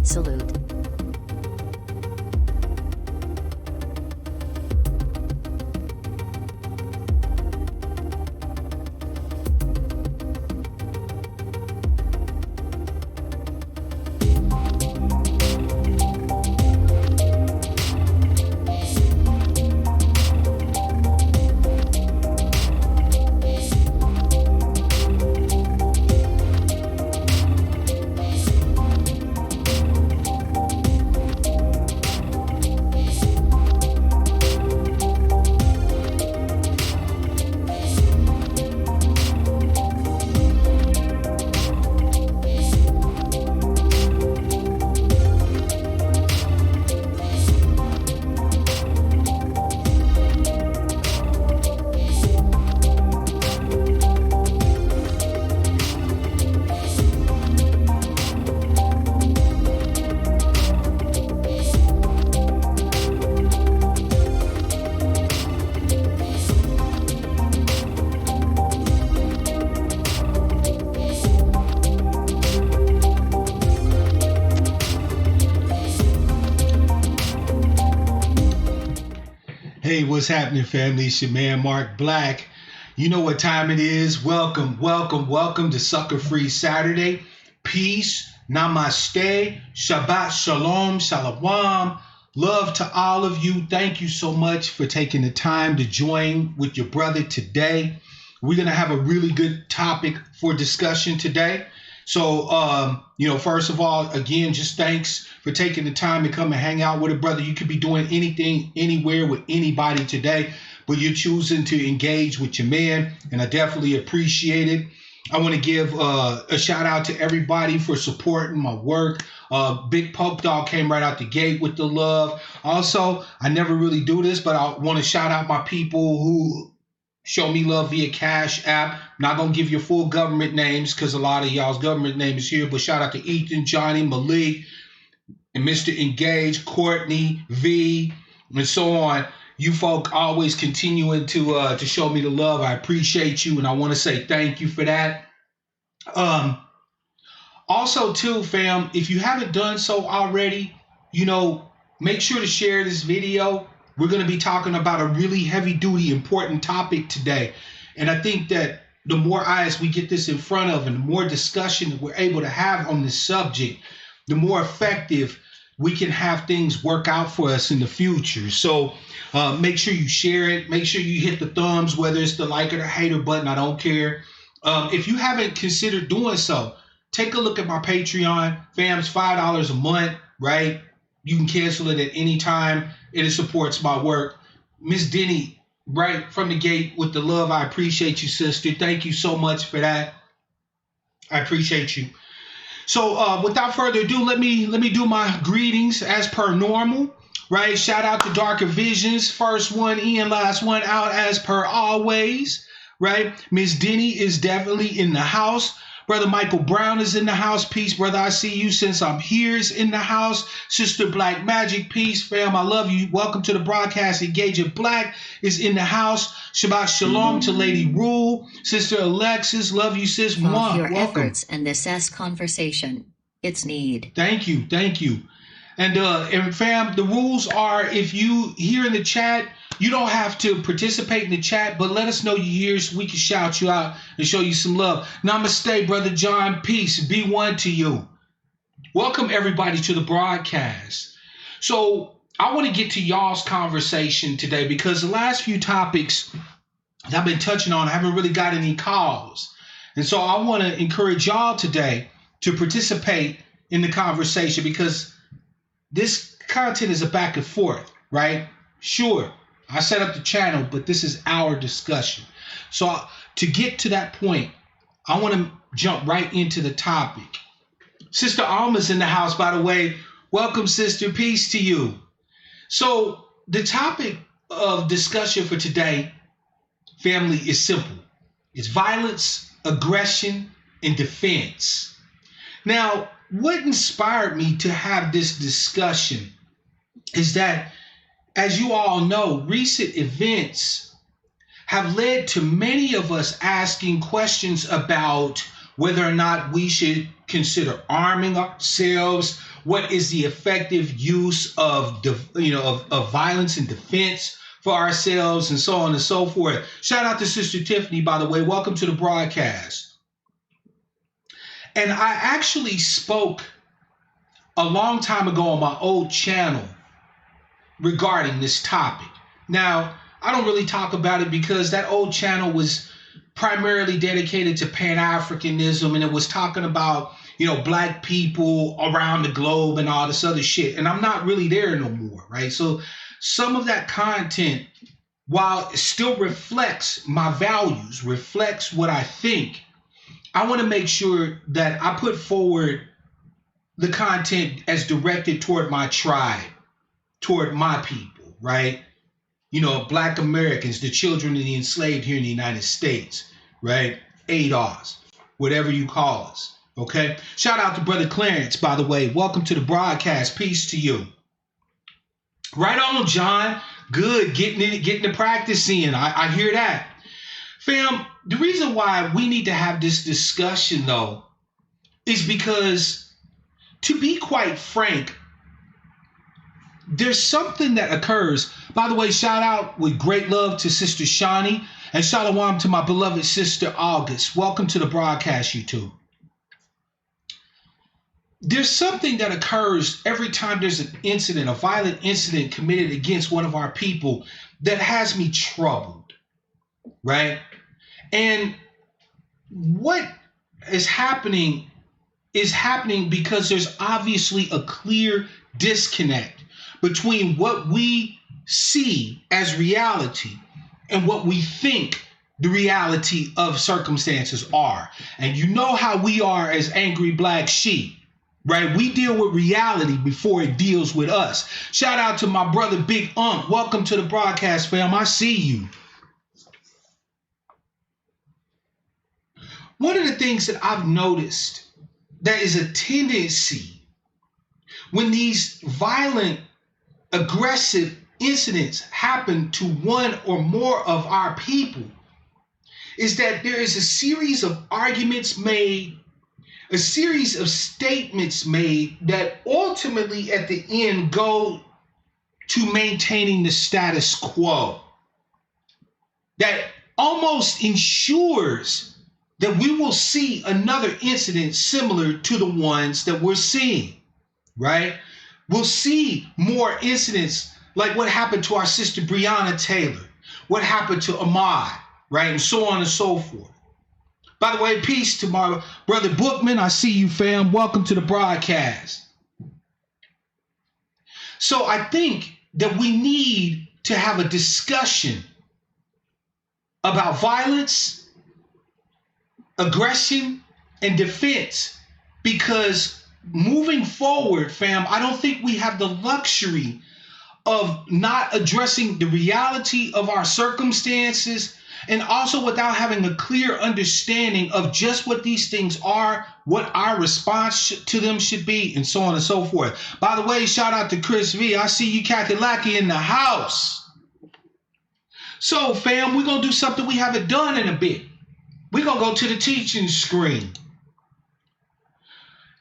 Salute. Hey, what's happening, family? It's your man, Mark Black. You know what time it is. Welcome to Sucka-Free Saturday. Peace, namaste, Shabbat shalom, shalom. Love to all of you. Thank you so much for taking the time to join with your brother today. We're going to have a really good topic for discussion today. So, first of all, again, just thanks for taking the time to come and hang out with a brother. You could be doing anything, anywhere with anybody today, but you're choosing to engage with your man, and I definitely appreciate it. I want to give a shout out to everybody for supporting my work. Big Poke Dog came right out the gate with the love. Also, I never really do this, but I want to shout out my people who show me love via Cash App. I'm not going to give you full government names because a lot of y'all's government name is here, but shout out to Ethan, Johnny, Malik, and Mr. Engage, Courtney, V, and so on. You folk always continuing to show me the love. I appreciate you, and I want to say thank you for that. Also, too, fam, if you haven't done so already, make sure to share this video. We're going to be talking about a really heavy-duty, important topic today. And I think that the more eyes we get this in front of and the more discussion that we're able to have on this subject, the more effective we can have things work out for us in the future. So make sure you share it. Make sure you hit the thumbs, whether it's the like or the hater button. I don't care. If you haven't considered doing so, take a look at my Patreon. Fam, it's $5 a month, right? You can cancel it at any time. It supports my work. Miss Denny, right from the gate with the love. I appreciate you, sister. Thank you so much for that. I appreciate you. So without further ado, let me do my greetings as per normal, right? Shout out to Darker Visions. First one in, last one out as per always, right? Miss Denny is definitely in the house. Brother Michael Brown is in the house. Peace, brother. I see you since I'm here is in the house. Sister Black Magic, peace, fam. I love you. Welcome to the broadcast. Engaging Black is in the house. Shabbat shalom to Lady Rule. Sister Alexis, love you, sis. Love your welcome. efforts and this conversation. It's need. Thank you. And fam, the rules are if you here in the chat, you don't have to participate in the chat, but let us know you're here so we can shout you out and show you some love. Namaste, Brother John. Peace. Be one to you. Welcome, everybody, to the broadcast. So I want to get to y'all's conversation today because the last few topics that I've been touching on, I haven't really got any calls. And so I want to encourage y'all today to participate in the conversation because this content is a back and forth, right? Sure, I set up the channel, but this is our discussion. So to get to that point, I want to jump right into the topic. Sister Alma's in the house, by the way. Welcome, sister. Peace to you. So the topic of discussion for today, family, is simple. It's violence, aggression, and defense. Now, what inspired me to have this discussion is that, as you all know, recent events have led to many of us asking questions about whether or not we should consider arming ourselves, what is the effective use of violence and defense for ourselves, and so on and so forth. Shout out to Sister Tiffany, by the way. Welcome to the broadcast. And I actually spoke a long time ago on my old channel regarding this topic. Now, I don't really talk about it because that old channel was primarily dedicated to Pan-Africanism, and it was talking about, black people around the globe and all this other shit. And I'm not really there no more, right? So some of that content, while it still reflects my values, reflects what I think, I want to make sure that I put forward the content as directed toward my tribe, toward my people, right? Black Americans, the children of the enslaved here in the United States, right? ADOS, whatever you call us, okay? Shout out to Brother Clarence, by the way. Welcome to the broadcast. Peace to you. Right on, John. Good. Getting the practice in. I hear that. Fam, the reason why we need to have this discussion, though, is because, to be quite frank, there's something that occurs. By the way, shout out with great love to Sister Shawnee, and shalom to my beloved sister August. Welcome to the broadcast, YouTube. There's something that occurs every time there's an incident, a violent incident committed against one of our people, that has me troubled, right? And what is happening because there's obviously a clear disconnect between what we see as reality and what we think the reality of circumstances are. And you know how we are as angry black sheep, right? We deal with reality before it deals with us. Shout out to my brother Big Unk. Welcome to the broadcast, fam. I see you. One of the things that I've noticed that is a tendency when these violent, aggressive incidents happen to one or more of our people is that there is a series of arguments made, a series of statements made that ultimately at the end go to maintaining the status quo. That almost ensures that we will see another incident similar to the ones that we're seeing, right? We'll see more incidents like what happened to our sister Breonna Taylor, what happened to Ahmaud, right? And so on and so forth. By the way, peace to my brother Bookman. I see you, fam. Welcome to the broadcast. So I think that we need to have a discussion about violence, aggression, and defense, because moving forward, fam, I don't think we have the luxury of not addressing the reality of our circumstances, and also without having a clear understanding of just what these things are, what our response to them should be, and so on and so forth. By the way, shout out to Chris V. I see you, Kakalaki, in the house. So, fam, we're going to do something we haven't done in a bit. We're going to go to the teaching screen.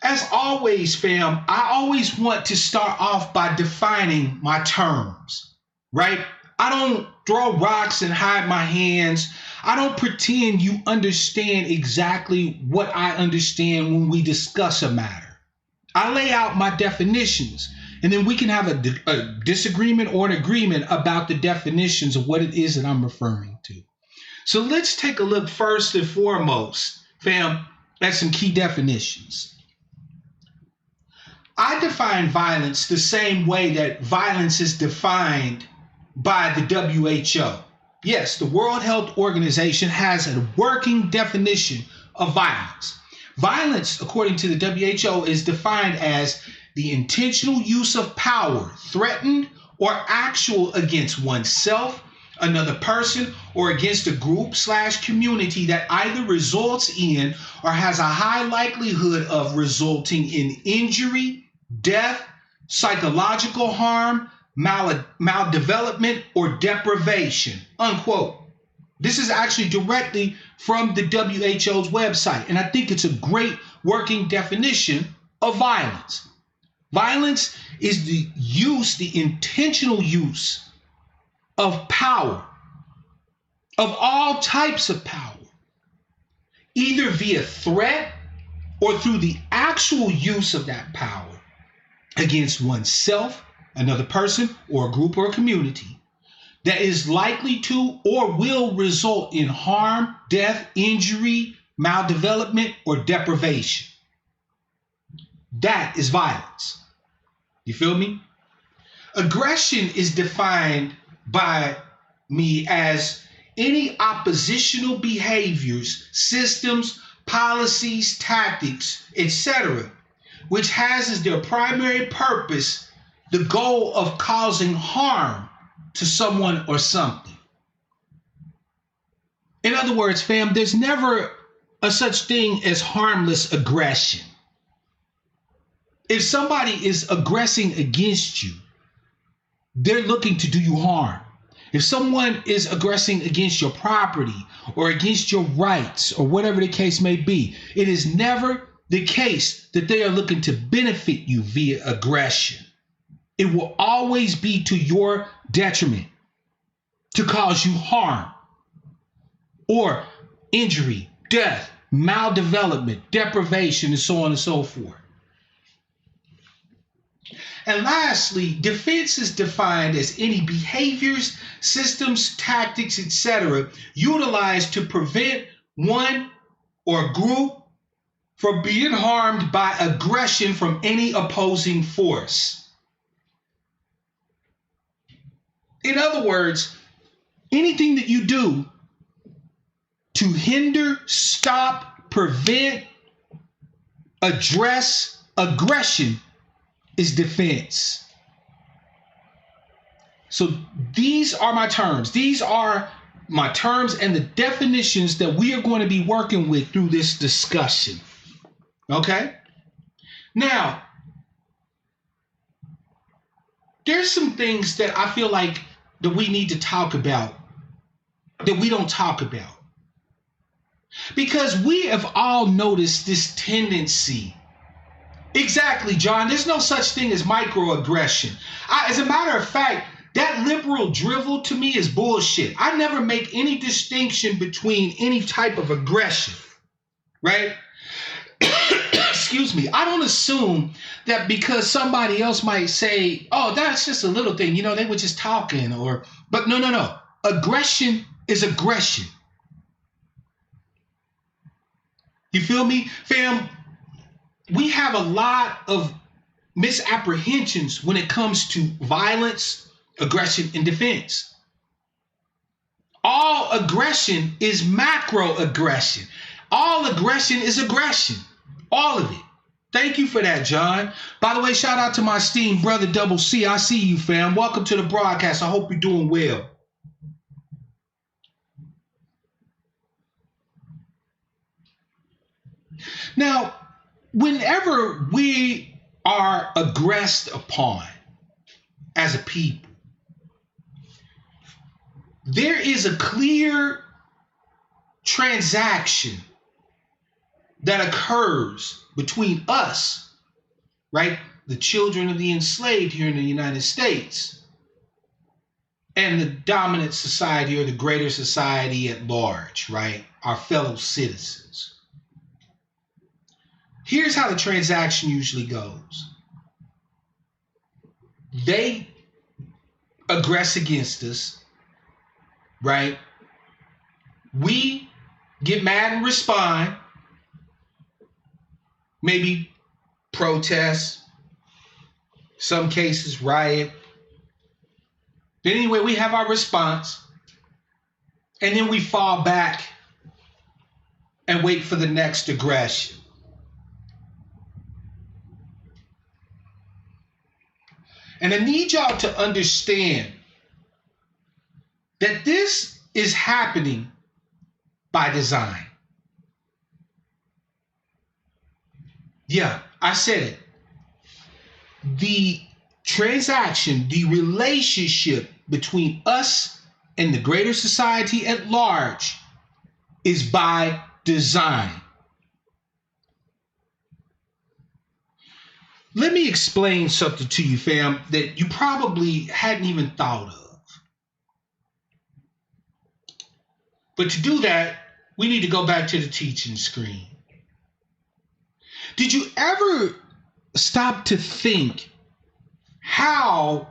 As always, fam, I always want to start off by defining my terms, right? I don't throw rocks and hide my hands. I don't pretend you understand exactly what I understand when we discuss a matter. I lay out my definitions, and then we can have a disagreement or an agreement about the definitions of what it is that I'm referring to. So let's take a look first and foremost, fam, at some key definitions. I define violence the same way that violence is defined by the WHO. Yes, the World Health Organization has a working definition of violence. Violence, according to the WHO, is defined as the intentional use of power, threatened or actual against oneself, another person, or against a group/community that either results in or has a high likelihood of resulting in injury, death, psychological harm, maldevelopment, or deprivation, unquote. This is actually directly from the WHO's website, and I think it's a great working definition of violence. Violence is the intentional use of power, of all types of power, either via threat or through the actual use of that power against oneself, another person, or a group or a community that is likely to or will result in harm, death, injury, maldevelopment, or deprivation. That is violence. You feel me? Aggression is defined by me as any oppositional behaviors, systems, policies, tactics, etc., which has as their primary purpose the goal of causing harm to someone or something. In other words, fam, there's never a such thing as harmless aggression. If somebody is aggressing against you, they're looking to do you harm. If someone is aggressing against your property or against your rights or whatever the case may be, it is never the case that they are looking to benefit you via aggression. It will always be to your detriment, to cause you harm or injury, death, maldevelopment, deprivation, and so on and so forth. And lastly, defense is defined as any behaviors, systems, tactics, etc., utilized to prevent one or group from being harmed by aggression from any opposing force. In other words, anything that you do to hinder, stop, prevent, address aggression is defense. So these are my terms. These are my terms and the definitions that we are going to be working with through this discussion. Okay? Now, there's some things that I feel like that we need to talk about that we don't talk about. Because we have all noticed this tendency. Exactly, John. There's no such thing as microaggression. As a matter of fact, that liberal drivel to me is bullshit. I never make any distinction between any type of aggression, right? Excuse me. I don't assume that because somebody else might say, oh, that's just a little thing, they were just talking but no. Aggression is aggression. You feel me? Fam, we have a lot of misapprehensions when it comes to violence, aggression, and defense. All aggression is macroaggression. All aggression is aggression. All of it. Thank you for that, John. By the way, shout out to my esteemed brother Double C. I see you, fam. Welcome to the broadcast. I hope you're doing well. Now, whenever we are aggressed upon as a people, there is a clear transaction that occurs between us, right, the children of the enslaved here in the United States, and the dominant society or the greater society at large, right, our fellow citizens. Here's how the transaction usually goes. They aggress against us, right? We get mad and respond, maybe protest, some cases riot. But anyway, we have our response, and then we fall back and wait for the next aggression. And I need y'all to understand that this is happening by design. Yeah, I said it. The transaction, the relationship between us and the greater society at large is by design. Let me explain something to you, fam, that you probably hadn't even thought of. But to do that, we need to go back to the teaching screen. Did you ever stop to think how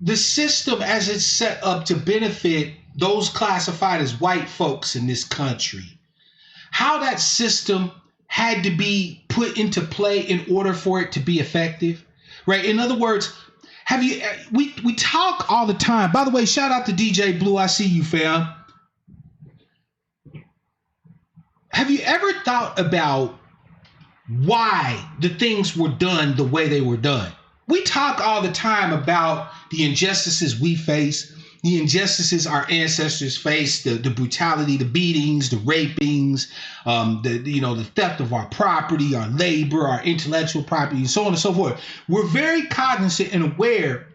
the system as it's set up to benefit those classified as white folks in this country, how that system had to be put into play in order for it to be effective, right? In other words, we talk all the time. By the way, shout out to DJ Blue. I see you, fam. Have you ever thought about why the things were done the way they were done? We talk all the time about the injustices we face, the injustices our ancestors faced, the brutality, the beatings, the rapings, the theft of our property, our labor, our intellectual property, and so on and so forth. We're very cognizant and aware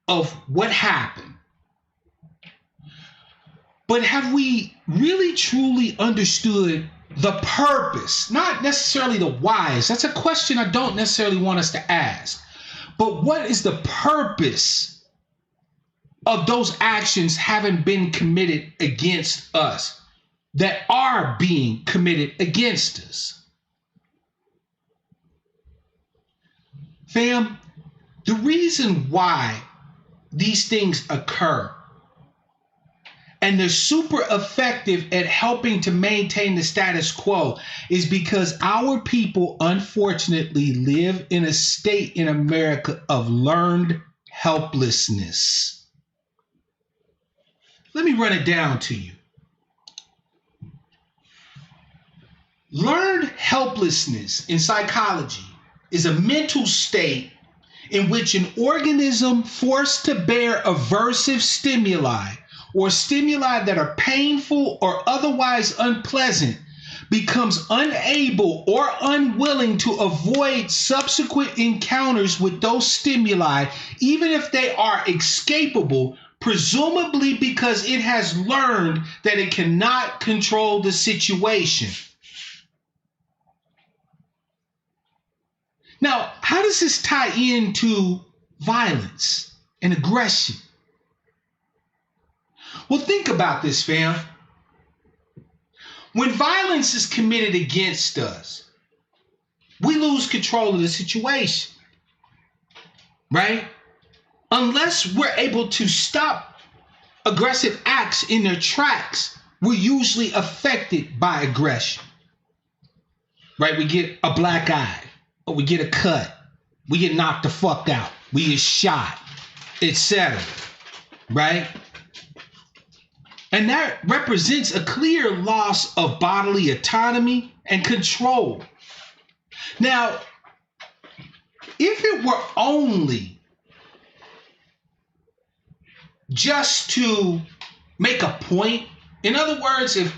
of what happened. But have we really truly understood the purpose? Not necessarily the whys. That's a question I don't necessarily want us to ask. But what is the purpose of those actions having been committed against us, that are being committed against us? Fam, the reason why these things occur, and they're super effective at helping to maintain the status quo, is because our people unfortunately live in a state in America of learned helplessness. Let me run it down to you. Learned helplessness in psychology is a mental state in which an organism forced to bear aversive stimuli or stimuli that are painful or otherwise unpleasant becomes unable or unwilling to avoid subsequent encounters with those stimuli, even if they are escapable, presumably because it has learned that it cannot control the situation. Now, how does this tie into violence and aggression? Well, think about this, fam. When violence is committed against us, we lose control of the situation, right? Unless we're able to stop aggressive acts in their tracks, we're usually affected by aggression, right? We get a black eye, or we get a cut, we get knocked the fuck out, we get shot, etc., right? And that represents a clear loss of bodily autonomy and control. Now, if it were only just to make a point, in other words, if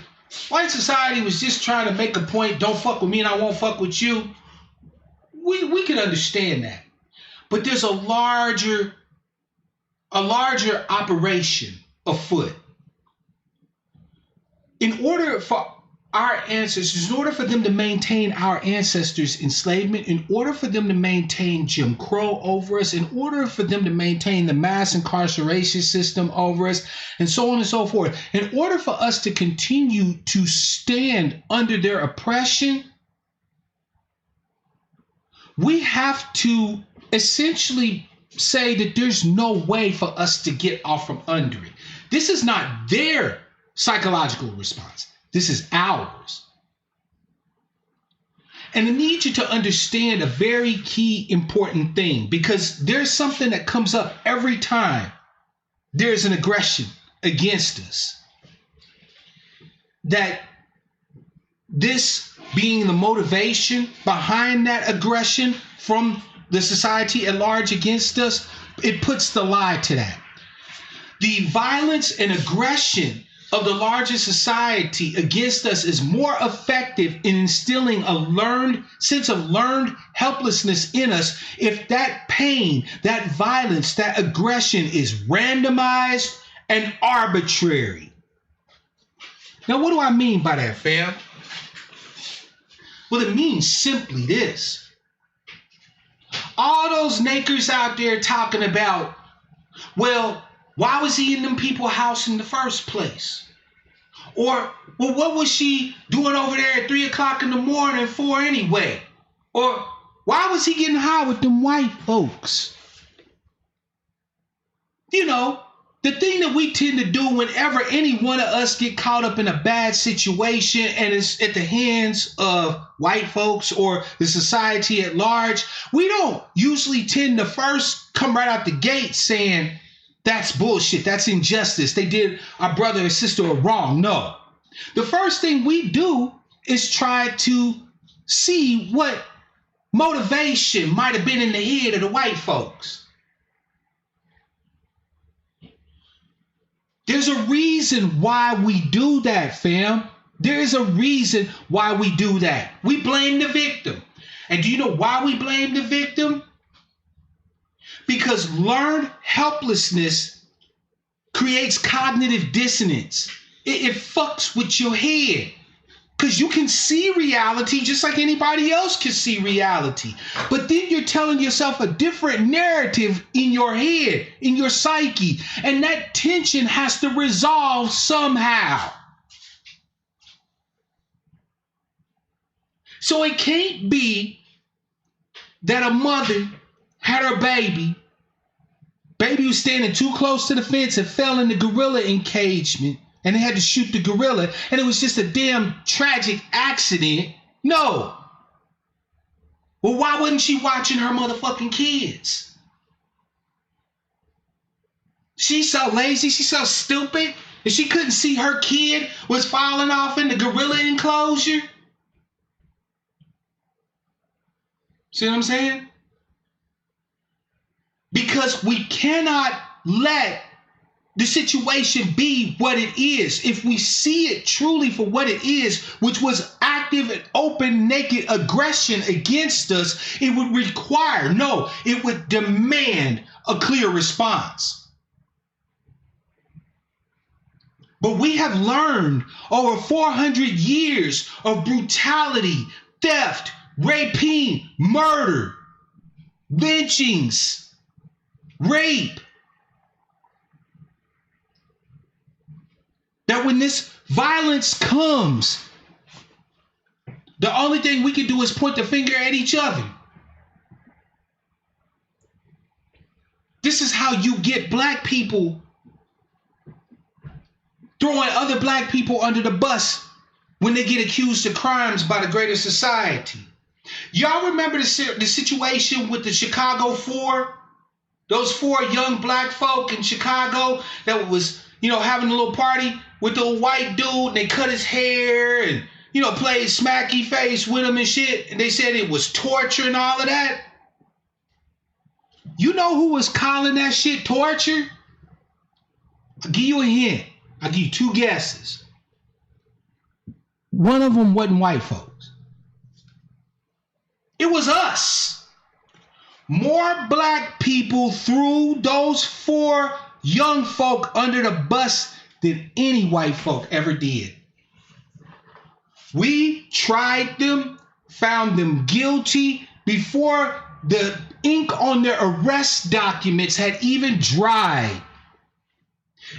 white society was just trying to make a point, don't fuck with me and I won't fuck with you, we could understand that. But there's a larger operation afoot. In order for our ancestors, in order for them to maintain our ancestors' enslavement, in order for them to maintain Jim Crow over us, in order for them to maintain the mass incarceration system over us, and so on and so forth, in order for us to continue to stand under their oppression, we have to essentially say that there's no way for us to get off from under it. This is not their psychological response. This is ours. And I need you to understand a very key important thing, because there's something that comes up every time there's an aggression against us. That this being the motivation behind that aggression from the society at large against us, it puts the lie to that. The violence and aggression of the larger society against us is more effective in instilling a sense of learned helplessness in us if that pain, that violence, that aggression is randomized and arbitrary. Now, what do I mean by that, fam? Well, it means simply this. All those nakers out there talking about, well, why was he in them people's house in the first place? Or, well, what was she doing over there at 3 o'clock in the morning for anyway? Or, why was he getting high with them white folks? You know, the thing that we tend to do whenever any one of us get caught up in a bad situation and it's at the hands of white folks or the society at large, we don't usually tend to first come right out the gate saying, that's bullshit, that's injustice, they did our brother or sister a wrong. No. The first thing we do is try to see what motivation might have been in the head of the white folks. There's a reason why we do that, fam. There is a reason why we do that. We blame the victim. And do you know why we blame the victim? Because learned helplessness creates cognitive dissonance. It fucks with your head. Because you can see reality just like anybody else can see reality. But then you're telling yourself a different narrative in your head, in your psyche. And that tension has to resolve somehow. So it can't be that a mother had her baby was standing too close to the fence and fell in the gorilla encagement. And they had to shoot the gorilla, and it was just a damn tragic accident. No. Well, why wasn't she watching her motherfucking kids? She's so lazy, she's so stupid, and she couldn't see her kid was falling off in the gorilla enclosure. See what I'm saying? Because we cannot let the situation be what it is. If we see it truly for what it is, which was active and open, naked aggression against us, it would require, no, it would demand a clear response. But we have learned over 400 years of brutality, theft, rapine, murder, lynchings, rape, that when this violence comes, the only thing we can do is point the finger at each other. This is how you get black people throwing other black people under the bus when they get accused of crimes by the greater society. Y'all remember the situation with the Chicago 4? Those 4 young black folk in Chicago that was, having a little party with the white dude, and they cut his hair and, played smacky face with him and shit. And they said it was torture and all of that. You know who was calling that shit torture? I'll give you a hint. I'll give you 2 guesses. One of them wasn't white folks. It was us. More black people threw those 4 young folk under the bus than any white folk ever did. We tried them, found them guilty before the ink on their arrest documents had even dried.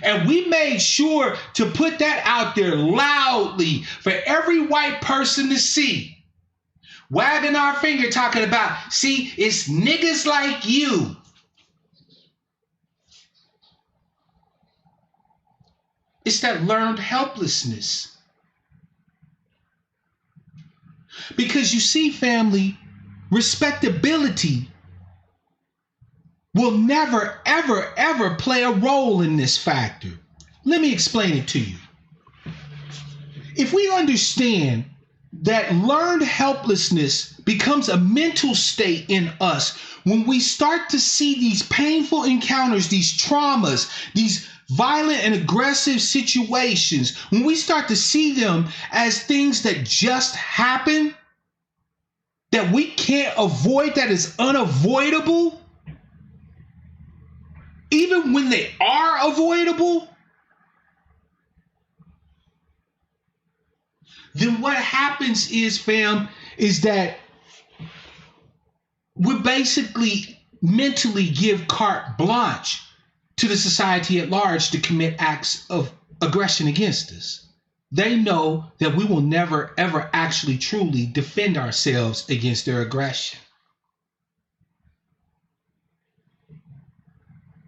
And we made sure to put that out there loudly for every white person to see. Wagging our finger talking about, see, it's niggas like you. It's that learned helplessness. Because you see, family, respectability will never, ever, ever play a role in this factor. Let me explain it to you. If we understand that learned helplessness becomes a mental state in us when we start to see these painful encounters, these traumas, these violent and aggressive situations, when we start to see them as things that just happen, that we can't avoid, that is unavoidable, even when they are avoidable, then what happens is, fam, is that we basically mentally give carte blanche to the society at large to commit acts of aggression against us. They know that we will never, ever actually truly defend ourselves against their aggression.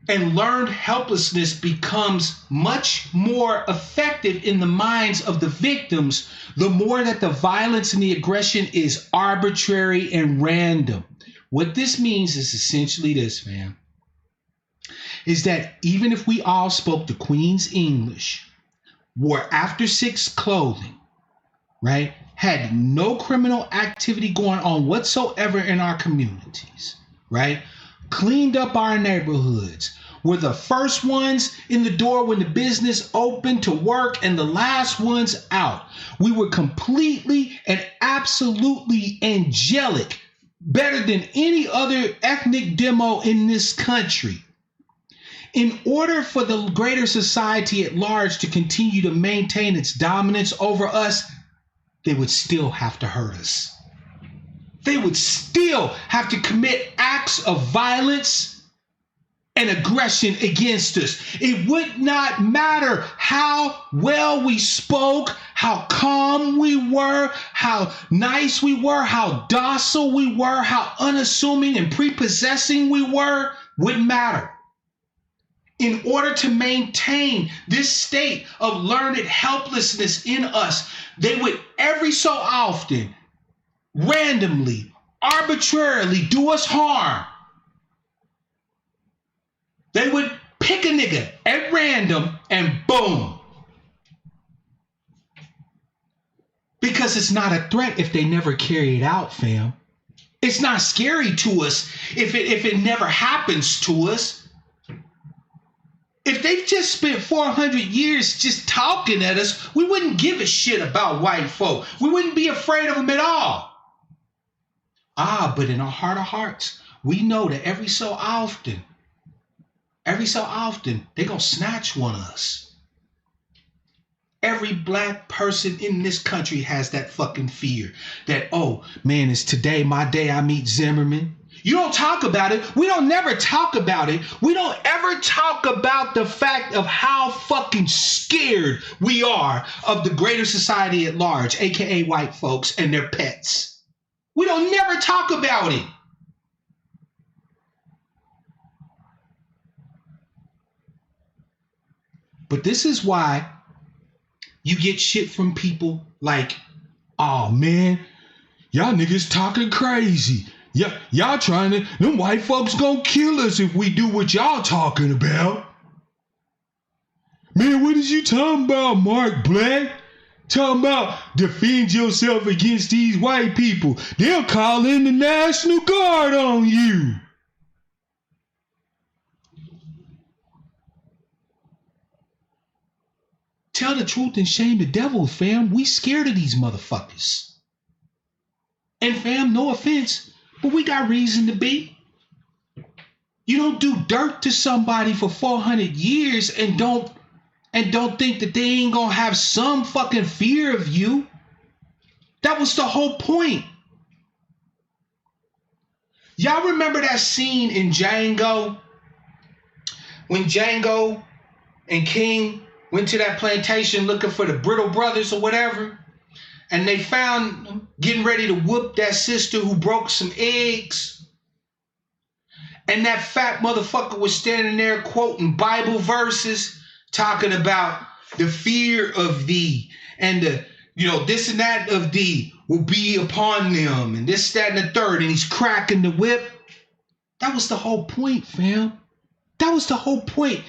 And learned helplessness becomes much more effective in the minds of the victims the more that the violence and the aggression is arbitrary and random. What this means is essentially this, fam, is that even if we all spoke the Queen's English, wore after six clothing, right, had no criminal activity going on whatsoever in our communities, right, cleaned up our neighborhoods, were the first ones in the door when the business opened to work and the last ones out. We were completely and absolutely angelic, better than any other ethnic demo in this country. In order for the greater society at large to continue to maintain its dominance over us, they would still have to hurt us. They would still have to commit acts of violence and aggression against us. It would not matter how well we spoke, how calm we were, how nice we were, how docile we were, how unassuming and prepossessing we were, wouldn't matter. In order to maintain this state of learned helplessness in us, they would every so often, randomly, arbitrarily do us harm. They would pick a nigga at random and boom. Because it's not a threat if they never carry it out, fam. It's not scary to us if it never happens to us. If they've just spent 400 years just talking at us, we wouldn't give a shit about white folk. We wouldn't be afraid of them at all. But in our heart of hearts, we know that every so often, they're going to snatch one of us. Every black person in this country has that fucking fear that, oh man, it's today my day I meet Zimmerman. You don't talk about it. We don't never talk about it. We don't ever talk about the fact of how fucking scared we are of the greater society at large, aka white folks and their pets. We don't never talk about it. But this is why you get shit from people like, oh man, y'all niggas talking crazy. Y'all trying to, them white folks gonna kill us if we do what y'all talking about. Man, what is you talking about, Mark Black? Talking about defend yourself against these white people. They'll call in the National Guard on you. Tell the truth and shame the devil, fam. We scared of these motherfuckers. And fam, no offense, but we got reason to be. You don't do dirt to somebody for 400 years and don't think that they ain't gonna have some fucking fear of you. That was the whole point. Y'all remember that scene in Django? When Django and King went to that plantation looking for the Brittle Brothers or whatever, and they found them getting ready to whoop that sister who broke some eggs. And that fat motherfucker was standing there quoting Bible verses, talking about the fear of thee and the, this and that of thee will be upon them and this, that, and the third. And he's cracking the whip. That was the whole point, fam. That was the whole point.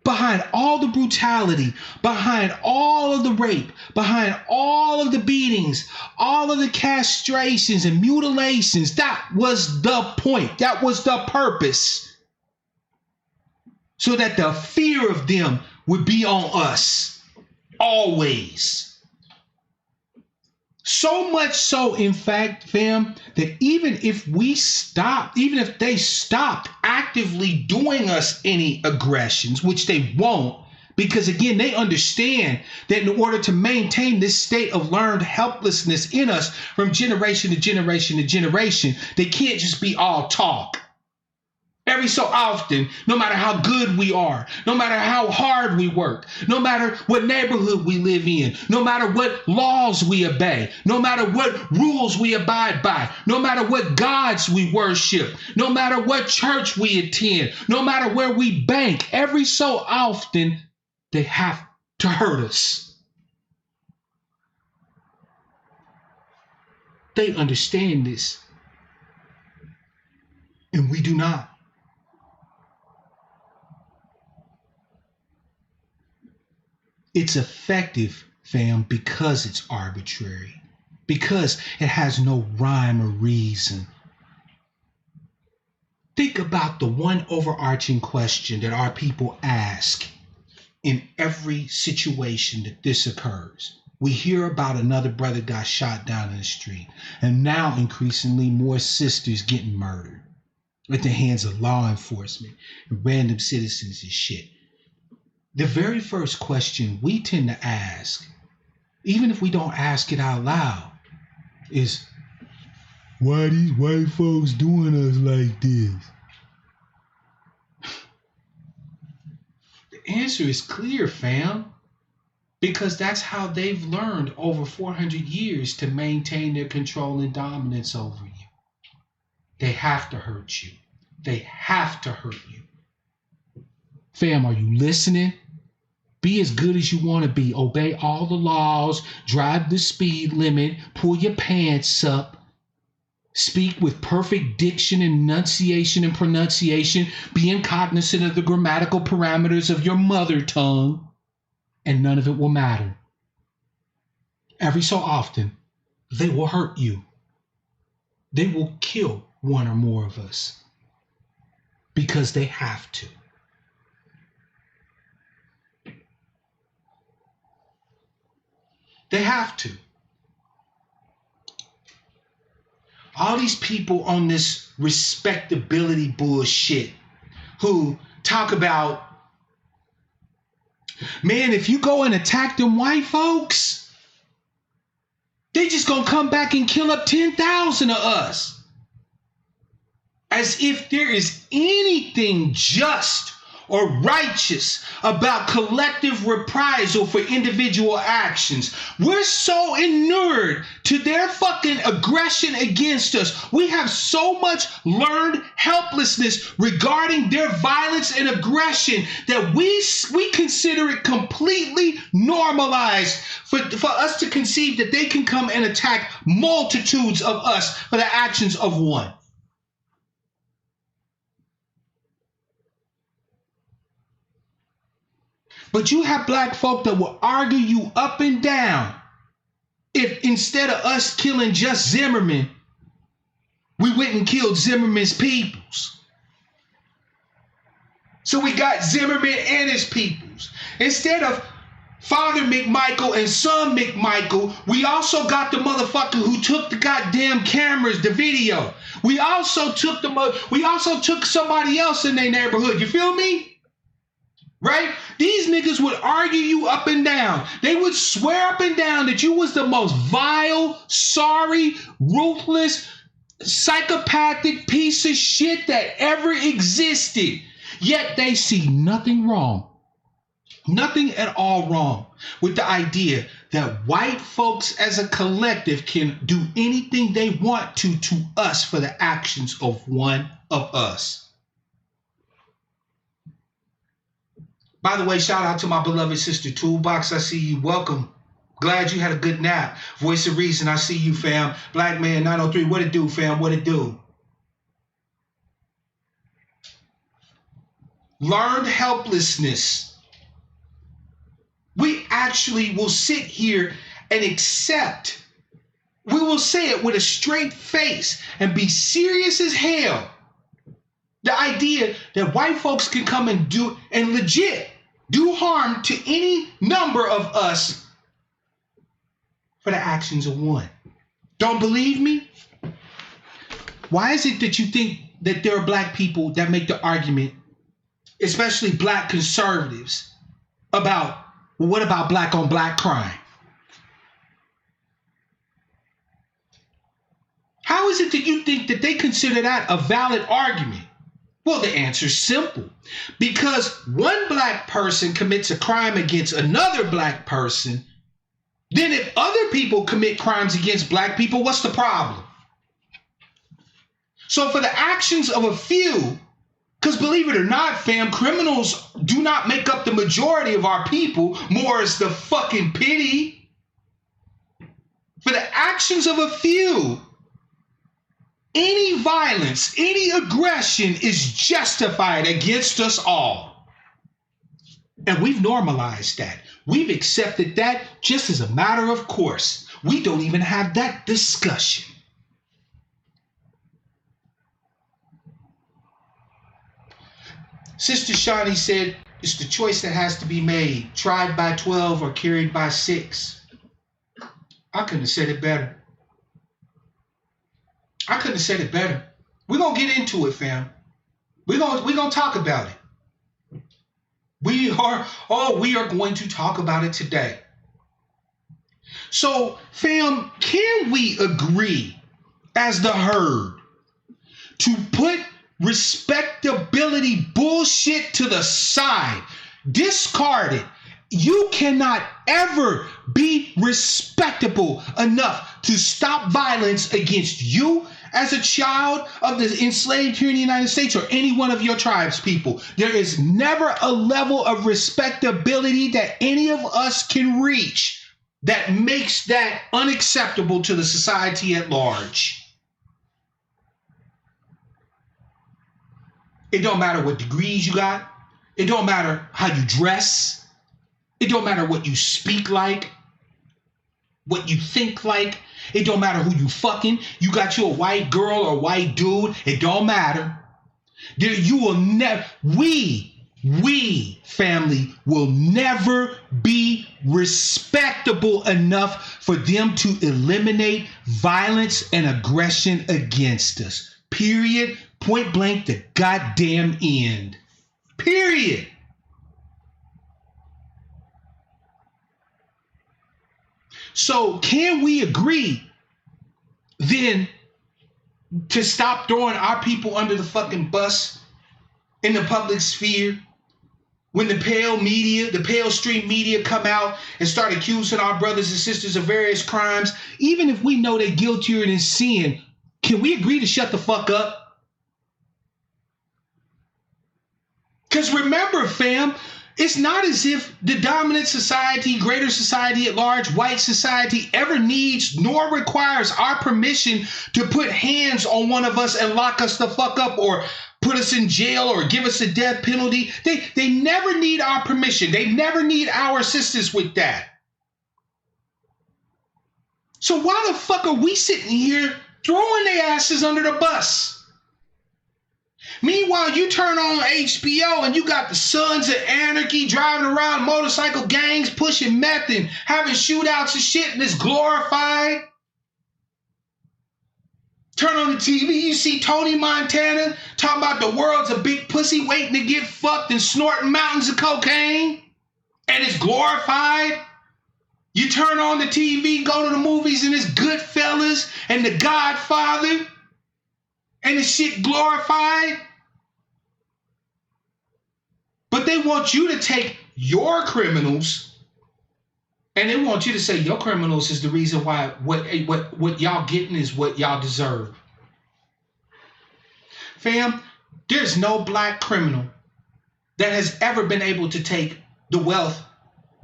Behind all the brutality, behind all of the rape, behind all of the beatings, all of the castrations and mutilations, that was the point. That was the purpose. So that the fear of them would be on us. Always. So much so, in fact, fam, that even if they stopped actively doing us any aggressions, which they won't, Because again, they understand that in order to maintain this state of learned helplessness in us from generation to generation to generation, they can't just be all talk. Every so often, no matter how good we are, no matter how hard we work, no matter what neighborhood we live in, no matter what laws we obey, no matter what rules we abide by, no matter what gods we worship, no matter what church we attend, no matter where we bank, every so often, they have to hurt us. They understand this, and we do not. It's effective, fam, because it's arbitrary, because it has no rhyme or reason. Think about the one overarching question that our people ask in every situation that this occurs. We hear about another brother got shot down in the street, and now increasingly more sisters getting murdered at the hands of law enforcement and random citizens and shit. The very first question we tend to ask, even if we don't ask it out loud, is, why these white folks doing us like this? The answer is clear, fam. Because that's how they've learned over 400 years to maintain their control and dominance over you. They have to hurt you. They have to hurt you. Fam, are you listening? Be as good as you want to be. Obey all the laws. Drive the speed limit. Pull your pants up. Speak with perfect diction, enunciation, and pronunciation. Being cognizant of the grammatical parameters of your mother tongue. And none of it will matter. Every so often, they will hurt you. They will kill one or more of us. Because they have to. They have to. All these people on this respectability bullshit who talk about, man, if you go and attack them white folks, they just gonna come back and kill up 10,000 of us. As if there is anything just or righteous about collective reprisal for individual actions. We're so inured to their fucking aggression against us. We have so much learned helplessness regarding their violence and aggression that we consider it completely normalized for us to conceive that they can come and attack multitudes of us for the actions of one. But you have black folk that will argue you up and down if instead of us killing just Zimmerman, we went and killed Zimmerman's peoples. So we got Zimmerman and his peoples. Instead of Father McMichael and Son McMichael, we also got the motherfucker who took the goddamn cameras, the video. We also took somebody else in their neighborhood. You feel me? Right? These niggas would argue you up and down. They would swear up and down that you was the most vile, sorry, ruthless, psychopathic piece of shit that ever existed. Yet they see nothing wrong, nothing at all wrong with the idea that white folks as a collective can do anything they want to us for the actions of one of us. By the way, shout out to my beloved sister Toolbox. I see you. Welcome. Glad you had a good nap. Voice of Reason, I see you, fam. Black Man 903, what it do, fam? What it do? Learned helplessness. We actually will sit here and accept. We will say it with a straight face and be serious as hell. The idea that white folks can come and legit do harm to any number of us for the actions of one. Don't believe me? Why is it that you think that there are black people that make the argument, especially black conservatives, about, well, what about black on black crime? How is it that you think that they consider that a valid argument? Well, the answer is simple. Because one black person commits a crime against another black person, then if other people commit crimes against black people, what's the problem? So for the actions of a few, because believe it or not, fam, criminals do not make up the majority of our people, more is the fucking pity. For the actions of a few, any violence, any aggression is justified against us all. And we've normalized that. We've accepted that just as a matter of course. We don't even have that discussion. Sister Shawnee said, it's the choice that has to be made, tried by 12 or carried by 6. I couldn't have said it better. I couldn't have said it better. We're going to get into it, fam. We're going to talk about it. We are going to talk about it today. So, fam, can we agree as the herd to put respectability bullshit to the side? Discard it. You cannot ever be respectable enough to stop violence against you as a child of the enslaved here in the United States or any one of your tribes people. There is never a level of respectability that any of us can reach that makes that unacceptable to the society at large. It don't matter what degrees you got. It don't matter how you dress. It don't matter what you speak like, what you think like. It don't matter who you fucking. You got you a white girl or white dude. It don't matter. You will never, we family will never be respectable enough for them to eliminate violence and aggression against us. Period. Point blank, the goddamn end. Period. So can we agree then to stop throwing our people under the fucking bus in the public sphere when the pale stream media come out and start accusing our brothers and sisters of various crimes? Even if we know they're guiltier than sin, can we agree to shut the fuck up? Because remember, fam, it's not as if the dominant society, greater society at large, white society ever needs nor requires our permission to put hands on one of us and lock us the fuck up or put us in jail or give us a death penalty. They never need our permission. They never need our assistance with that. So why the fuck are we sitting here throwing their asses under the bus? Meanwhile, you turn on HBO and you got the Sons of Anarchy driving around motorcycle gangs, pushing meth and having shootouts and shit, and it's glorified. Turn on the TV, you see Tony Montana talking about the world's a big pussy waiting to get fucked and snorting mountains of cocaine, and it's glorified. You turn on the TV, go to the movies, and it's Goodfellas and The Godfather, and the shit glorified. But they want you to take your criminals and they want you to say your criminals is the reason why what y'all getting is what y'all deserve. Fam, there's no black criminal that has ever been able to take the wealth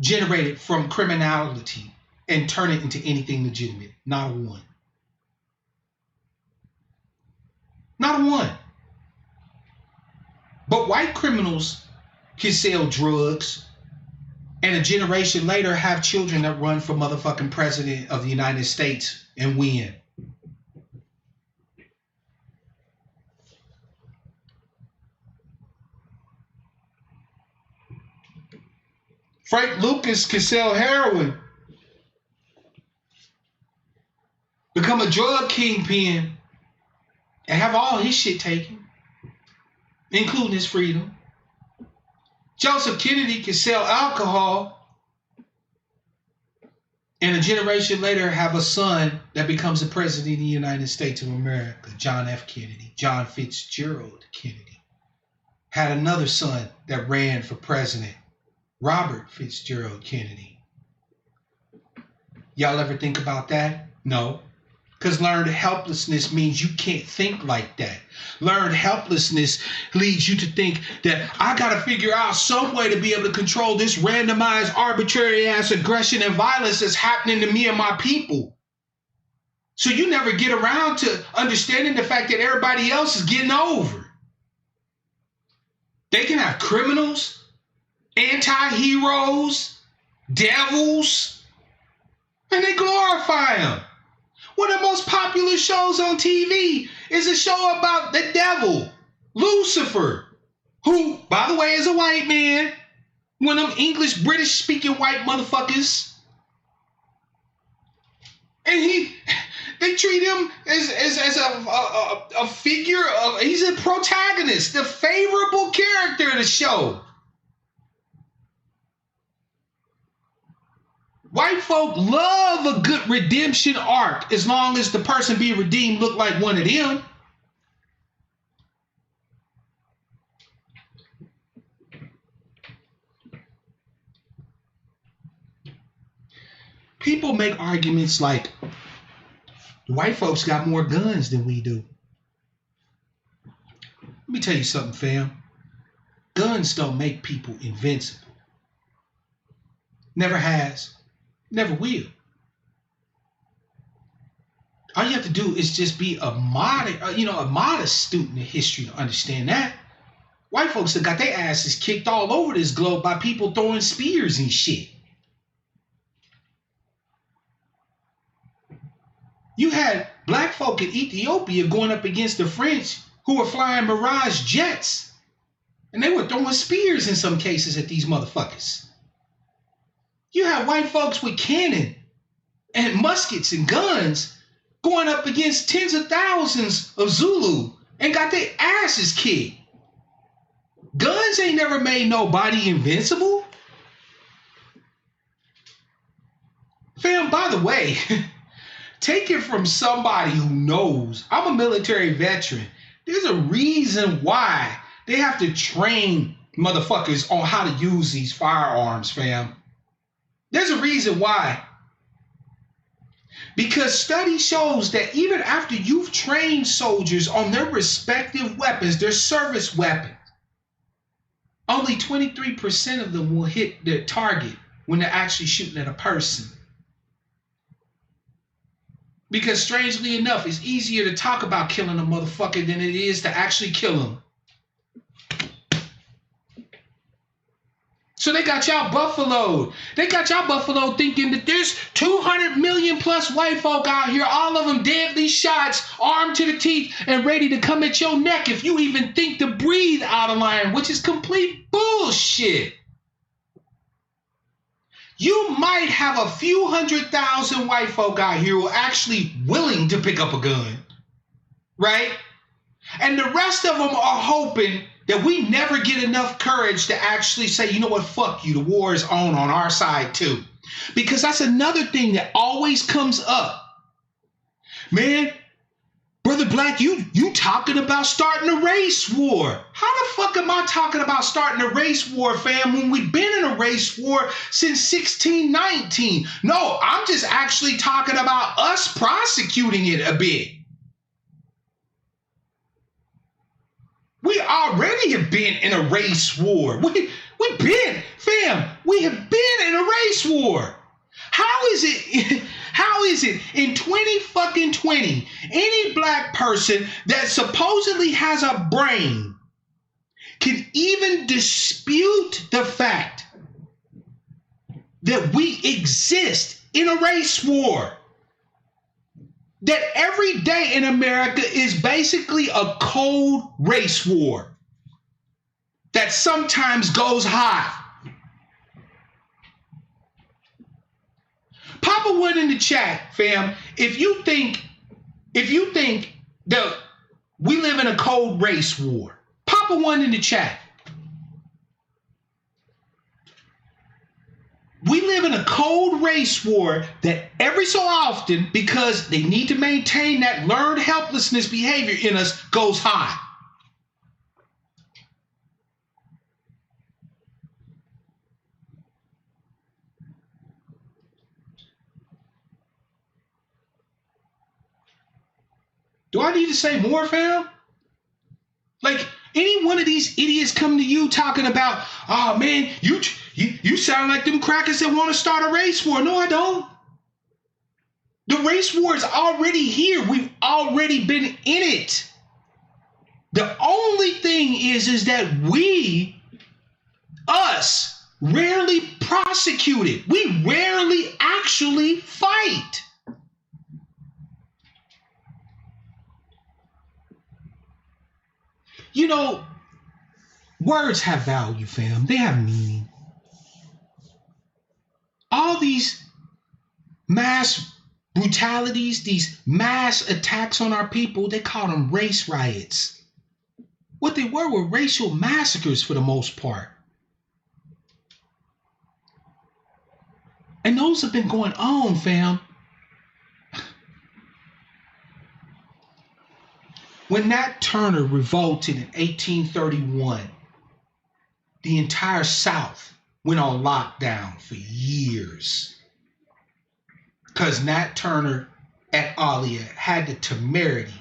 generated from criminality and turn it into anything legitimate. Not a one. Not a one. But white criminals can sell drugs and a generation later have children that run for motherfucking president of the United States and win. Frank Lucas can sell heroin, become a drug kingpin, and have all his shit taken, including his freedom. Joseph Kennedy could sell alcohol and a generation later have a son that becomes the president of the United States of America, John F. Kennedy. John Fitzgerald Kennedy had another son that ran for president, Robert Fitzgerald Kennedy. Y'all ever think about that? No. Because learned helplessness means you can't think like that. Learned helplessness leads you to think that I got to figure out some way to be able to control this randomized, arbitrary ass aggression and violence that's happening to me and my people. So you never get around to understanding the fact that everybody else is getting over. They can have criminals, anti-heroes, devils, and they glorify them. One of the most popular shows on TV is a show about the devil, Lucifer, who, by the way, is a white man. One of them English, British-speaking white motherfuckers. And they treat him as a figure of, he's a protagonist, the favorable character of the show. White folk love a good redemption arc as long as the person being redeemed look like one of them. People make arguments like white folks got more guns than we do. Let me tell you something, fam. Guns don't make people invincible. Never has. Never will. All you have to do is just be a modest student of history to understand that. White folks have got their asses kicked all over this globe by people throwing spears and shit. You had black folk in Ethiopia going up against the French who were flying Mirage jets. And they were throwing spears in some cases at these motherfuckers. You have white folks with cannon and muskets and guns going up against tens of thousands of Zulu and got their asses kicked. Guns ain't never made nobody invincible. Fam, by the way, take it from somebody who knows. I'm a military veteran. There's a reason why they have to train motherfuckers on how to use these firearms, fam. There's a reason why. Because study shows that even after you've trained soldiers on their respective weapons, their service weapons, only 23% of them will hit their target when they're actually shooting at a person. Because strangely enough, it's easier to talk about killing a motherfucker than it is to actually kill him. So they got y'all buffaloed. They got y'all buffaloed thinking that there's 200 million plus white folk out here, all of them deadly shots, armed to the teeth, and ready to come at your neck if you even think to breathe out of line, which is complete bullshit. You might have a few 100,000 white folk out here who are actually willing to pick up a gun, right? And the rest of them are hoping that we never get enough courage to actually say, you know what, fuck you, the war is on our side too. Because that's another thing that always comes up. Man, Brother Black, you talking about starting a race war. How the fuck am I talking about starting a race war, fam, when we've been in a race war since 1619? No, I'm just actually talking about us prosecuting it a bit. We already have been in a race war. We have been in a race war. How is it in 2020, any black person that supposedly has a brain can even dispute the fact that we exist in a race war? That every day in America is basically a cold race war that sometimes goes hot. Pop a one in the chat, fam, if you think that we live in a cold race war. Pop a one in the chat. We live in a cold race war that every so often, because they need to maintain that learned helplessness behavior in us, goes high. Do I need to say more, fam? Like, any one of these idiots come to you talking about, oh man, you sound like them crackers that want to start a race war. No, I don't. The race war is already here. We've already been in it. The only thing is that us, rarely prosecute it. We rarely actually fight. You know, words have value, fam. They have meaning. All these mass brutalities, these mass attacks on our people, they call them race riots. What they were racial massacres for the most part. And those have been going on, fam. When Nat Turner revolted in 1831, the entire South went on lockdown for years. Because Nat Turner et alia had the temerity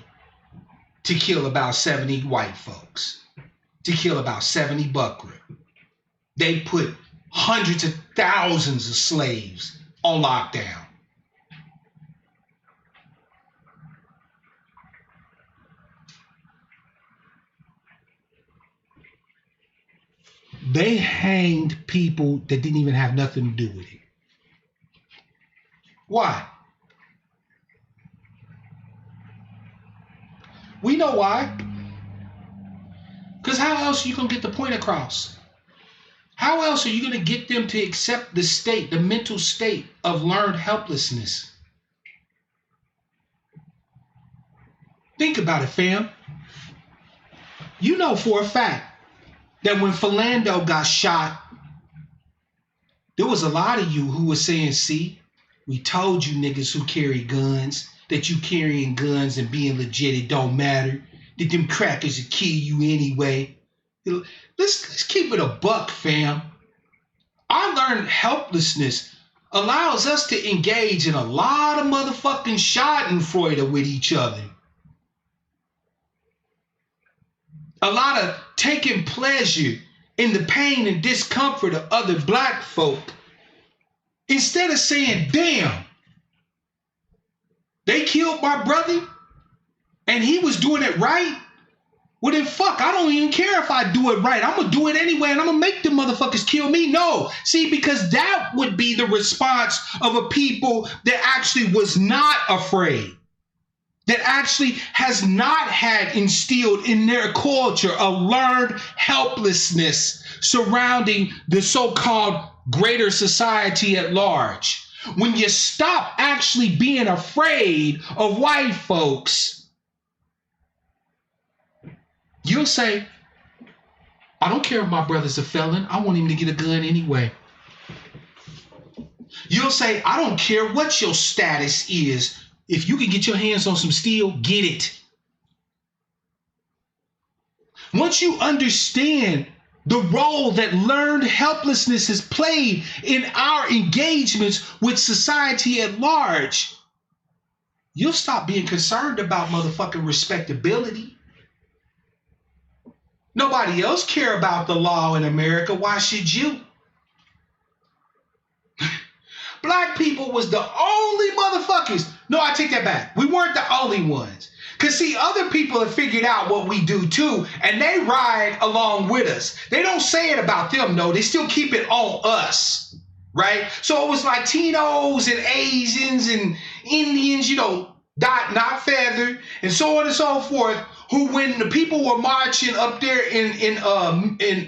to kill about 70 white folks, to kill about 70 buckra. They put hundreds of thousands of slaves on lockdown. They hanged people that didn't even have nothing to do with it. Why? We know why. Because how else are you going to get the point across? How else are you going to get them to accept the state, the mental state of learned helplessness? Think about it, fam. You know for a fact that when Philando got shot, there was a lot of you who were saying, see, we told you niggas who carry guns, that you carrying guns and being legit, it don't matter, that them crackers will kill you anyway. Let's keep it a buck, fam. Our learned helplessness allows us to engage in a lot of motherfucking schadenfreude with each other. A lot of taking pleasure in the pain and discomfort of other black folk. Instead of saying, damn, they killed my brother and he was doing it right. Well then fuck, I don't even care if I do it right. I'm going to do it anyway and I'm going to make the motherfuckers kill me. No, see, because that would be the response of a people that actually was not afraid. That actually has not had instilled in their culture a learned helplessness surrounding the so-called greater society at large. When you stop actually being afraid of white folks, you'll say, I don't care if my brother's a felon. I want him to get a gun anyway. You'll say, I don't care what your status is. If you can get your hands on some steel, get it. Once you understand the role that learned helplessness has played in our engagements with society at large, you'll stop being concerned about motherfucking respectability. Nobody else care about the law in America. Why should you? Black people was the only motherfuckers. No, I take that back. We weren't the only ones. Because, see, other people have figured out what we do, too, and they ride along with us. They don't say it about them, though. They still keep it on us, right? So it was Latinos and Asians and Indians, you know, dot, not feather, and so on and so forth, who, when the people were marching up there in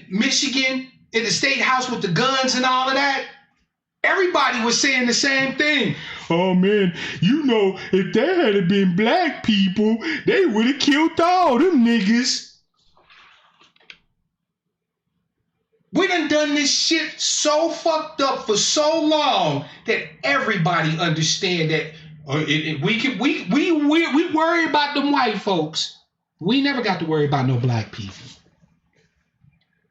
Michigan, in the state house with the guns and all of that, everybody was saying the same thing. Oh man, you know, if there had been black people, they would have killed all them niggas. We done this shit so fucked up for so long that everybody understand that we worry about them white folks. We never got to worry about no black people.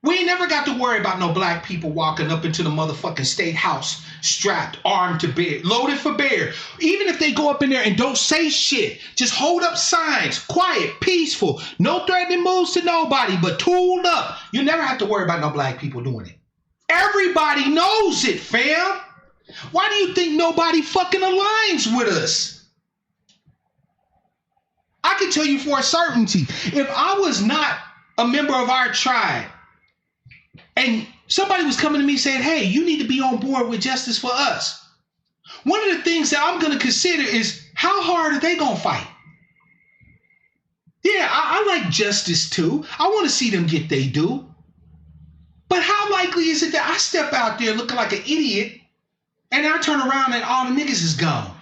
We never got to worry about no black people walking up into the motherfucking state house, strapped, armed to bear, loaded for bear. Even if they go up in there and don't say shit, just hold up signs, quiet, peaceful, no threatening moves to nobody, but tooled up. You never have to worry about no black people doing it. Everybody knows it, fam. Why do you think nobody fucking aligns with us? I can tell you for a certainty, if I was not a member of our tribe, and somebody was coming to me saying, hey, you need to be on board with Justice for Us, one of the things that I'm going to consider is how hard are they going to fight? Yeah, I like justice too. I want to see them get they due. But how likely is it that I step out there looking like an idiot and I turn around and all the niggas is gone?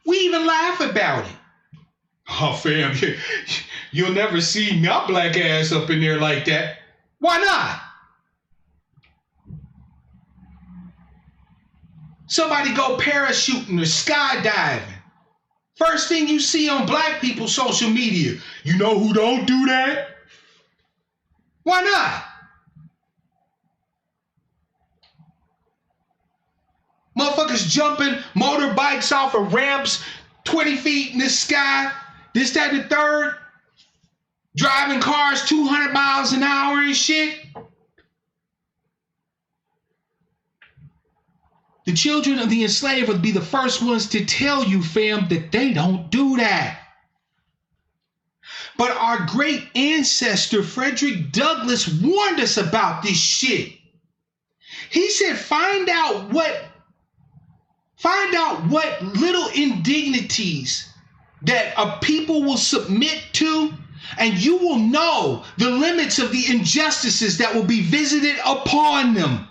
We even laugh about it. Oh, fam, you'll never see my black ass up in there like that. Why not? Somebody go parachuting or skydiving. First thing you see on black people's social media, you know who don't do that? Why not? Motherfuckers jumping motorbikes off of ramps 20 feet in the sky, this, that, and the third, driving cars 200 miles an hour and shit. The children of the enslaved would be the first ones to tell you, fam, that they don't do that. But our great ancestor, Frederick Douglass, warned us about this shit. He said, find out what little indignities that a people will submit to, and you will know the limits of the injustices that will be visited upon them.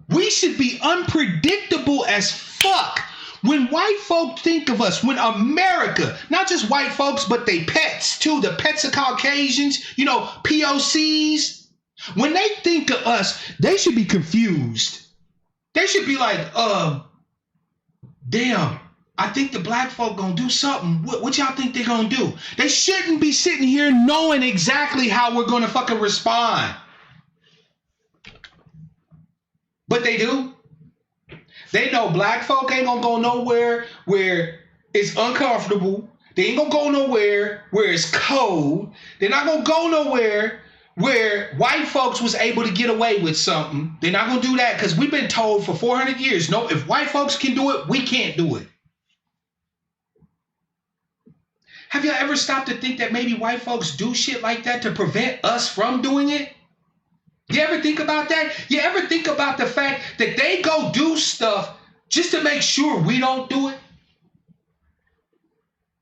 We should be unpredictable as fuck. When white folk think of us, when America, not just white folks, but they pets too, the pets of Caucasians, POCs, when they think of us, they should be confused. They should be like, damn, I think the black folk gonna do something. What y'all think they gonna do? They shouldn't be sitting here knowing exactly how we're gonna fucking respond. But they do. They know black folk ain't gonna go nowhere where it's uncomfortable. They ain't gonna go nowhere where it's cold. They're not gonna go nowhere where white folks was able to get away with something. They're not gonna do that because we've been told for 400 years, no, if white folks can do it, we can't do it. Have y'all ever stopped to think that maybe white folks do shit like that to prevent us from doing it? You ever think about that? You ever think about the fact that they go do stuff just to make sure we don't do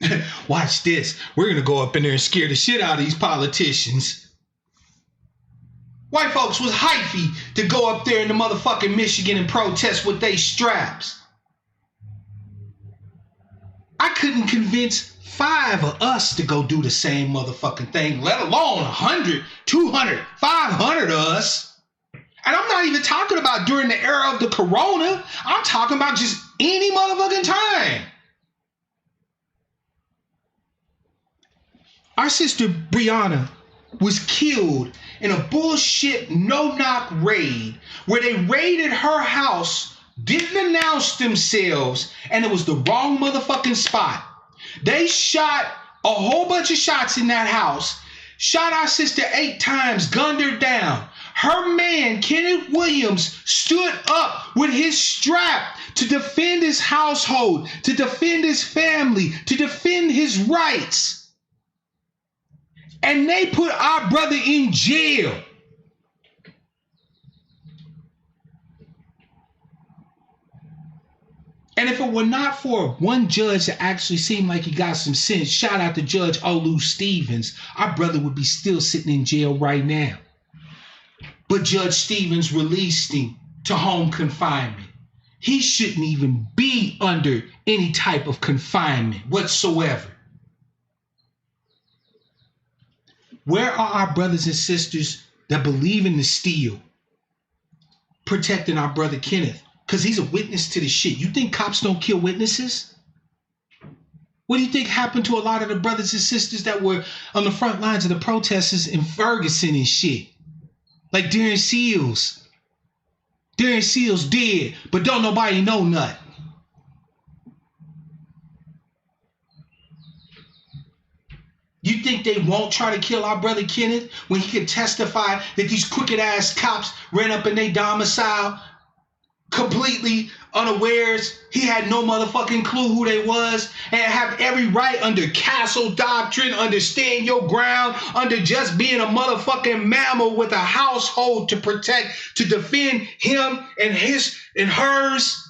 it? Watch this. We're going to go up in there and scare the shit out of these politicians. White folks was hyphy to go up there in the motherfucking Michigan and protest with they straps. I couldn't convince 5 of us to go do the same motherfucking thing, let alone 100, 200, 500 of us. And I'm not even talking about during the era of the corona. I'm talking about just any motherfucking time. Our sister Brianna was killed in a bullshit no-knock raid where they raided her house, didn't announce themselves, and it was the wrong motherfucking spot. They shot a whole bunch of shots in that house, shot our sister 8 times, gunned her down. Her man, Kenneth Williams, stood up with his strap to defend his household, to defend his family, to defend his rights. And they put our brother in jail. And if it were not for one judge that actually seemed like he got some sense, shout out to Judge Olu Stevens, our brother would be still sitting in jail right now. But Judge Stevens released him to home confinement. He shouldn't even be under any type of confinement whatsoever. Where are our brothers and sisters that believe in the steel, protecting our brother Kenneth? Because he's a witness to the shit. You think cops don't kill witnesses? What do you think happened to a lot of the brothers and sisters that were on the front lines of the protesters in Ferguson and shit? Like Darren Seals. Darren Seals dead, but don't nobody know nothing. You think they won't try to kill our brother Kenneth when he can testify that these crooked ass cops ran up in their domicile completely unawares? He had no motherfucking clue who they was, and have every right under castle doctrine, under stand your ground, under just being a motherfucking mammal with a household to protect, to defend him and his and hers.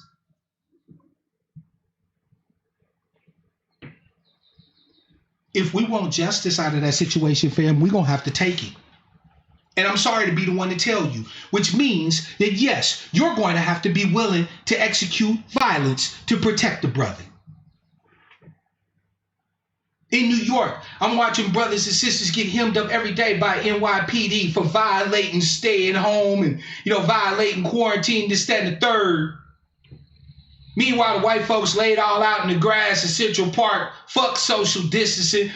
If we want justice out of that situation, fam, we're going to have to take it. And I'm sorry to be the one to tell you, which means that, yes, you're going to have to be willing to execute violence to protect the brother. In New York, I'm watching brothers and sisters get hemmed up every day by NYPD for violating staying home and, violating quarantine, this, that, and the third. Meanwhile, the white folks laid all out in the grass in Central Park. Fuck social distancing.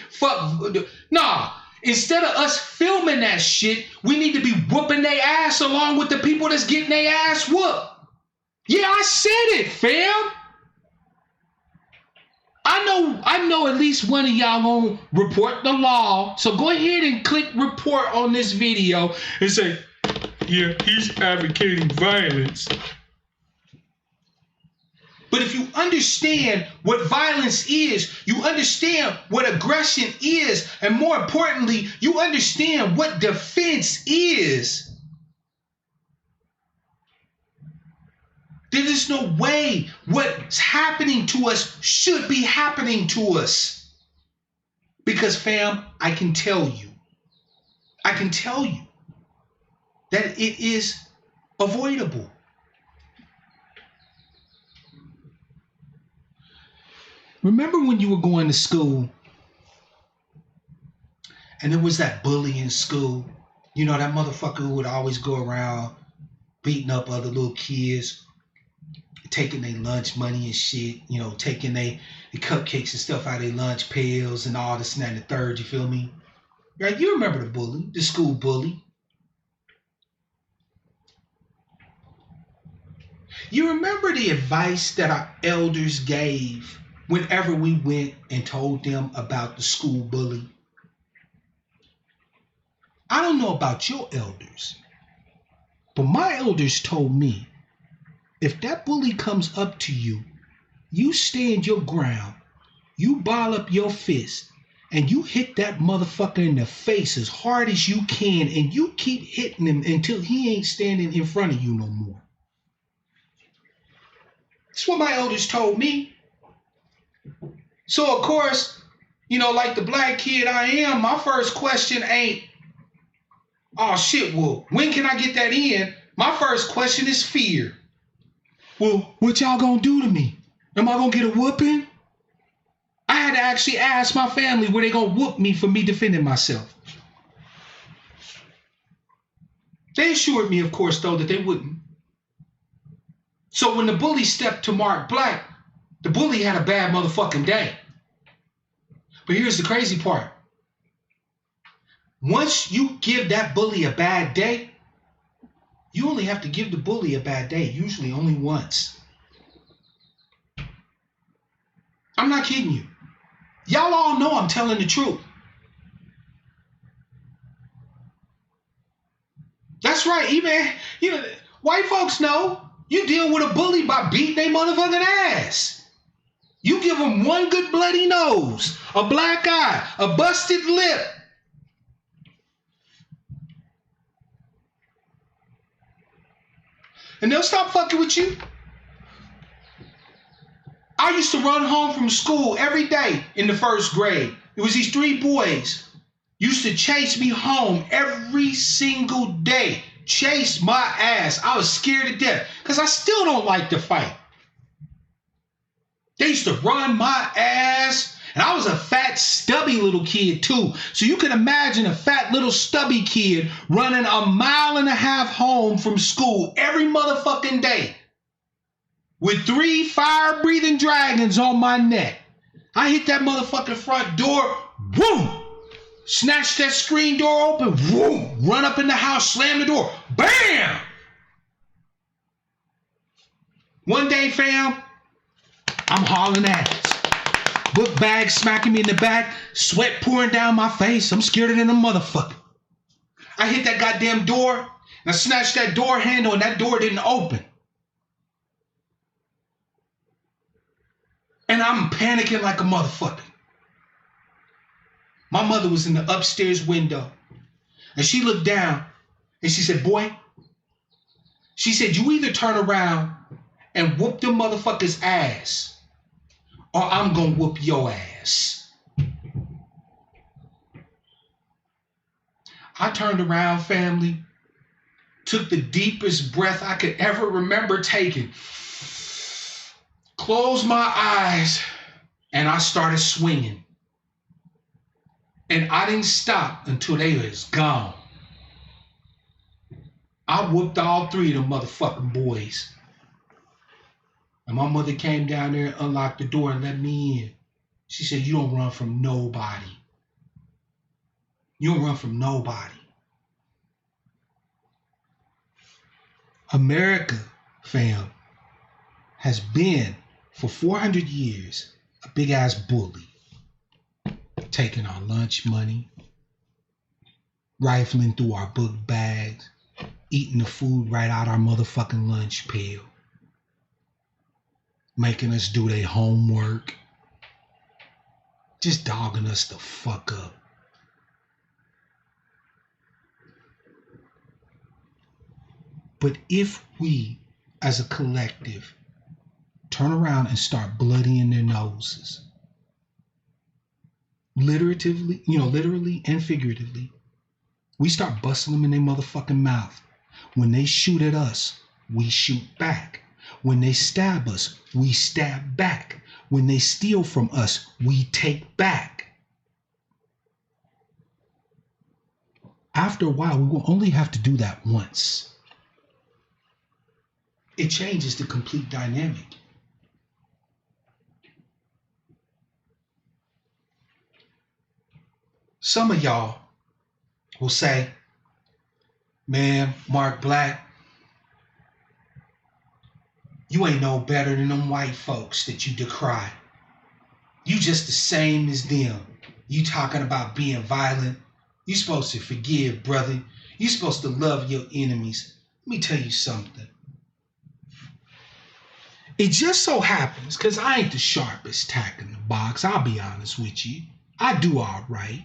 Nah. Instead of us filming that shit, we need to be whooping their ass along with the people that's getting their ass whooped. Yeah, I said it, fam. I know at least one of y'all gonna report the law. So go ahead and click report on this video and say, yeah, he's advocating violence. But if you understand what violence is, you understand what aggression is, and more importantly, you understand what defense is, there is no way what's happening to us should be happening to us. Because, fam, I can tell you that it is avoidable. Remember when you were going to school and there was that bully in school? That motherfucker who would always go around beating up other little kids, taking their lunch money and shit, taking the cupcakes and stuff out of their lunch pails and all this and that and the third, you feel me? Right? You remember the bully, the school bully. You remember the advice that our elders gave whenever we went and told them about the school bully? I don't know about your elders, but my elders told me, if that bully comes up to you, you stand your ground, you ball up your fist, and you hit that motherfucker in the face as hard as you can, and you keep hitting him until he ain't standing in front of you no more. That's what my elders told me. So, of course, like the black kid I am, my first question ain't, oh shit, well, when can I get that in? My first question is fear. Well, what y'all gonna do to me? Am I gonna get a whooping? I had to actually ask my family were they gonna whoop me for me defending myself. They assured me, of course, though, that they wouldn't. So when the bully stepped to Mark Black, the bully had a bad motherfucking day. But here's the crazy part. Once you give that bully a bad day, you only have to give the bully a bad day, usually only once. I'm not kidding you. Y'all all know I'm telling the truth. That's right, even, white folks know you deal with a bully by beating their motherfucking ass. You give them one good bloody nose, a black eye, a busted lip. And they'll stop fucking with you. I used to run home from school every day in the first grade. It was these three boys used to chase me home every single day. Chase my ass. I was scared to death because I still don't like to fight. They used to run my ass And I was a fat, stubby little kid too. So you can imagine a fat little stubby kid running 1.5 miles home from school every motherfucking day with 3 fire-breathing dragons on my neck. I hit that motherfucking front door, boom! Snatch that screen door open, boom! Run up in the house, slam the door, bam! One day, fam, I'm hauling ass. Book bag smacking me in the back, sweat pouring down my face. I'm scared than a motherfucker. I hit that goddamn door, and I snatched that door handle, and that door didn't open. And I'm panicking like a motherfucker. My mother was in the upstairs window, and she looked down, and she said, boy, she said, you either turn around and whoop them motherfuckers' ass, or I'm gonna whoop your ass. I turned around, family, took the deepest breath I could ever remember taking, closed my eyes, and I started swinging. And I didn't stop until they was gone. I whooped all 3 of them motherfucking boys. And my mother came down there and unlocked the door and let me in. She said, you don't run from nobody. You don't run from nobody. America, fam, has been for 400 years a big ass bully. Taking our lunch money, rifling through our book bags, eating the food right out our motherfucking lunch pail, making us do their homework, just dogging us the fuck up. But if we, as a collective, turn around and start bloodying their noses, literally and figuratively, we start busting them in their motherfucking mouth. When they shoot at us, we shoot back. When they stab us, we stab back. When they steal from us, we take back. After a while, we will only have to do that once. It changes the complete dynamic. Some of y'all will say, man, Mark Black, you ain't no better than them white folks that you decry. You just the same as them. You talking about being violent. You supposed to forgive, brother. You supposed to love your enemies. Let me tell you something. It just so happens, because I ain't the sharpest tack in the box, I'll be honest with you. I do all right.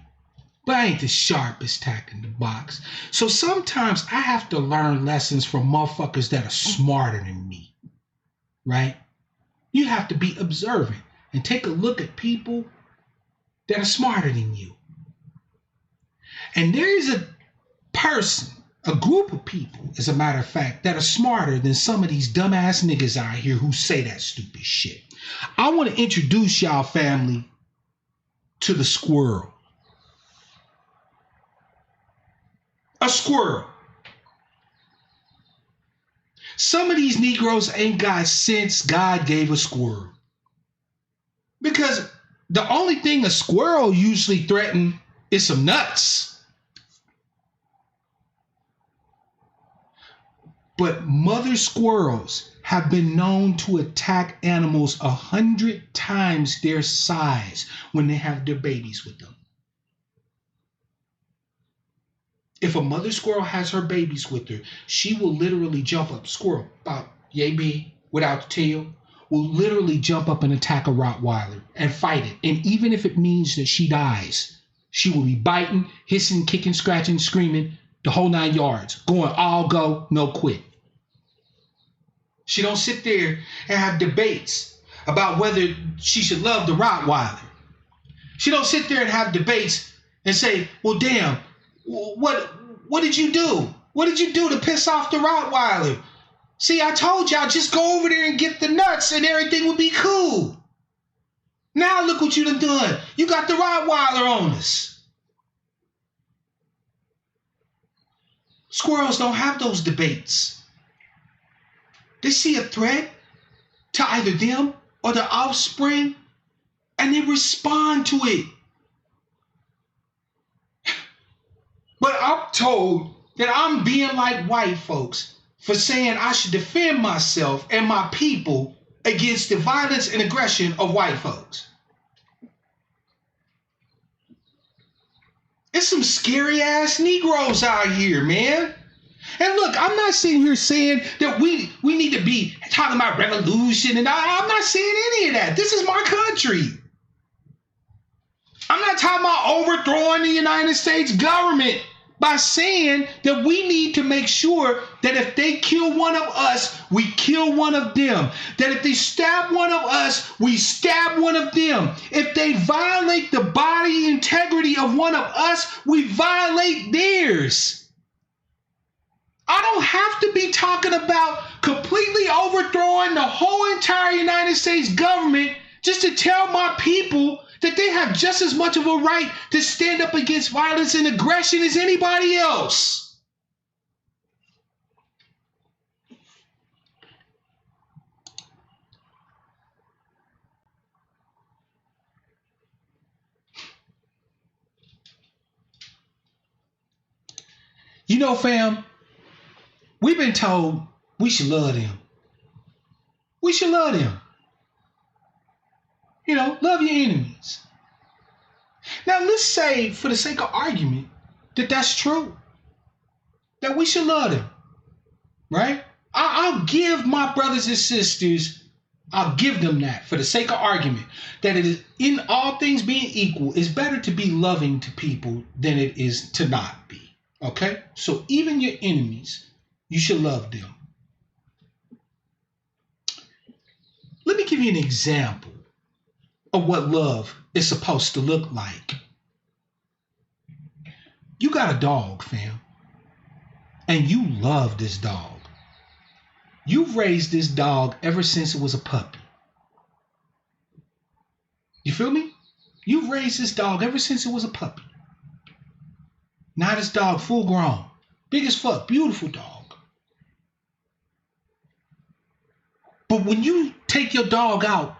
But I ain't the sharpest tack in the box. So sometimes I have to learn lessons from motherfuckers that are smarter than me, right? You have to be observant and take a look at people that are smarter than you. And there is a person, a group of people, as a matter of fact, that are smarter than some of these dumbass niggas out here who say that stupid shit. I want to introduce y'all, family, to the squirrel. A squirrel. Some of these Negroes ain't got sense God gave a squirrel. Because the only thing a squirrel usually threatens is some nuts. But mother squirrels have been known to attack animals 100 times their size when they have their babies with them. If a mother squirrel has her babies with her, she will literally jump up, squirrel, about yay big, without the tail, will literally jump up and attack a Rottweiler and fight it. And even if it means that she dies, she will be biting, hissing, kicking, scratching, screaming, the whole 9 yards, going all go, no quit. She don't sit there and have debates about whether she should love the Rottweiler. She don't sit there and have debates and say, well, damn, what did you do? What did you do to piss off the Rottweiler? See, I told y'all, just go over there and get the nuts and everything would be cool. Now look what you done. You got the Rottweiler on us. Squirrels don't have those debates. They see a threat to either them or their offspring, and they respond to it. But I'm told that I'm being like white folks for saying I should defend myself and my people against the violence and aggression of white folks. It's some scary ass Negroes out here, man. And look, I'm not sitting here saying that we need to be talking about revolution, and I'm not saying any of that. This is my country. I'm not talking about overthrowing the United States government by saying that we need to make sure that if they kill one of us, we kill one of them. That if they stab one of us, we stab one of them. If they violate the body integrity of one of us, we violate theirs. I don't have to be talking about completely overthrowing the whole entire United States government just to tell my people that they have just as much of a right to stand up against violence and aggression as anybody else. You know, fam, we've been told we should love them. We should love them. You know, love your enemies. Now, let's say, for the sake of argument, that that's true. That we should love them, right? I'll give my brothers and sisters, I'll give them that for the sake of argument, that it is, in all things being equal, it's better to be loving to people than it is to not be, okay? So even your enemies, you should love them. Let me give you an example of what love is supposed to look like. You got a dog, fam, and you love this dog. You've raised this dog ever since it was a puppy. You feel me? You've raised this dog ever since it was a puppy. Now this dog full grown, big as fuck, beautiful dog. But when you take your dog out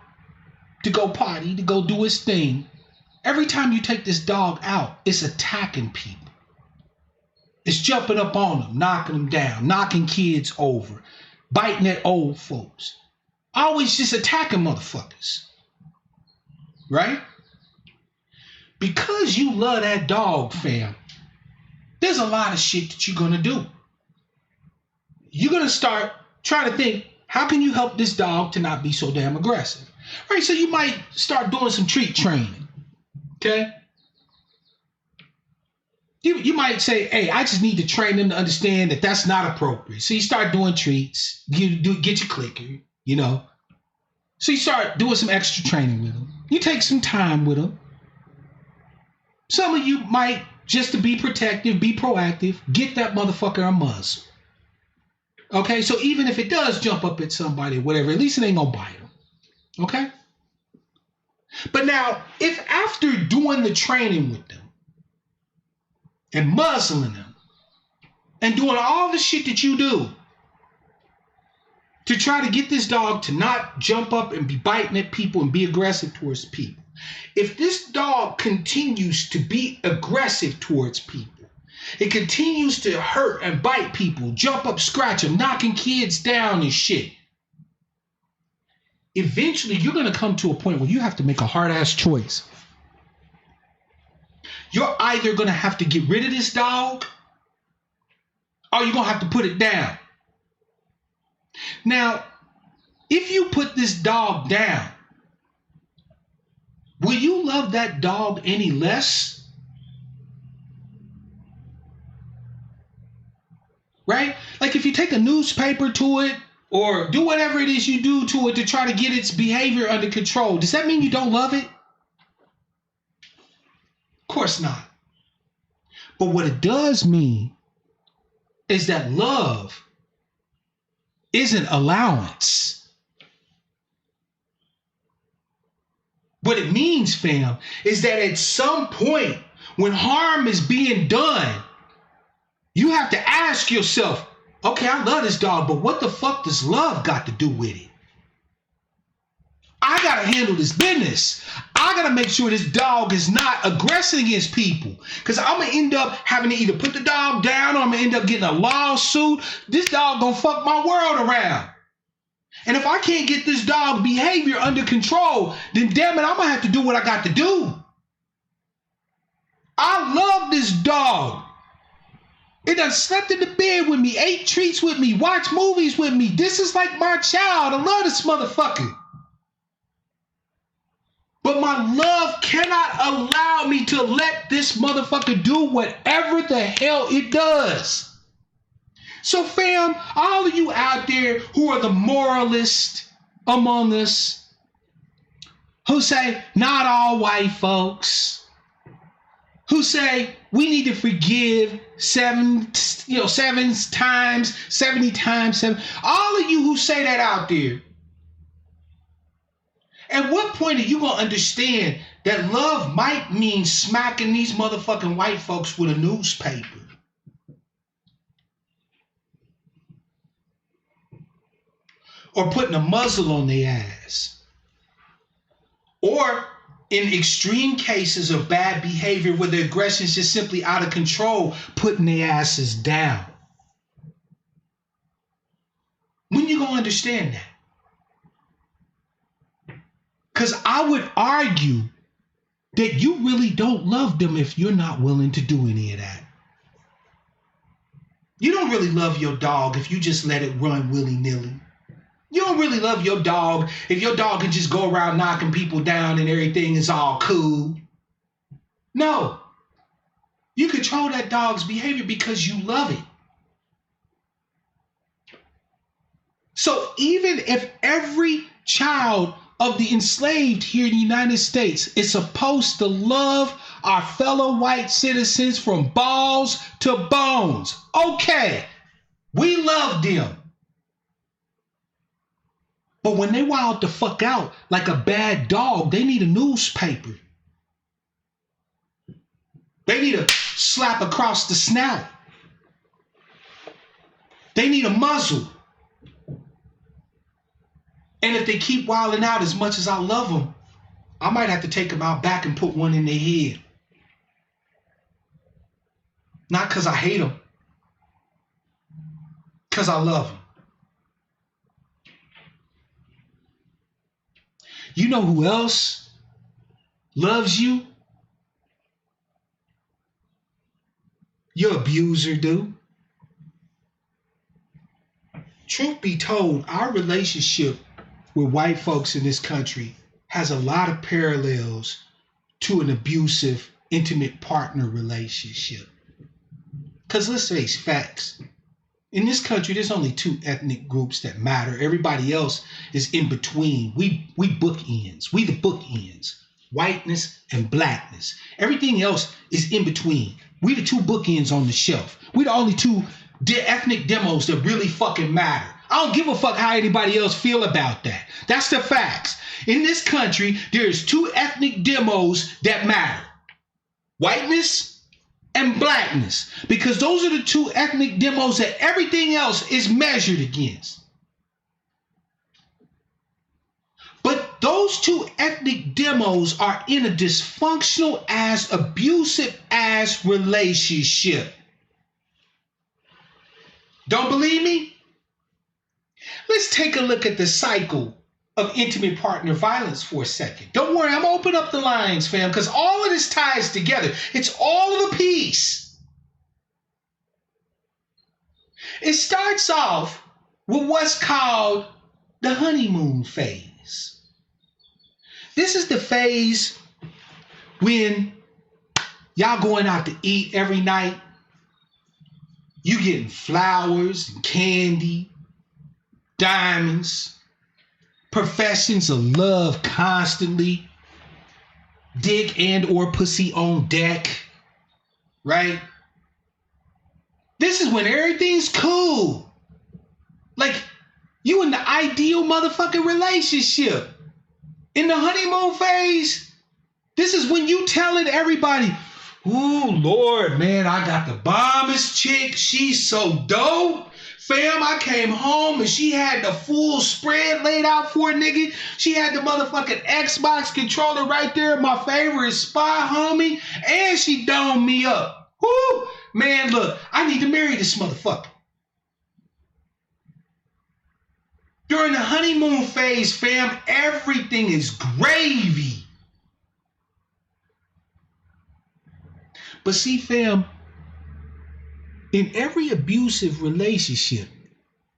to go potty, to go do his thing, every time you take this dog out, it's attacking people. It's jumping up on them, knocking them down, knocking kids over, biting at old folks. Always just attacking motherfuckers. Right? Because you love that dog, fam, there's a lot of shit that you're going to do. You're going to start trying to think, how can you help this dog to not be so damn aggressive? Right, so you might start doing some treat training, okay? You might say, hey, I just need to train them to understand that that's not appropriate. So you start doing treats, get your clicker, you know. So you start doing some extra training with them. You take some time with them. Some of you might, just to be protective, be proactive, get that motherfucker a muzzle. Okay, so even if it does jump up at somebody or whatever, at least it ain't gonna bite them. Okay? But now, if after doing the training with them and muzzling them and doing all the shit that you do to try to get this dog to not jump up and be biting at people and be aggressive towards people, if this dog continues to be aggressive towards people, it continues to hurt and bite people, jump up, scratch them, knocking kids down and shit, eventually you're going to come to a point where you have to make a hard-ass choice. You're either going to have to get rid of this dog or you're going to have to put it down. Now, if you put this dog down, will you love that dog any less? Right? Like if you take a newspaper to it or do whatever it is you do to it to try to get its behavior under control, does that mean you don't love it? Of course not. But what it does mean is that love isn't allowance. What it means, fam, is that at some point when harm is being done, you have to ask yourself, okay, I love this dog, but what the fuck does love got to do with it? I gotta handle this business. I gotta make sure this dog is not aggressing against people, because I'm gonna end up having to either put the dog down or I'm gonna end up getting a lawsuit. This dog gonna fuck my world around. And if I can't get this dog behavior under control, then damn it, I'm gonna have to do what I got to do. I love this dog. It done slept in the bed with me, ate treats with me, watched movies with me. This is like my child. I love this motherfucker. But my love cannot allow me to let this motherfucker do whatever the hell it does. So fam, all of you out there who are the moralists among us, who say not all white folks, who say we need to forgive 7 times, 70 times 7, all of you who say that out there, at what point are you going to understand that love might mean smacking these motherfucking white folks with a newspaper? Or putting a muzzle on their ass? Or in extreme cases of bad behavior where the aggression is just simply out of control, putting their asses down? When you going to understand that? Because I would argue that you really don't love them if you're not willing to do any of that. You don't really love your dog if you just let it run willy-nilly. You don't really love your dog if your dog can just go around knocking people down and everything is all cool. No. You control that dog's behavior because you love it. So even if every child of the enslaved here in the United States is supposed to love our fellow white citizens from balls to bones, okay, we love them. But when they wild the fuck out like a bad dog, they need a newspaper. They need a slap across the snout. They need a muzzle. And if they keep wilding out as much as I love them, I might have to take them out back and put one in their head. Not because I hate them, because I love them. You know who else loves you? Your abuser do. Truth be told, our relationship with white folks in this country has a lot of parallels to an abusive, intimate partner relationship. Because let's face facts. In this country, there's only 2 ethnic groups that matter. Everybody else is in between. We bookends. We the bookends. Whiteness and blackness. Everything else is in between. We the 2 bookends on the shelf. We the only 2 ethnic demos that really fucking matter. I don't give a fuck how anybody else feel about that. That's the facts. In this country, there's 2 ethnic demos that matter. Whiteness and blackness. Because those are the 2 ethnic demos that everything else is measured against. But those 2 ethnic demos are in a dysfunctional ass, abusive ass relationship. Don't believe me? Let's take a look at the cycle of intimate partner violence for a second. Don't worry, I'm gonna open up the lines, fam, because all of this ties together. It's all of a piece. It starts off with what's called the honeymoon phase. This is the phase when y'all going out to eat every night. You getting flowers and candy, diamonds, professions of love constantly, dick and or pussy on deck, right? This is when everything's cool. Like, you in the ideal motherfucking relationship. In the honeymoon phase, this is when you telling everybody, "Ooh, Lord, man, I got the bombest chick. She's so dope. Fam, I came home and she had the full spread laid out for a nigga. She had the motherfucking Xbox controller right there in my favorite spot, homie. And she domed me up. Woo! Man, look, I need to marry this motherfucker." During the honeymoon phase, fam, everything is gravy. But see, fam, in every abusive relationship,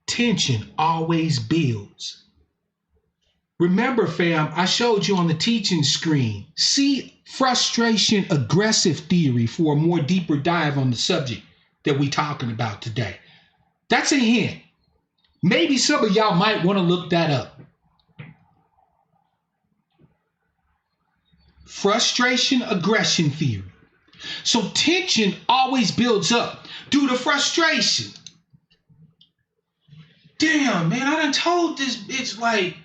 tension always builds. Remember, fam, I showed you on the teaching screen. See frustration aggressive theory for a more deeper dive on the subject that we're talking about today. That's a hint. Maybe some of y'all might want to look that up. Frustration aggression theory. So tension always builds up due to frustration. Damn, man, I done told this bitch, like,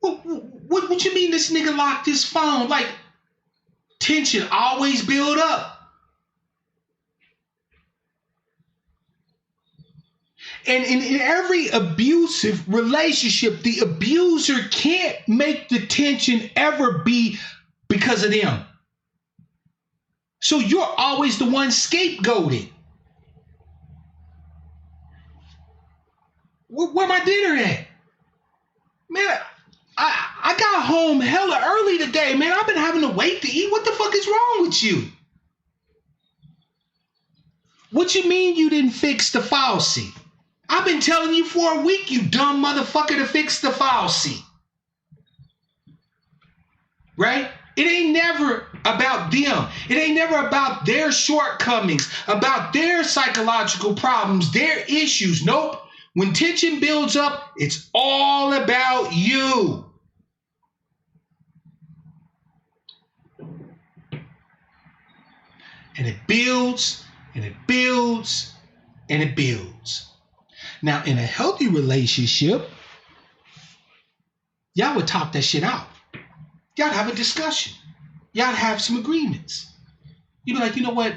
what you mean this nigga locked his phone? Like, tension always build up. And in every abusive relationship, the abuser can't make the tension ever be because of them. So you're always the one scapegoated. Where my dinner at? Man, I got home hella early today, man. I've been having to wait to eat. What the fuck is wrong with you? What you mean you didn't fix the faucet? I've been telling you for a week, you dumb motherfucker, to fix the faucet. Right? It ain't never about them. It ain't never about their shortcomings, about their psychological problems, their issues. Nope. When tension builds up, it's all about you. And it builds, and it builds, and it builds. Now, in a healthy relationship, y'all would talk that shit out. Y'all have a discussion. Y'all have some agreements. You'd be like, you know what?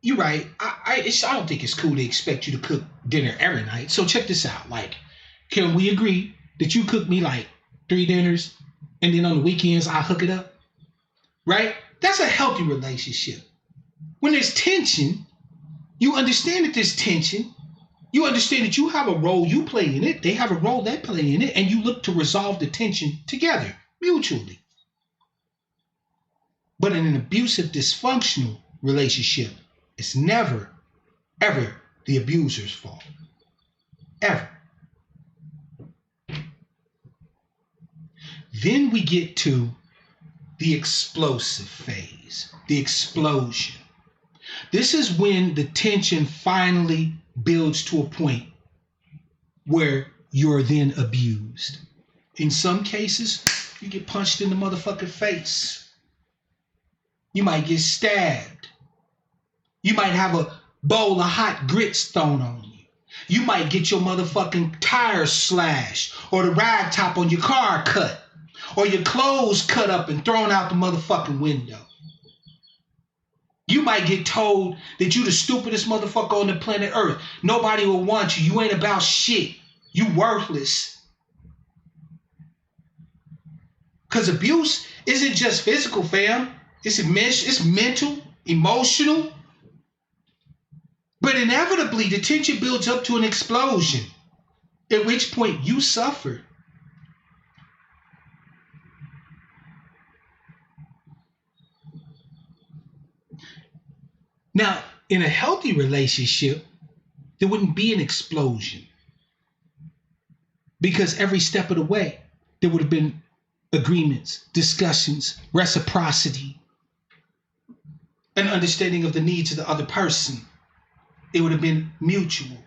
You're right. I don't think it's cool to expect you to cook dinner every night. So check this out. Like, can we agree that you cook me like 3 dinners and then on the weekends I hook it up? Right? That's a healthy relationship. When there's tension, you understand that there's tension. You understand that you have a role you play in it. They have a role they play in it. And you look to resolve the tension together, mutually. But in an abusive, dysfunctional relationship, it's never, ever the abuser's fault. Ever. Then we get to the explosive phase, the explosion. This is when the tension finally builds to a point where you're then abused. In some cases, you get punched in the motherfucking face. You might get stabbed. You might have a bowl of hot grits thrown on you. You might get your motherfucking tires slashed, or the rag top on your car cut, or your clothes cut up and thrown out the motherfucking window. You might get told that you the stupidest motherfucker on the planet Earth. Nobody will want you. You ain't about shit. You worthless. Because abuse isn't just physical, fam. It's mental, emotional. But inevitably, the tension builds up to an explosion, at which point you suffer. Now, in a healthy relationship, there wouldn't be an explosion. Because every step of the way, there would have been agreements, discussions, reciprocity, an understanding of the needs of the other person. It would have been mutual.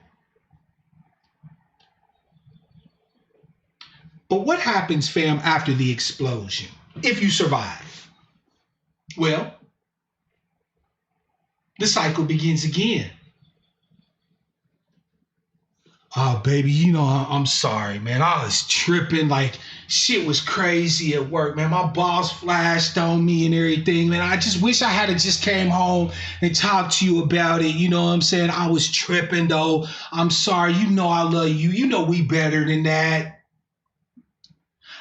But what happens, fam, after the explosion, if you survive? Well, the cycle begins again. Oh, baby, I'm sorry, man. I was tripping. Like, shit was crazy at work, man. My boss flashed on me and everything, man. I just wish I had just came home and talked to you about it. You know what I'm saying? I was tripping, though. I'm sorry. I love you. We better than that.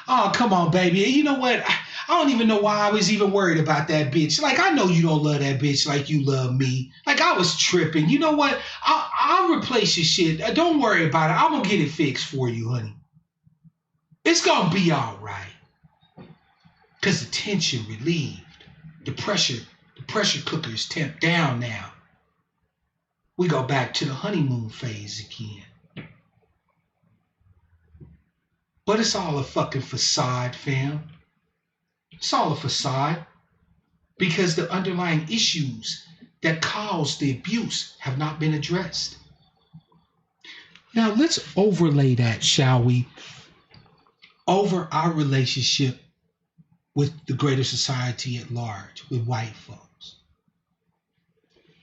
Oh, come on, baby. You know what? I don't even know why I was even worried about that bitch. Like, I know you don't love that bitch like you love me. Like, I was tripping. You know what? I'll replace your shit. Don't worry about it. I'm going to get it fixed for you, honey. It's going to be all right. Because the tension relieved. The pressure cooker is tamped down now. We go back to the honeymoon phase again. But it's all a fucking facade, fam. It's all a facade because the underlying issues that caused the abuse have not been addressed. Now let's overlay that, shall we, over our relationship with the greater society at large, with white folks.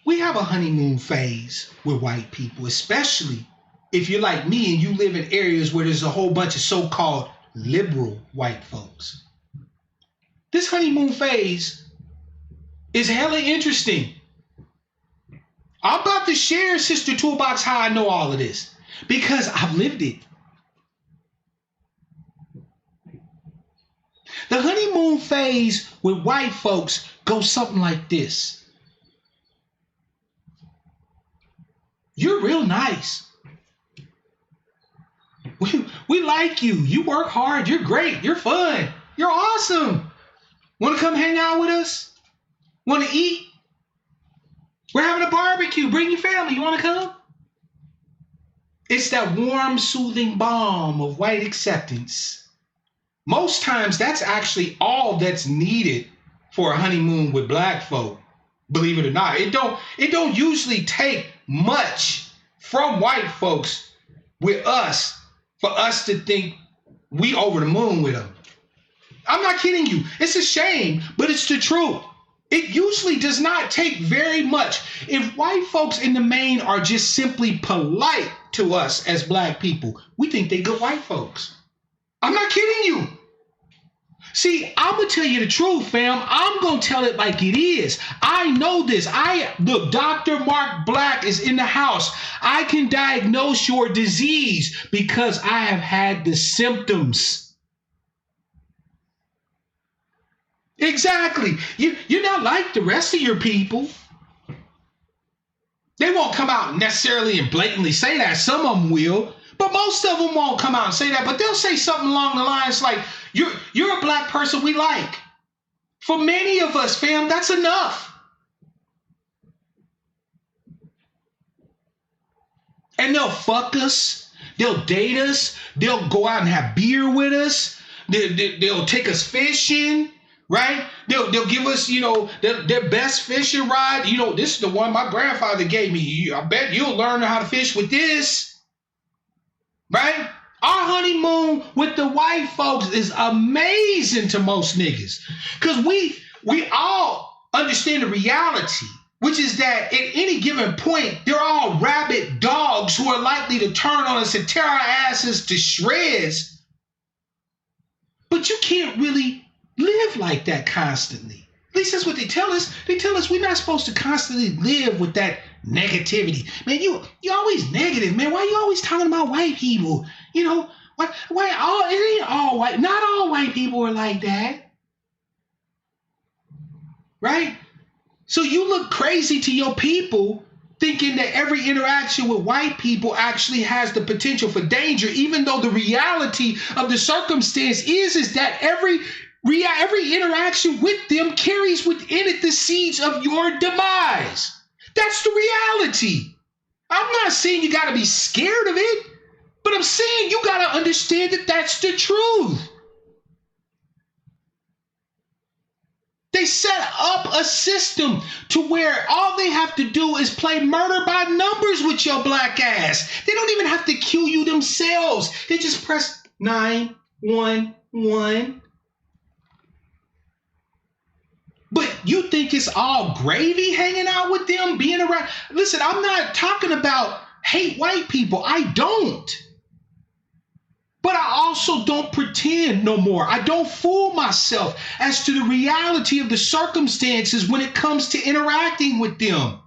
We have a honeymoon phase with white people, especially if you're like me and you live in areas where there's a whole bunch of so-called liberal white folks. This honeymoon phase is hella interesting. I'm about to share, Sister Toolbox, how I know all of this because I've lived it. The honeymoon phase with white folks goes something like this. You're real nice. We like you. You work hard. You're great. You're fun. You're awesome. Want to come hang out with us? Want to eat? We're having a barbecue. Bring your family. You want to come? It's that warm, soothing balm of white acceptance. Most times, that's actually all that's needed for a honeymoon with black folk. Believe it or not, it don't usually take much from white folks with us for us to think we over the moon with them. I'm not kidding you. It's a shame, but it's the truth. It usually does not take very much. If white folks in the main are just simply polite to us as black people, we think they good white folks. I'm not kidding you. See, I'm going to tell you the truth, fam. I'm going to tell it like it is. I know this. Look, Dr. Mark Black is in the house. I can diagnose your disease because I have had the symptoms. Exactly. You're not like the rest of your people. They won't come out necessarily and blatantly say that. Some of them will, but most of them won't come out and say that. But they'll say something along the lines like, you're a black person we like. For many of us, fam, that's enough. And they'll fuck us. They'll date us. They'll go out and have beer with us. They'll take us fishing. Right? They'll give us, their best fishing rod. This is the one my grandfather gave me. I bet you'll learn how to fish with this. Right? Our honeymoon with the white folks is amazing to most niggas. Because we all understand the reality, which is that at any given point, they're all rabid dogs who are likely to turn on us and tear our asses to shreds. But you can't really live like that constantly. At least that's what they tell us. They tell us we're not supposed to constantly live with that negativity. Man, you always negative, man. Why you always talking about white people? Why it ain't all white. Not all white people are like that. Right? So you look crazy to your people thinking that every interaction with white people actually has the potential for danger, even though the reality of the circumstance is that every interaction with them carries within it the seeds of your demise. That's the reality. I'm not saying you got to be scared of it, but I'm saying you got to understand that that's the truth. They set up a system to where all they have to do is play murder by numbers with your black ass. They don't even have to kill you themselves. They just press 911. But you think it's all gravy hanging out with them, being around? Listen, I'm not talking about hate white people. I don't. But I also don't pretend no more. I don't fool myself as to the reality of the circumstances when it comes to interacting with them.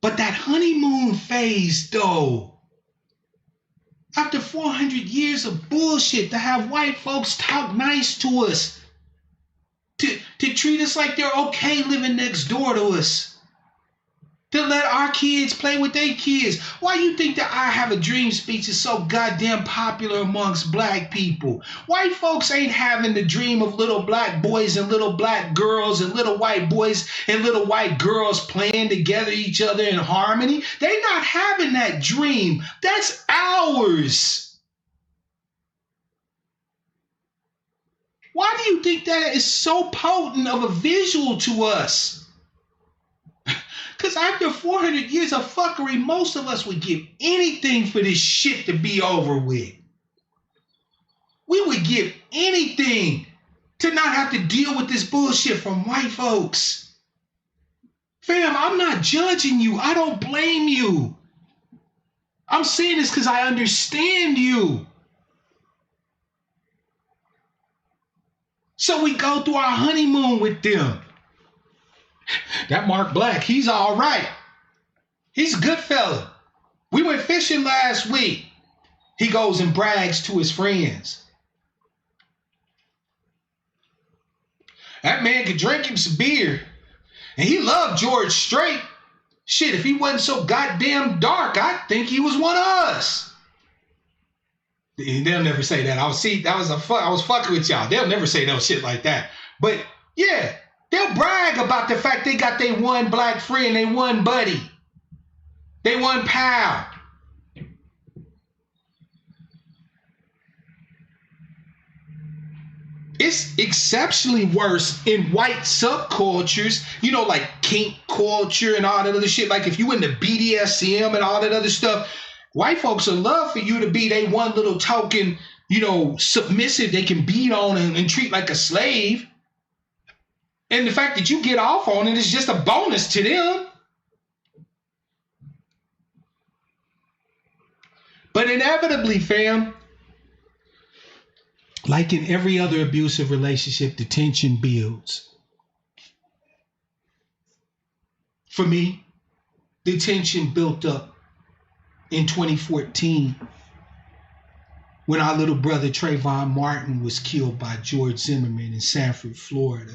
But that honeymoon phase, though, after 400 years of bullshit, to have white folks talk nice to us, to treat us like they're okay living next door to us, to let our kids play with their kids. Why you think that I Have a Dream speech is so goddamn popular amongst black people? White folks ain't having the dream of little black boys and little black girls and little white boys and little white girls playing together each other in harmony. They not having that dream. That's ours. Why do you think that is so potent of a visual to us? Because after 400 years of fuckery, most of us would give anything for this shit to be over with. We would give anything to not have to deal with this bullshit from white folks. Fam, I'm not judging you. I don't blame you. I'm saying this because I understand you. So we go through our honeymoon with them. That Mark Black, he's all right. He's a good fella. We went fishing last week. He goes and brags to his friends. That man could drink him some beer. And he loved George Strait. Shit, if he wasn't so goddamn dark, I'd think he was one of us. They'll never say that. I was fucking with y'all. They'll never say no shit like that. But yeah. They'll brag about the fact they got their one black friend, they one buddy, they one pal. It's exceptionally worse in white subcultures, you know, like kink culture and all that other shit. Like if you into BDSM and all that other stuff, white folks would love for you to be they one little token, you know, submissive they can beat on and treat like a slave. And the fact that you get off on it is just a bonus to them. But inevitably, fam, like in every other abusive relationship, the tension builds. For me, the tension built up in 2014 when our little brother Trayvon Martin was killed by George Zimmerman in Sanford, Florida.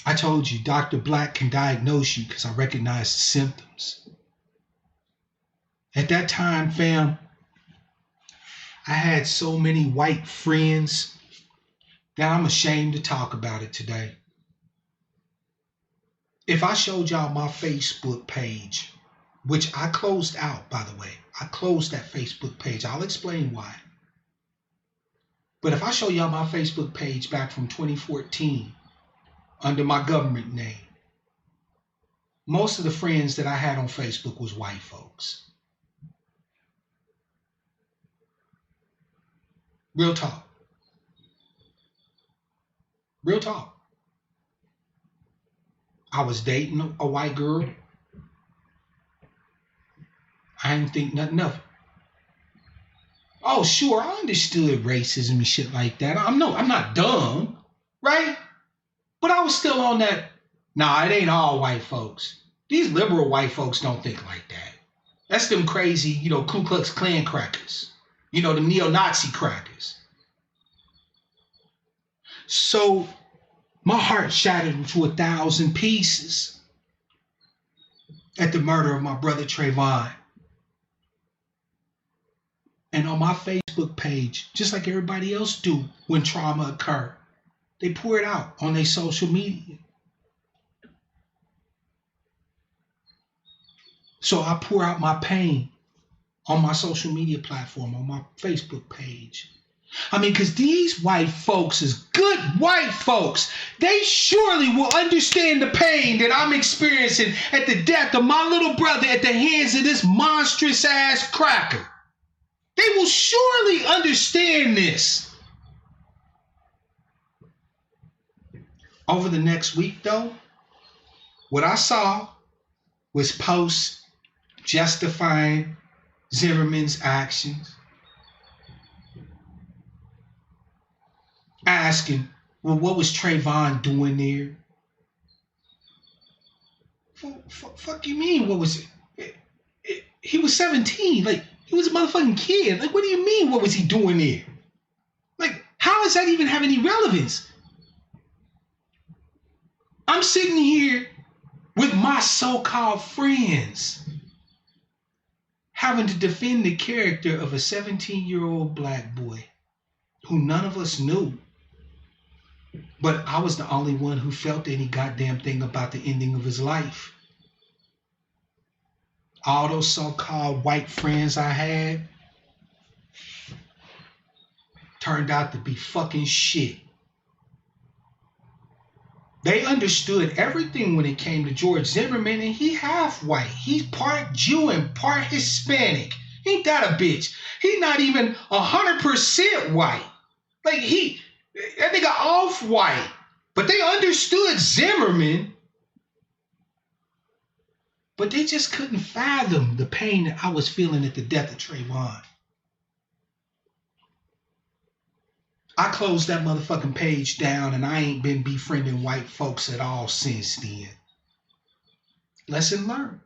I told you, Dr. Black can diagnose you because I recognize the symptoms. At that time, fam, I had so many white friends that I'm ashamed to talk about it today. If I showed y'all my Facebook page, which I closed out, by the way, I closed that Facebook page. I'll explain why. But if I show y'all my Facebook page back from 2014, under my government name, most of the friends that I had on Facebook was white folks. Real talk. Real talk. I was dating a white girl. I didn't think nothing of it. Oh, sure, I understood racism and shit like that. I'm not dumb, right? But I was still on that, nah, it ain't all white folks. These liberal white folks don't think like that. That's them crazy, you know, Ku Klux Klan crackers. You know, the neo-Nazi crackers. So my heart shattered into 1,000 pieces at the murder of my brother Trayvon. And on my Facebook page, just like everybody else do when trauma occurs, they pour it out on their social media. So I pour out my pain on my social media platform, on my Facebook page. I mean, because these white folks is good white folks. They surely will understand the pain that I'm experiencing at the death of my little brother at the hands of this monstrous ass cracker. They will surely understand this. Over the next week, though, What I saw was posts justifying Zimmerman's actions, asking, well, what was Trayvon doing there? Fuck you mean, what was it? He was 17. Like, he was a motherfucking kid. Like, what do you mean, what was he doing there? Like, how does that even have any relevance? I'm sitting here with my so-called friends having to defend the character of a 17-year-old black boy who none of us knew. But I was the only one who felt any goddamn thing about the ending of his life. All those so-called white friends I had turned out to be fucking shit. They understood everything when it came to George Zimmerman, and he half white. He's part Jew and part Hispanic. Ain't that a bitch? He's not even 100% white. Like, that nigga off-white. But they understood Zimmerman, but they just couldn't fathom the pain that I was feeling at the death of Trayvon. I closed that motherfucking page down, and I ain't been befriending white folks at all since then. Lesson learned.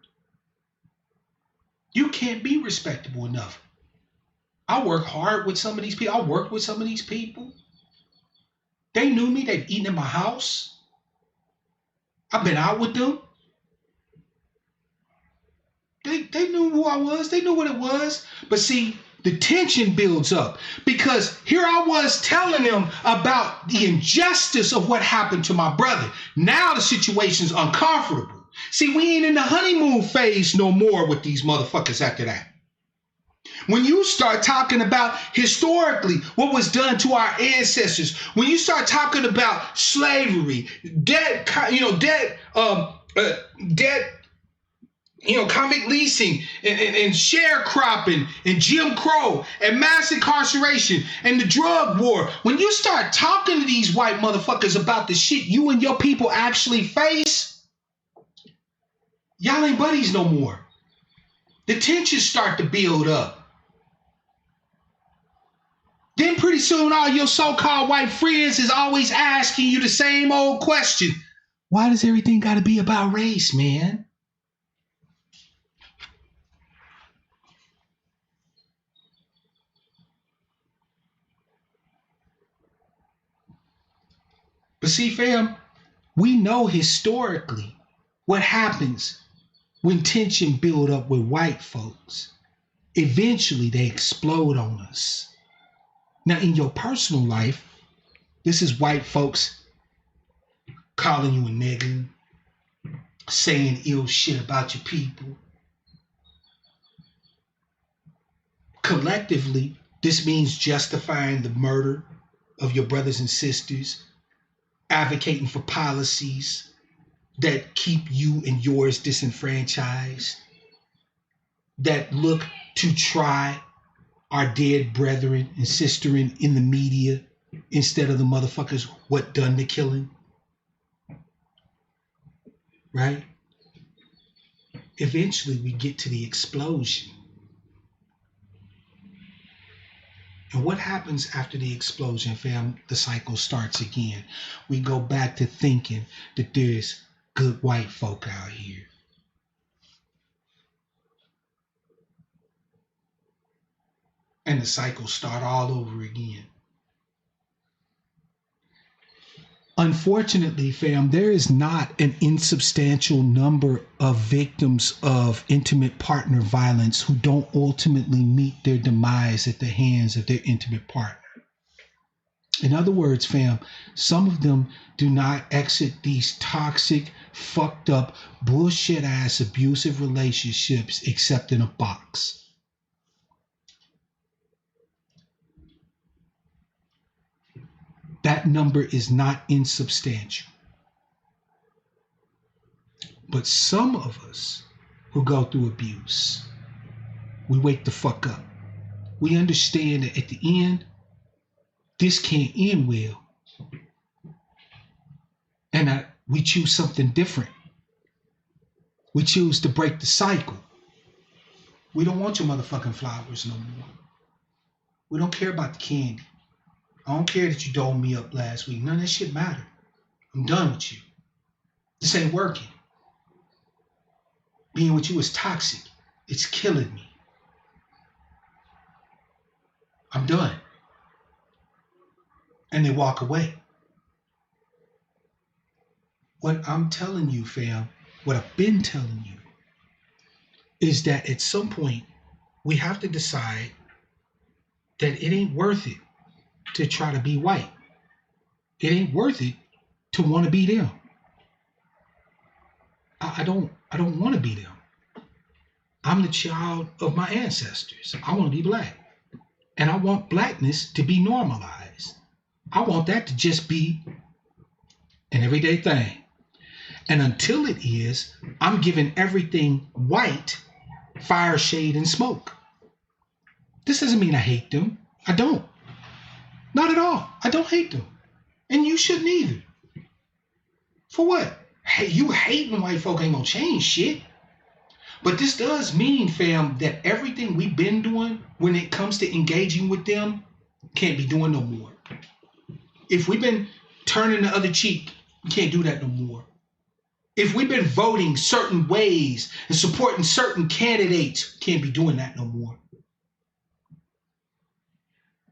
You can't be respectable enough. I work hard with some of these people. I work with some of these people. They knew me. They've eaten in my house. I've been out with them. They knew who I was. They knew what it was. But see, the tension builds up because here I was telling them about the injustice of what happened to my brother. Now the situation's uncomfortable. See, we ain't in the honeymoon phase no more with these motherfuckers after that. When you start talking about historically what was done to our ancestors, when you start talking about slavery, debt, convict leasing and sharecropping and Jim Crow and mass incarceration and the drug war. When you start talking to these white motherfuckers about the shit you and your people actually face, y'all ain't buddies no more. The tensions start to build up. Then pretty soon all your so-called white friends is always asking you the same old question. Why does everything got to be about race, man? But see, fam, we know historically what happens when tension build up with white folks. Eventually, they explode on us. Now, in your personal life, this is white folks calling you a nigga, saying ill shit about your people. Collectively, this means justifying the murder of your brothers and sisters, advocating for policies that keep you and yours disenfranchised, that look to try our dead brethren and sisterin in the media instead of the motherfuckers what done the killing. Right? Eventually we get to the explosion. And what happens after the explosion, fam? The cycle starts again. We go back to thinking that there's good white folk out here. And the cycle start all over again. Unfortunately, fam, there is not an insubstantial number of victims of intimate partner violence who don't ultimately meet their demise at the hands of their intimate partner. In other words, fam, some of them do not exit these toxic, fucked up, bullshit ass abusive relationships except in a box. That number is not insubstantial. But some of us who go through abuse, we wake the fuck up. We understand that at the end, this can't end well. And we choose something different. We choose to break the cycle. We don't want your motherfucking flowers no more. We don't care about the candy. I don't care that you doled me up last week. None of that shit mattered. I'm done with you. This ain't working. Being with you is toxic. It's killing me. I'm done. And they walk away. What I'm telling you, fam, what I've been telling you, is that at some point, we have to decide that it ain't worth it to try to be white. It ain't worth it to want to be them. I don't want to be them. I'm the child of my ancestors. I want to be black. And I want blackness to be normalized. I want that to just be an everyday thing. And until it is, I'm giving everything white fire, shade, and smoke. This doesn't mean I hate them. I don't. Not at all. I don't hate them. And you shouldn't either. For what? Hey, you hating white folk ain't gonna change shit. But this does mean, fam, that everything we've been doing when it comes to engaging with them can't be doing no more. If we've been turning the other cheek, we can't do that no more. If we've been voting certain ways and supporting certain candidates, we can't be doing that no more.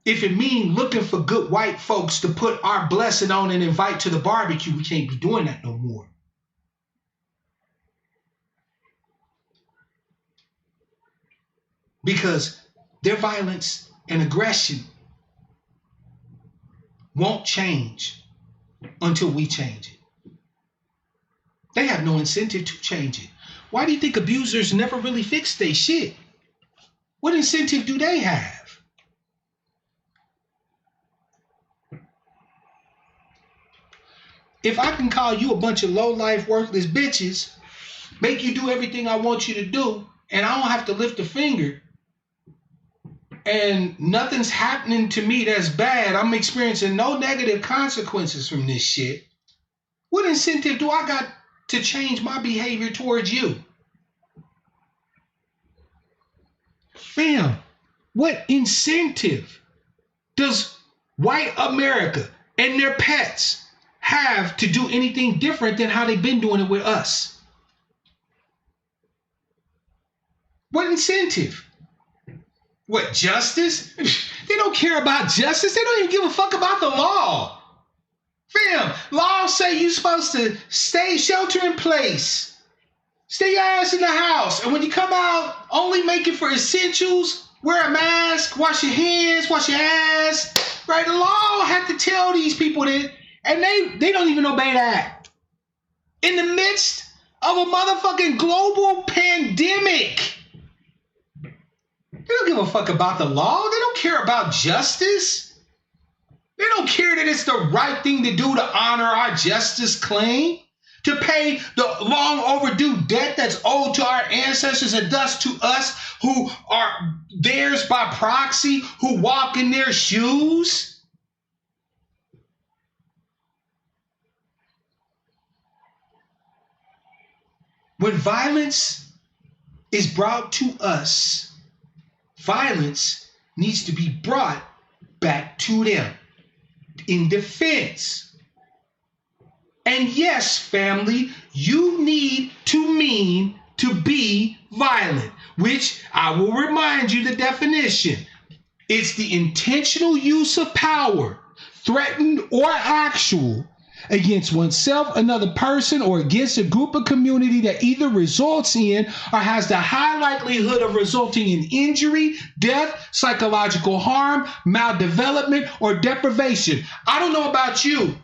If it means looking for good white folks to put our blessing on and invite to the barbecue, we can't be doing that no more. Because their violence and aggression won't change until we change it. They have no incentive to change it. Why do you think abusers never really fix their shit? What incentive do they have? If I can call you a bunch of low-life, worthless bitches, make you do everything I want you to do, and I don't have to lift a finger, and nothing's happening to me that's bad, I'm experiencing no negative consequences from this shit, what incentive do I got to change my behavior towards you? Fam, what incentive does white America and their pets have to do anything different than how they've been doing it with us? What incentive? What, justice? They don't care about justice. They don't even give a fuck about the law. Fam, laws say you're supposed to stay shelter in place. Stay your ass in the house. And when you come out, only make it for essentials. Wear a mask, wash your hands, wash your ass. Right? The law had to tell these people that, and they don't even obey that. In the midst of a motherfucking global pandemic. They don't give a fuck about the law. They don't care about justice. They don't care that it's the right thing to do to honor our justice claim, to pay the long overdue debt that's owed to our ancestors and thus to us who are theirs by proxy, who walk in their shoes. When violence is brought to us, violence needs to be brought back to them in defense. And yes, family, you need to mean to be violent, which I will remind you the definition. It's the intentional use of power, threatened or actual, against oneself, another person, or against a group of community that either results in or has the high likelihood of resulting in injury, death, psychological harm, maldevelopment, or deprivation. I don't know about you,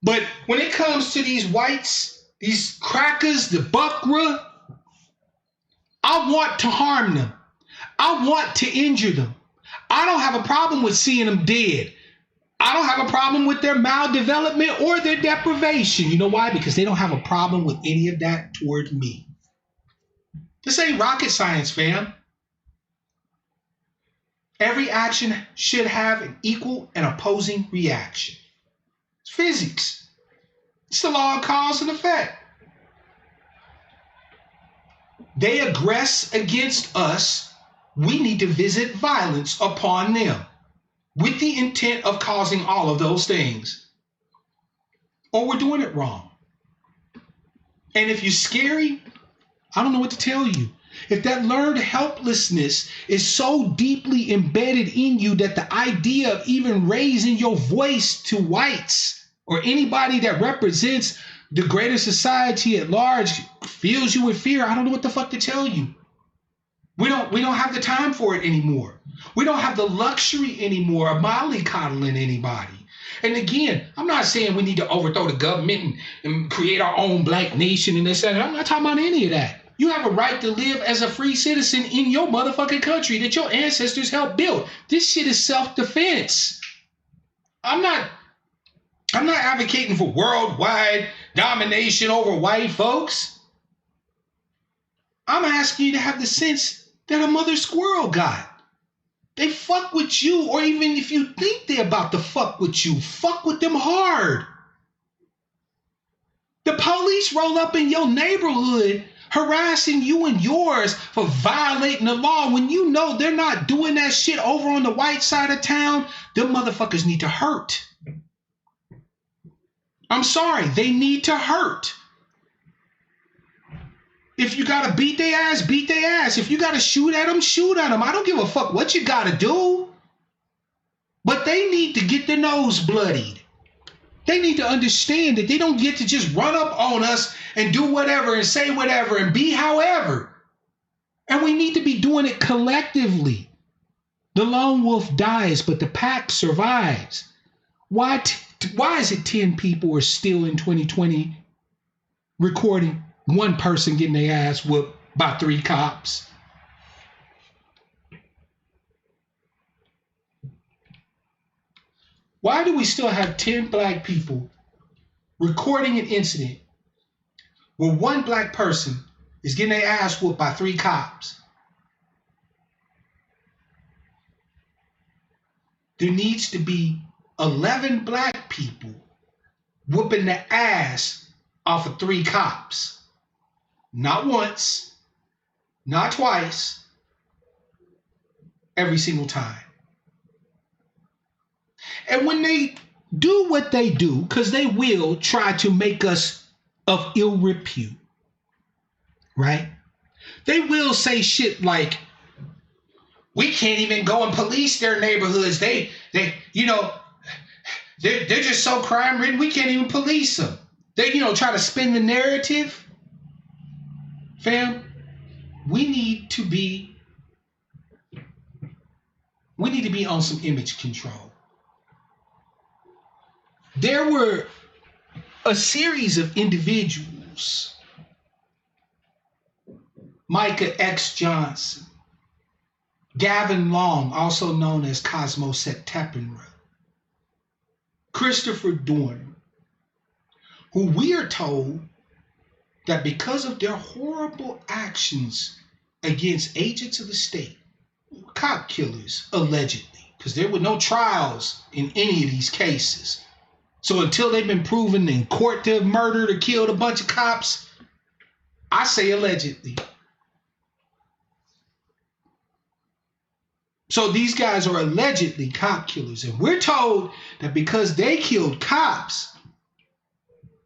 but when it comes to these whites, these crackers, the buckra, I want to harm them. I want to injure them. I don't have a problem with seeing them dead. I don't have a problem with their maldevelopment or their deprivation. You know why? Because they don't have a problem with any of that toward me. This ain't rocket science, fam. Every action should have an equal and opposing reaction. It's physics. It's the law of cause and effect. they aggress against us, we need to visit violence upon them with the intent of causing all of those things. Or we're doing it wrong. And if you're scary, I don't know what to tell you. If that learned helplessness is so deeply embedded in you that the idea of even raising your voice to whites or anybody that represents the greater society at large fills you with fear, I don't know what the fuck to tell you. We don't have the time for it anymore. We don't have the luxury anymore of mollycoddling anybody. And again, I'm not saying we need to overthrow the government and create our own black nation and this and that. I'm not talking about any of that. You have a right to live as a free citizen in your motherfucking country that your ancestors helped build. This shit is self-defense. I'm not advocating for worldwide domination over white folks. I'm asking you to have the sense that a mother squirrel got. They fuck with you, or even if you think they're about to fuck with you, fuck with them hard. The police roll up in your neighborhood harassing you and yours for violating the law when you know they're not doing that shit over on the white side of town. Them motherfuckers need to hurt. I'm sorry, they need to hurt. If you gotta beat their ass, beat their ass. If you gotta shoot at them, shoot at them. I don't give a fuck what you gotta do. But they need to get their nose bloodied. They need to understand that they don't get to just run up on us and do whatever and say whatever and be however. And we need to be doing it collectively. The lone wolf dies, but the pack survives. Why is it 10 people are still in 2020 recording one person getting their ass whooped by 3 cops? Why do we still have 10 black people recording an incident where one black person is getting their ass whooped by 3 cops? There needs to be 11 black people whooping the ass off of 3 cops. Not once, not twice, every single time. And when they do what they do, because they will try to make us of ill repute, right? They will say shit like, we can't even go and police their neighborhoods. They're just so crime ridden, we can't even police them. They, try to spin the narrative. Fam, we need to be on some image control. There were a series of individuals, Micah X. Johnson, Gavin Long, also known as Cosmo September, Christopher Dorner, who we are told that because of their horrible actions against agents of the state, cop killers, allegedly, because there were no trials in any of these cases. So until they've been proven in court to have murdered or killed a bunch of cops, I say allegedly. So these guys are allegedly cop killers. And we're told that because they killed cops,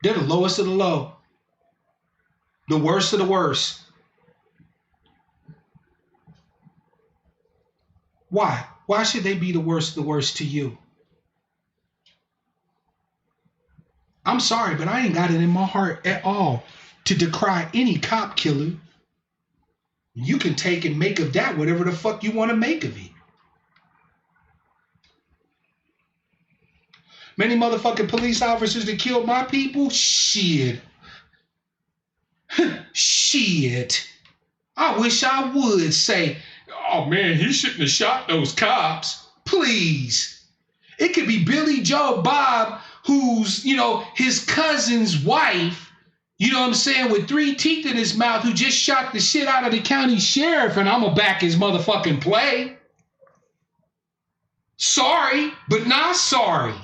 they're the lowest of the low. The worst of the worst. Why? Why should they be the worst of the worst to you? I'm sorry, but I ain't got it in my heart at all to decry any cop killer. You can take and make of that whatever the fuck you want to make of it. Many motherfucking police officers that killed my people? Shit. Shit. I wish I would say, oh man, he shouldn't have shot those cops. Please. It could be Billy Joe Bob, who's, his cousin's wife, with 3 teeth in his mouth, who just shot the shit out of the county sheriff, and I'm gonna back his motherfucking play. Sorry, but not sorry.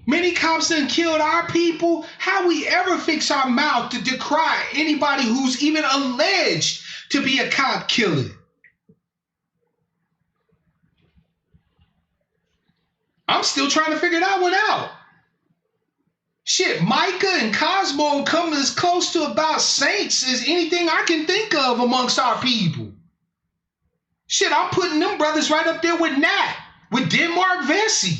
Many cops done killed our people. How we ever fix our mouth to decry anybody who's even alleged to be a cop killer? I'm still trying to figure that one out. Shit, Micah and Cosmo come as close to about saints as anything I can think of amongst our people. Shit, I'm putting them brothers right up there with Nat, with Denmark Vesey.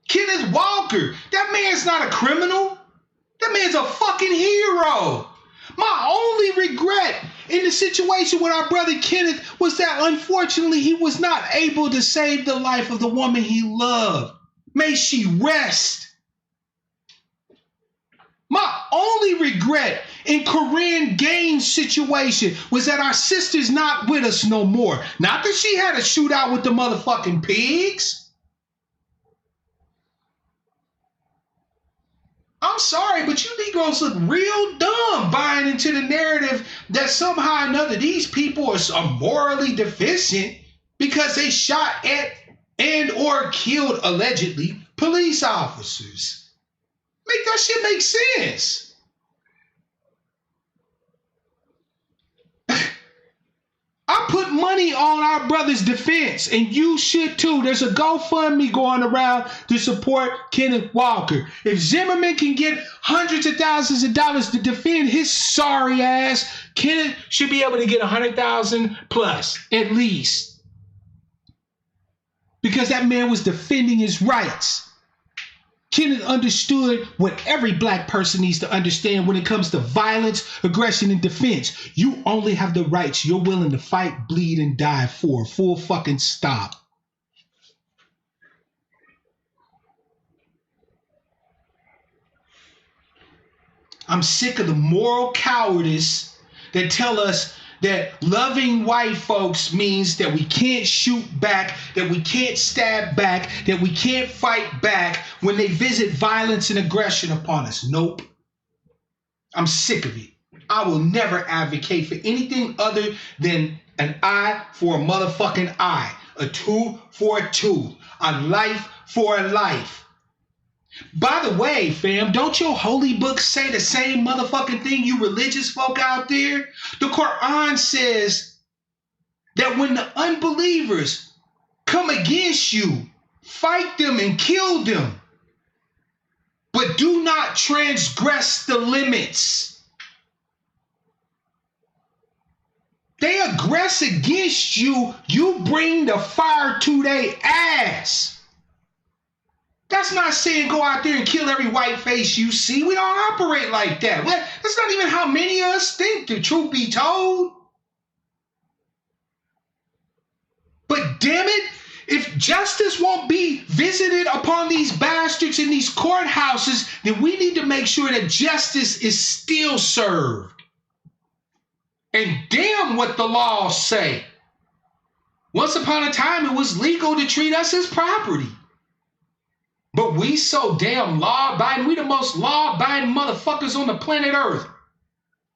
Kenneth Walker, that man's not a criminal. That man's a fucking hero. My only regret in the situation with our brother Kenneth was that unfortunately he was not able to save the life of the woman he loved. May she rest. My only regret in Corinne Gaines' situation was that our sister's not with us no more. Not that she had a shootout with the motherfucking pigs. I'm sorry, but you Negroes look real dumb buying into the narrative that somehow or another these people are morally deficient because they shot at and or killed, allegedly, police officers. Make that shit make sense. I put money on our brother's defense, and you should too. There's a GoFundMe going around to support Kenneth Walker. If Zimmerman can get hundreds of thousands of dollars to defend his sorry ass, Kenneth should be able to get 100,000 plus, at least. Because that man was defending his rights. Kenneth understood what every black person needs to understand when it comes to violence, aggression, and defense. You only have the rights you're willing to fight, bleed, and die for. Full fucking stop. I'm sick of the moral cowardice that tell us that loving white folks means that we can't shoot back, that we can't stab back, that we can't fight back when they visit violence and aggression upon us. Nope. I'm sick of it. I will never advocate for anything other than an eye for a motherfucking eye, a tooth for a tooth, a life for a life. By the way, fam, don't your holy books say the same motherfucking thing, you religious folk out there? The Quran says that when the unbelievers come against you, fight them and kill them, but do not transgress the limits. They aggress against you, you bring the fire to their ass. That's not saying go out there and kill every white face you see. We don't operate like that. That's not even how many of us think, the truth be told. But damn it, if justice won't be visited upon these bastards in these courthouses, then we need to make sure that justice is still served. And damn what the laws say. Once upon a time, it was legal to treat us as property. But we so damn law-abiding. We the most law-abiding motherfuckers on the planet Earth.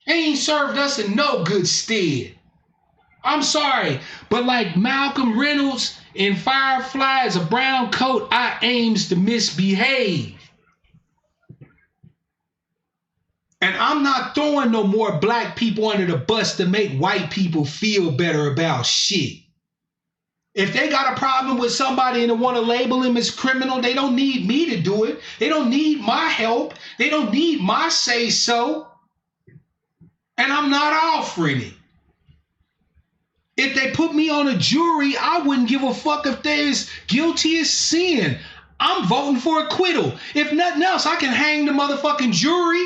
Ain't served us in no good stead. I'm sorry, but like Malcolm Reynolds in Firefly as a brown coat, I aims to misbehave. And I'm not throwing no more black people under the bus to make white people feel better about shit. If they got a problem with somebody and they want to label him as criminal, they don't need me to do it. They don't need my help. They don't need my say-so. And I'm not offering it. If they put me on a jury, I wouldn't give a fuck if they're as guilty as sin. I'm voting for acquittal. If nothing else, I can hang the motherfucking jury.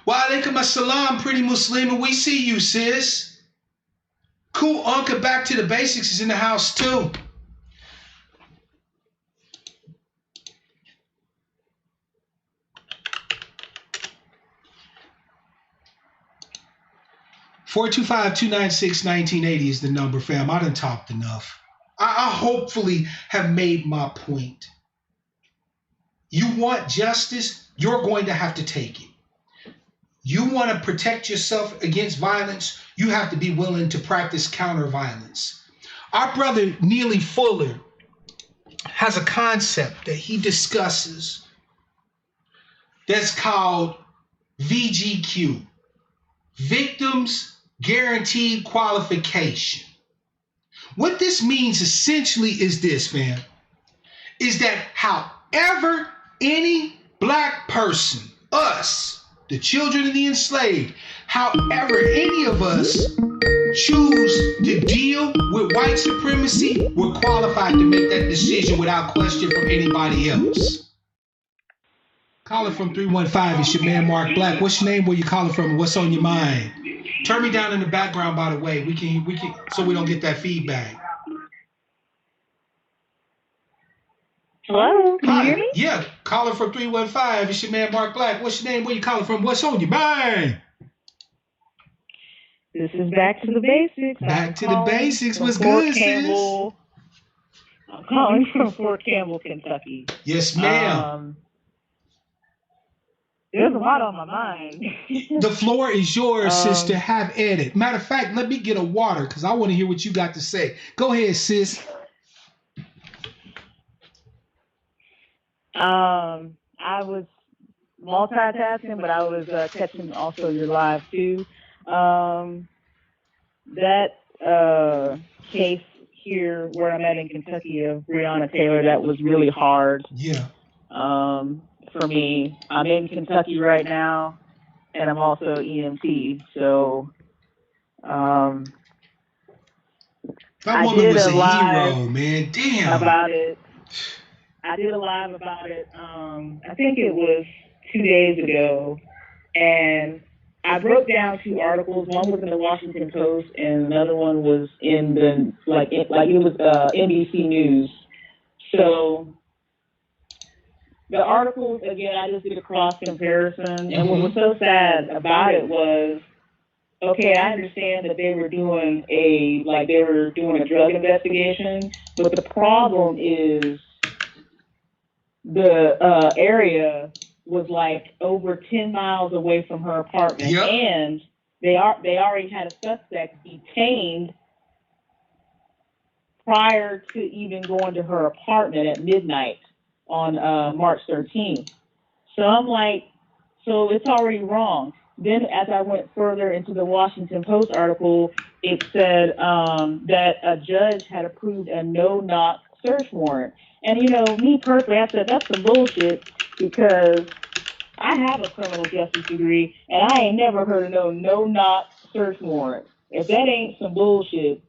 Wa alaikum assalam, pretty Muslim. We see you, sis. Cool Uncle Back to the Basics is in the house too. (425-296-1980) is the number, fam. I done talked enough. I hopefully have made my point. You want justice, you're going to have to take it. You want to protect yourself against violence, you have to be willing to practice counter-violence. Our brother Neely Fuller has a concept that he discusses that's called VGQ, Victims Guaranteed Qualification. What this means essentially is this, fam, is that however any black person, us, the children of the enslaved, however any of us choose to deal with white supremacy, we're qualified to make that decision without question from anybody else. Calling from 315, it's your man Mark Black. What's your name? Where you calling from? What's on your mind? Turn me down in the background, by the way. We can so we don't get that feedback. Hello, can you hear me? Yeah, calling from 315. It's your man Mark Black. What's your name? Where you calling from? What's on your mind? This is Back to the Basics. Back to the basics. What's good, sis? I'm calling from Fort Campbell, Kentucky. Yes, ma'am. There's a lot on my mind. The floor is yours, sister. Have at it. Matter of fact, let me get a water because I want to hear what you got to say. Go ahead, sis. I was multitasking, but I was catching also your live too. That case here where I'm at in Kentucky of Breonna Taylor, that was really hard. Yeah. For me, I'm in Kentucky right now, and I'm also EMT. So, that woman was a hero, man. Damn. About it. I did a live about it. I think it was 2 days ago, and I broke down 2 articles. One was in the Washington Post, and another one was in the it was NBC News. So the articles, again, I just did a cross comparison, and what was so sad about it was, okay, I understand that they were doing a drug investigation, but the problem is the area was like over 10 miles away from her apartment. Yep. And they already had a suspect detained prior to even going to her apartment at midnight on March 13th. So I'm like, so it's already wrong. Then as I went further into the Washington Post article, it said that a judge had approved a no-knock search warrant. And, me personally, I said, that's some bullshit, because I have a criminal justice degree, and I ain't never heard of no-knock search warrant. If that ain't some bullshit,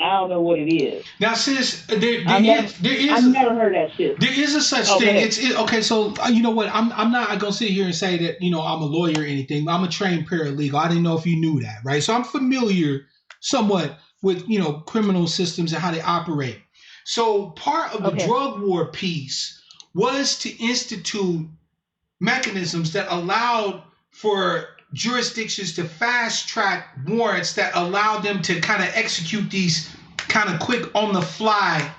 I don't know what it is. Now, sis, I've never heard that shit. There is a such thing. Okay. So you know what? I'm not gonna sit here and say that I'm a lawyer or anything. I'm a trained paralegal. I didn't know if you knew that, right? So I'm familiar somewhat with criminal systems and how they operate. So part of the drug war piece was to institute mechanisms that allowed for jurisdictions to fast track warrants that allowed them to kind of execute these kind of quick on the fly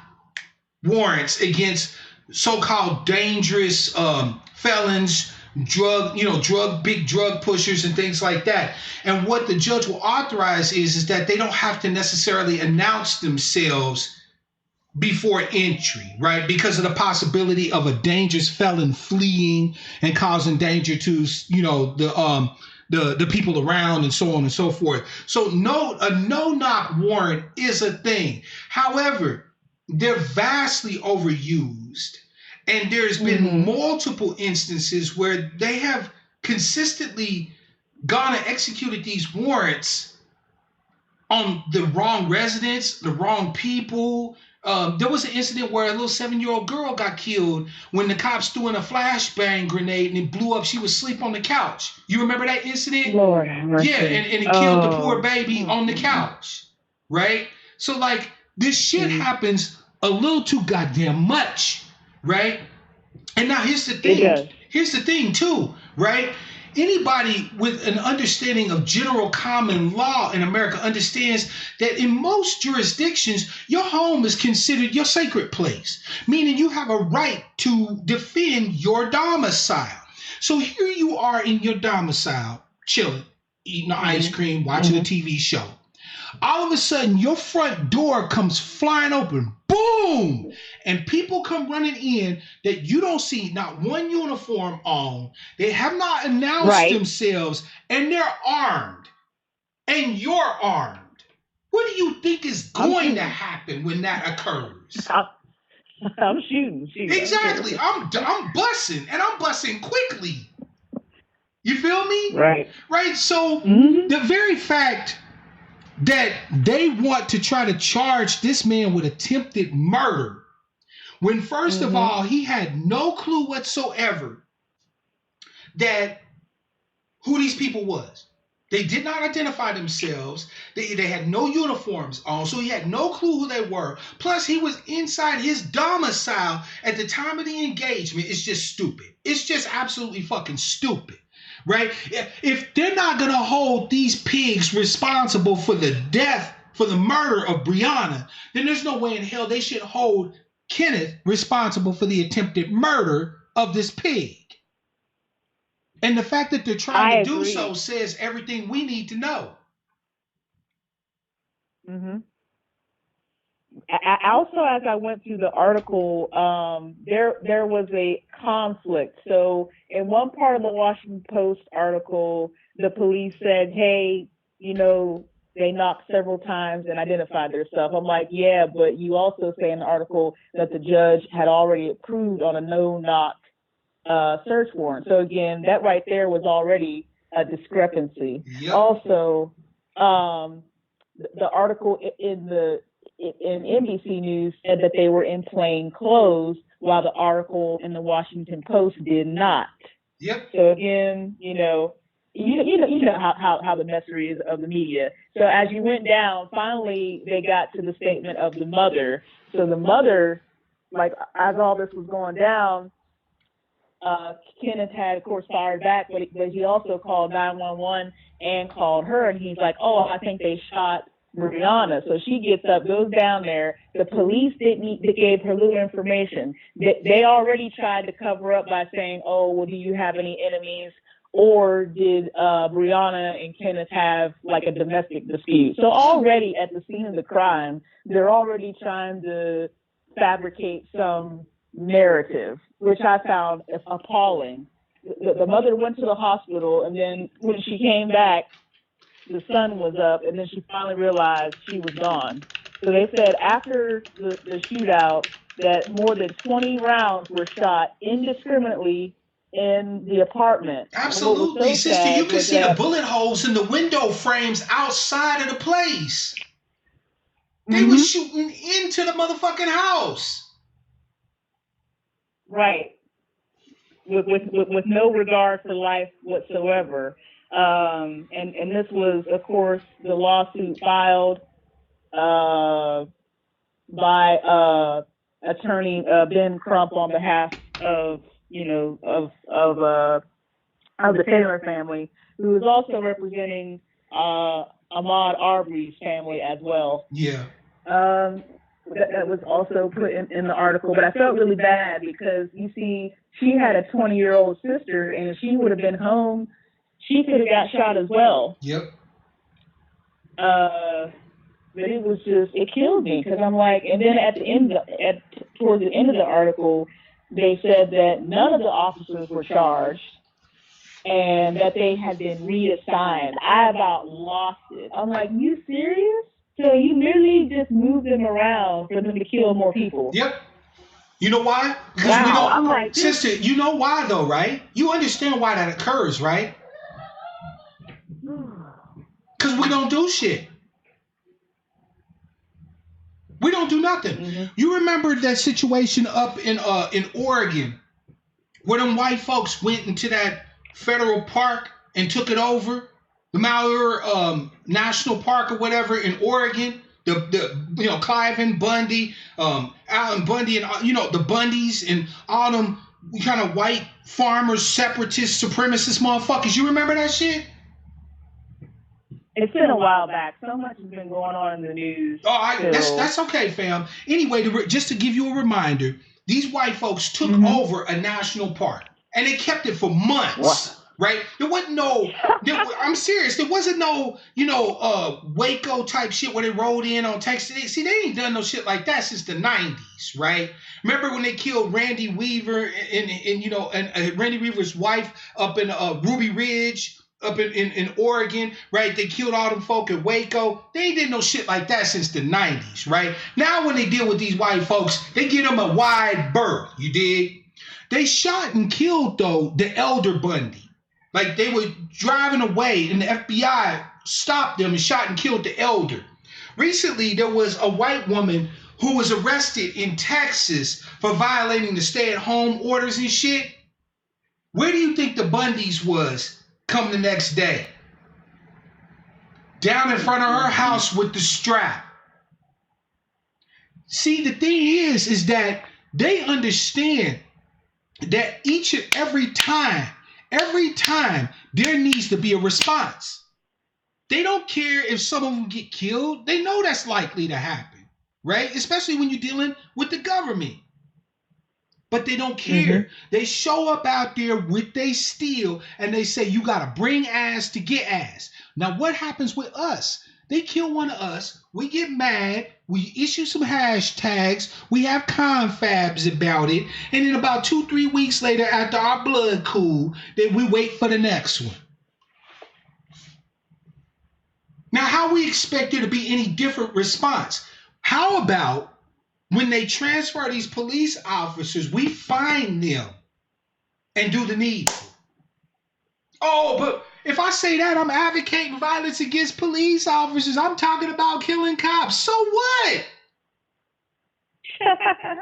warrants against so-called dangerous felons, big drug pushers and things like that. And what the judge will authorize is that they don't have to necessarily announce themselves before entry, right? Because of the possibility of a dangerous felon fleeing and causing danger to, the people around and so on and so forth. So a no-knock warrant is a thing. However, they're vastly overused. And there's been multiple instances where they have consistently gone and executed these warrants on the wrong residents, the wrong people. There was an incident where a little 7-year-old girl got killed when the cops threw in a flashbang grenade and it blew up. She was asleep on the couch. You remember that incident? Lord have mercy. Yeah, and it killed the poor baby on the couch, right? So, this shit happens a little too goddamn much, right? And now here's the thing. Here's the thing, too, right? Anybody with an understanding of general common law in America understands that in most jurisdictions, your home is considered your sacred place, meaning you have a right to defend your domicile. So here you are in your domicile, chilling, eating ice cream, watching a TV show. All of a sudden, your front door comes flying open. Boom! And people come running in that you don't see not one uniform on. They have not announced themselves, and they're armed. And you're armed. What do you think is going to happen when that occurs? I'm shooting. Exactly. I'm bussing, and I'm bussing quickly. You feel me? Right. So the very fact that they want to try to charge this man with attempted murder, when first of all, he had no clue whatsoever that who these people was. They did not identify themselves. They had no uniforms on, so he had no clue who they were. Plus, he was inside his domicile at the time of the engagement. It's just stupid. It's just absolutely fucking stupid, right? If they're not going to hold these pigs responsible for the death, for the murder of Breonna, then there's no way in hell they should hold Kenneth responsible for the attempted murder of this pig. And the fact that they're trying to do so says everything we need to know. Also, as I went through the article, there was a conflict. So in one part of the Washington Post article, the police said, hey, you know, they knocked several times and identified themselves. I'm like, yeah, but you also say in the article that the judge had already approved on a no-knock search warrant. So again, that right there was already a discrepancy. Also, the article in NBC News said that they were in plain clothes, while the article in the Washington Post did not. So again, you know how the messery is of the media. So as you went down, finally they got to the statement of the mother. So the mother, like as all this was going down, Kenneth had, of course, fired back, but he also called 911 and called her, and he's like, oh, I think they shot Breonna. So she gets up, goes down there. The police gave her little information. They already tried to cover up by saying, oh, well, do you have any enemies? Or did Breonna and Kenneth have like a domestic dispute? So already at the scene of the crime, they're already trying to fabricate some narrative, which I found appalling. The mother went to the hospital, and then when she came back, the sun was up, and then she finally realized she was gone. So they said after the shootout that more than 20 rounds were shot indiscriminately in the apartment. Absolutely, sister. You can see the bullet holes in the window frames outside of the place. They were shooting into the motherfucking house. Right. With no regard for life whatsoever. And this was, of course, the lawsuit filed by attorney Ben Crump on behalf of the Taylor family, who is also representing Ahmaud Arbery's family as well. That was also put in the article, but I felt really bad because you see, she had a 20-year-old sister, and if she would have been home, she could have got shot as well. But it was just, it killed me because I'm like, and then towards the end of the article, they said that none of the officers were charged and that they had been reassigned. I about lost it. I'm like, you serious? So you literally just move them around for them to kill more people. You know why? Because we don't. I'm like, sister, you know why though, right? You understand why that occurs, right? Because we don't do shit. We don't do nothing. You remember that situation up in Oregon where them white folks went into that federal park and took it over? The Malheur National Park or whatever in Oregon, the Clive Bundy, Alan Bundy, and the Bundys and all them kind of white farmers, separatist, supremacist motherfuckers. You remember that shit? It's been a while back. So much has been going on in the news. That's okay, fam. Anyway, just to give you a reminder, these white folks took over a national park and they kept it for months. right? I'm serious. There wasn't no, Waco type shit where they rolled in on Texas. See, they ain't done no shit like that since the 90s, right? Remember when they killed Randy Weaver and Randy Weaver's wife up in Ruby Ridge, up in Oregon, right? They killed all them folk in Waco. They ain't did no shit like that since the 90s, right? Now when they deal with these white folks, they give them a wide berth, you dig? They shot and killed, though, the elder Bundy. Like, they were driving away, and the FBI stopped them and shot and killed the elder. Recently, there was a white woman who was arrested in Texas for violating the stay-at-home orders and shit. Where do you think the Bundys was come the next day? Down in front of her house with the strap. See, the thing is that they understand that each and every time there needs to be a response. They don't care if some of them get killed. They know that's likely to happen, right? Especially when you're dealing with the government. But they don't care. Mm-hmm. They show up out there with their steel and they say, you got to bring ass to get ass. Now, what happens with us? They kill one of us. We get mad. We issue some hashtags. We have confabs about it. And then about 2-3 weeks later, after our blood cool, then we wait for the next one. Now, how we expect there to be any different response? How about when they transfer these police officers, we find them and do the needful? Oh, but if I say that, I'm advocating violence against police officers. I'm talking about killing cops. So what?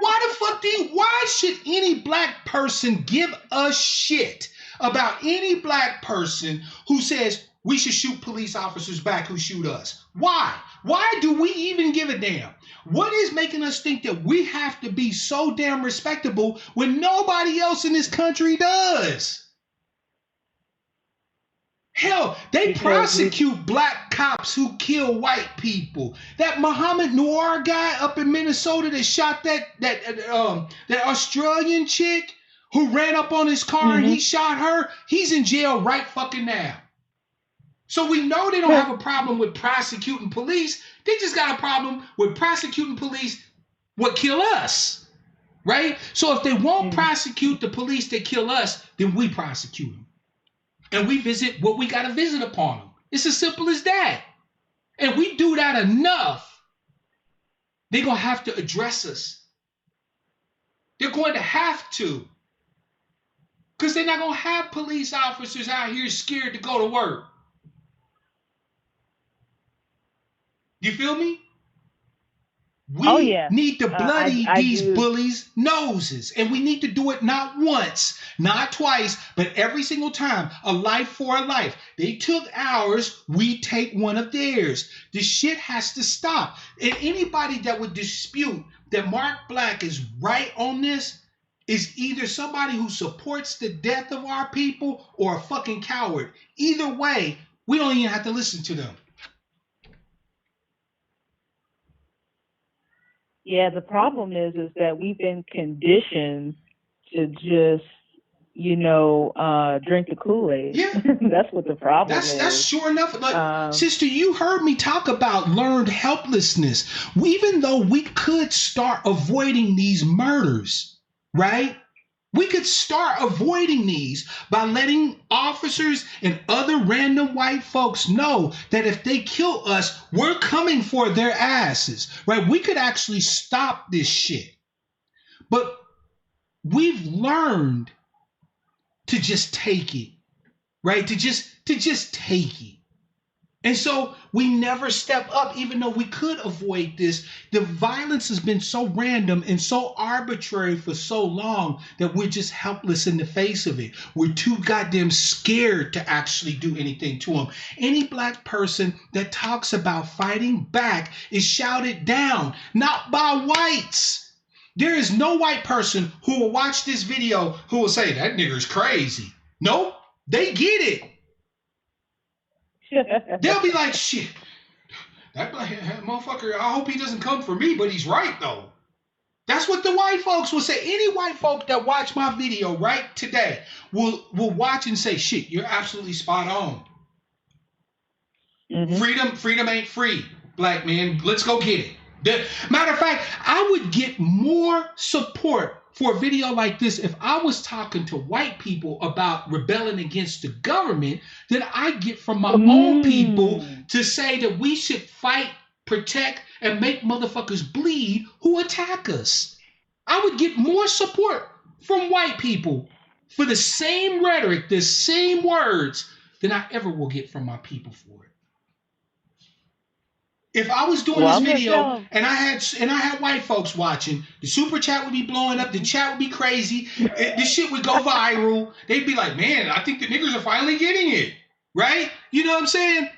Why should any black person give a shit about any black person who says we should shoot police officers back who shoot us? Why? Why do we even give a damn? What is making us think that we have to be so damn respectable when nobody else in this country does? Hell, they prosecute black cops who kill white people. That Muhammad Noor guy up in Minnesota that shot that Australian chick who ran up on his car and he shot her, he's in jail right fucking now. So we know they don't have a problem with prosecuting police. They just got a problem with prosecuting police what kill us, right? So if they won't prosecute the police that kill us, then we prosecute them. And we visit what we got to visit upon them. It's as simple as that. And we do that enough, they're going to have to address us. They're going to have to. Because they're not going to have police officers out here scared to go to work. You feel me? We need to bloody these bullies' noses. And we need to do it not once, not twice, but every single time. A life for a life. They took ours, we take one of theirs. This shit has to stop. And anybody that would dispute that Mark Black is right on this is either somebody who supports the death of our people or a fucking coward. Either way, we don't even have to listen to them. Yeah, the problem is that we've been conditioned to just, drink the Kool-Aid. Yeah. That's what the problem is. That's sure enough. Like, sister, you heard me talk about learned helplessness. Even though we could start avoiding these murders, right? We could start avoiding these by letting officers and other random white folks know that if they kill us, we're coming for their asses, right? We could actually stop this shit. But we've learned to just take it, right? To just take it. And so we never step up, even though we could avoid this. The violence has been so random and so arbitrary for so long that we're just helpless in the face of it. We're too goddamn scared to actually do anything to them. Any black person that talks about fighting back is shouted down, not by whites. There is no white person who will watch this video who will say, that nigger's crazy. Nope, they get it. They'll be like, shit, that motherfucker, I hope he doesn't come for me, but he's right, though. That's what the white folks will say. Any white folk that watch my video right today will watch and say, shit, you're absolutely spot on. Mm-hmm. Freedom ain't free, black man. Let's go get it. Matter of fact, I would get more support for a video like this if I was talking to white people about rebelling against the government than I get from my own people to say that we should fight, protect, and make motherfuckers bleed who attack us. I would get more support from white people for the same rhetoric, the same words, than I ever will get from my people for it. If I was doing this video and I had white folks watching, the super chat would be blowing up, the chat would be crazy, this shit would go viral. They'd be like, man, I think the niggers are finally getting it, right? You know what I'm saying?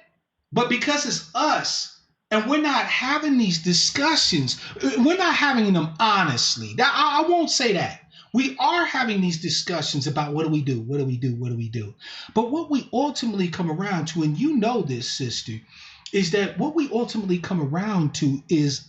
But because it's us, and we're not having these discussions, we're not having them honestly. I won't say that. We are having these discussions about what do we do, what do we do, what do we do. But what we ultimately come around to, and you know this, sister, is that what we ultimately come around to is,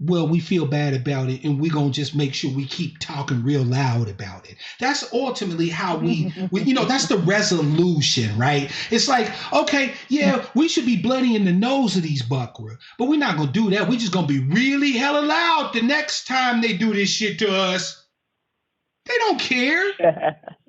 well, we feel bad about it and we're going to just make sure we keep talking real loud about it. That's ultimately how we that's the resolution, right? It's like, okay, yeah, we should be bloody in the nose of these buckra, but we're not going to do that. We're just going to be really hella loud the next time they do this shit to us. They don't care.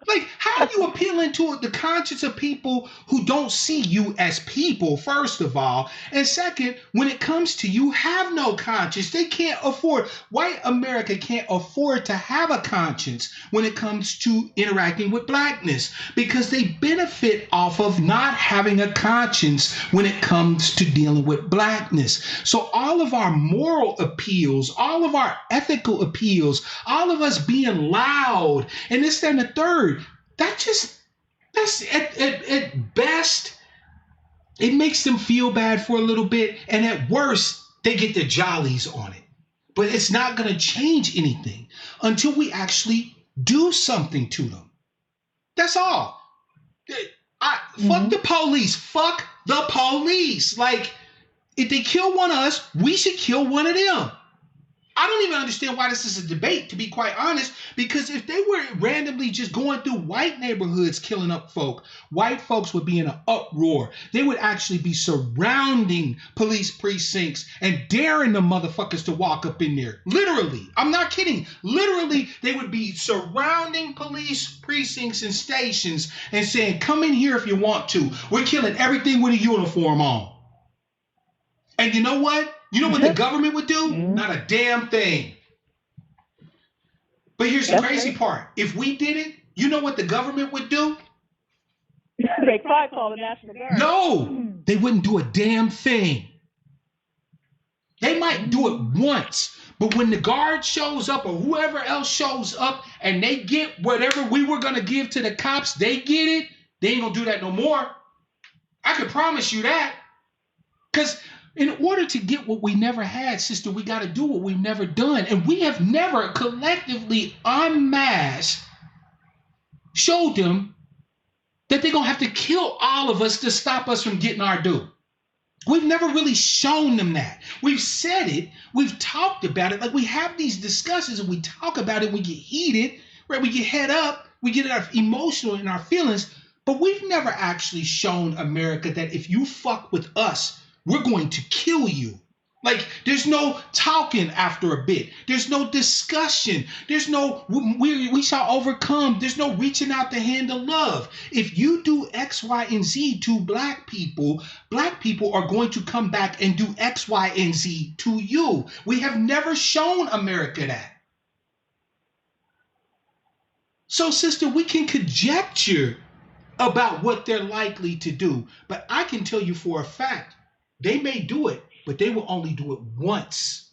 Like, how are you appealing to the conscience of people who don't see you as people, first of all? And second, when it comes to you, have no conscience. They can't afford, white America can't afford to have a conscience when it comes to interacting with blackness because they benefit off of not having a conscience when it comes to dealing with blackness. So all of our moral appeals, all of our ethical appeals, all of us being loud, and this, that, and the third, that's at best, it makes them feel bad for a little bit, and at worst, they get their jollies on it. But it's not going to change anything until we actually do something to them. That's all. Fuck the police. Fuck the police. Like, if they kill one of us, we should kill one of them. I don't even understand why this is a debate, to be quite honest, because if they were randomly just going through white neighborhoods killing up folk, white folks would be in an uproar. They would actually be surrounding police precincts and daring the motherfuckers to walk up in there. Literally. I'm not kidding. Literally, they would be surrounding police precincts and stations and saying, come in here if you want to. We're killing everything with a uniform on. And you know what? You know what the government would do? Not a damn thing. But here's the crazy part. If we did it, you know what the government would do? They probably call the National Guard. No, they wouldn't do a damn thing. They might do it once, but when the guard shows up or whoever else shows up and they get whatever we were going to give to the cops, they get it, they ain't going to do that no more. I can promise you that. Because in order to get what we never had, sister, we got to do what we've never done. And we have never collectively en masse showed them that they're going to have to kill all of us to stop us from getting our due. We've never really shown them that. We've said it. We've talked about it. Like, we have these discussions and we talk about it. We get heated, right? We get head up. We get our emotional in our feelings. But we've never actually shown America that if you fuck with us, we're going to kill you. Like, there's no talking after a bit. There's no discussion. There's no, we shall overcome. There's no reaching out the hand of love. If you do X, Y, and Z to black people are going to come back and do X, Y, and Z to you. We have never shown America that. So, sister, we can conjecture about what they're likely to do. But I can tell you for a fact, they may do it, but they will only do it once.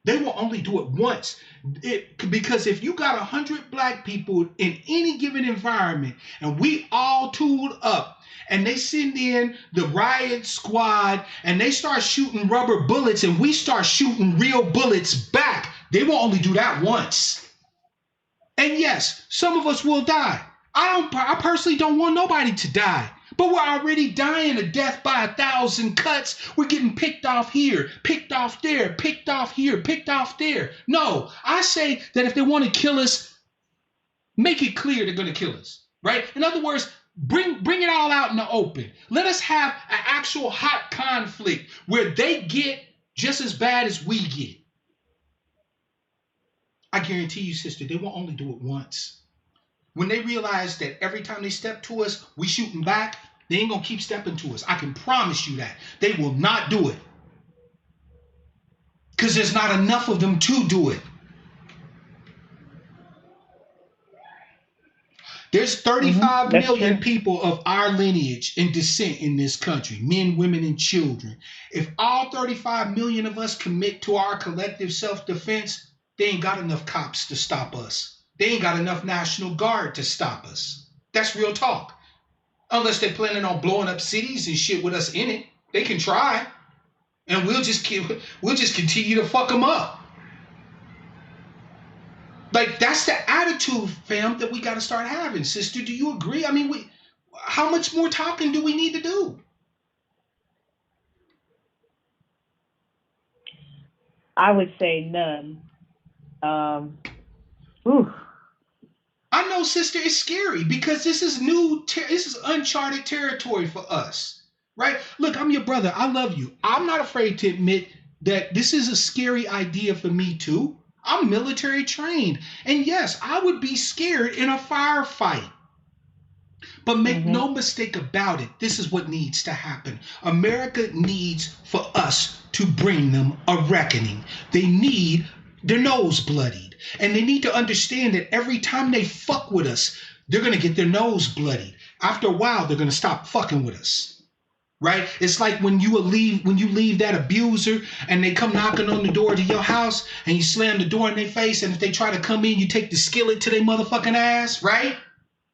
They will only do it once. Because if you got 100 black people in any given environment and we all tooled up and they send in the riot squad and they start shooting rubber bullets and we start shooting real bullets back, they will only do that once. And yes, some of us will die. I personally don't want nobody to die. But we're already dying a death by 1,000 cuts. We're getting picked off here, picked off there, picked off here, picked off there. No, I say that if they want to kill us, make it clear they're going to kill us, right? In other words, bring it all out in the open. Let us have an actual hot conflict where they get just as bad as we get. I guarantee you, sister, they won't only do it once. When they realize that every time they step to us, we shoot them back, they ain't going to keep stepping to us. I can promise you that. They will not do it. Because there's not enough of them to do it. There's 35 million people of our lineage and descent in this country, men, women, and children. If all 35 million of us commit to our collective self-defense, they ain't got enough cops to stop us. They ain't got enough National Guard to stop us. That's real talk. Unless they're planning on blowing up cities and shit with us in it. They can try. And we'll just continue to fuck them up. Like, that's the attitude, fam, that we got to start having. Sister, do you agree? I mean, how much more talking do we need to do? I would say none. I know, sister, it's scary because this is this is uncharted territory for us, right? Look, I'm your brother. I love you. I'm not afraid to admit that this is a scary idea for me too. I'm military trained. And yes, I would be scared in a firefight. But make no mistake about it. This is what needs to happen. America needs for us to bring them a reckoning. They need their nose bloodied. And they need to understand that every time they fuck with us, they're going to get their nose bloodied. After a while, they're going to stop fucking with us. Right? It's like when you leave that abuser and they come knocking on the door to your house and you slam the door in their face, and if they try to come in, you take the skillet to their motherfucking ass, right?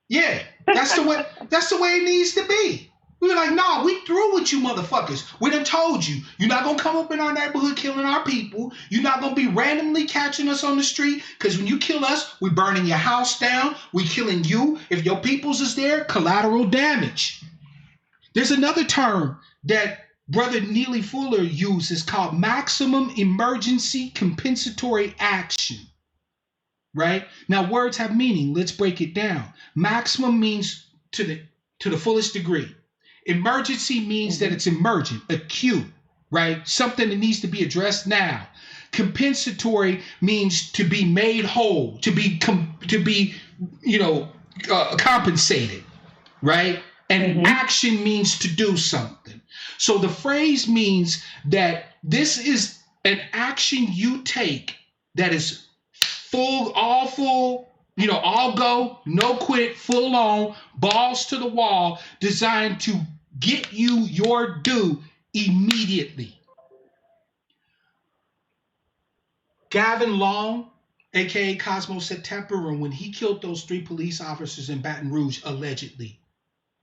Yeah, that's the way it needs to be. We were like, nah, we through with you motherfuckers. We done told you. You're not going to come up in our neighborhood killing our people. You're not going to be randomly catching us on the street, because when you kill us, we burning your house down. We killing you. If your peoples is there, collateral damage. There's another term that Brother Neely Fuller uses called maximum emergency compensatory action. Right? Now, words have meaning. Let's break it down. Maximum means to the fullest degree. Emergency means that it's emergent, acute, right? Something that needs to be addressed now. Compensatory means to be made whole, to be compensated, right? And action means to do something. So the phrase means that this is an action you take that is all go, no quit, full on, balls to the wall, designed to get you your due immediately. Gavin Long, aka Cosmo September, when he killed those 3 police officers in Baton Rouge, allegedly,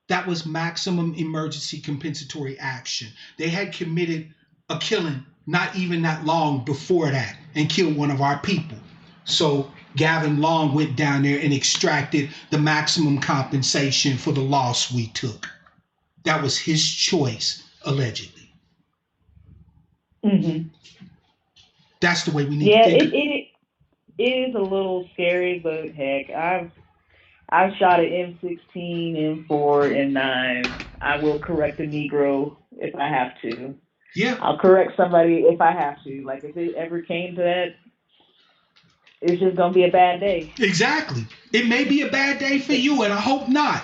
that was maximum emergency compensatory action. They had committed a killing not even that long before that and killed one of our people. So Gavin Long went down there and extracted the maximum compensation for the loss we took. That was his choice, allegedly. That's the way we need to think. It is a little scary, but heck, I've shot an M16, M4, and 9. I will correct a Negro if I have to. Yeah. I'll correct somebody if I have to. Like, if it ever came to that, it's just going to be a bad day. Exactly. It may be a bad day for you, and I hope not.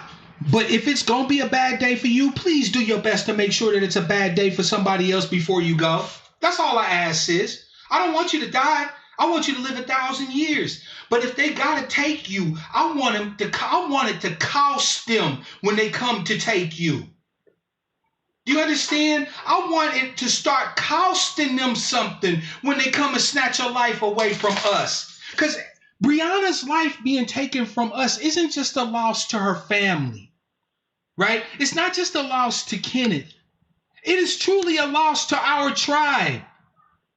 But if it's going to be a bad day for you, please do your best to make sure that it's a bad day for somebody else before you go. That's all I ask, sis. I don't want you to die. I want you to live 1,000 years. But if they got to take you, I want it to cost them when they come to take you. Do you understand? I want it to start costing them something when they come and snatch your life away from us. Because Brianna's life being taken from us isn't just a loss to her family, right? It's not just a loss to Kenneth. It is truly a loss to our tribe.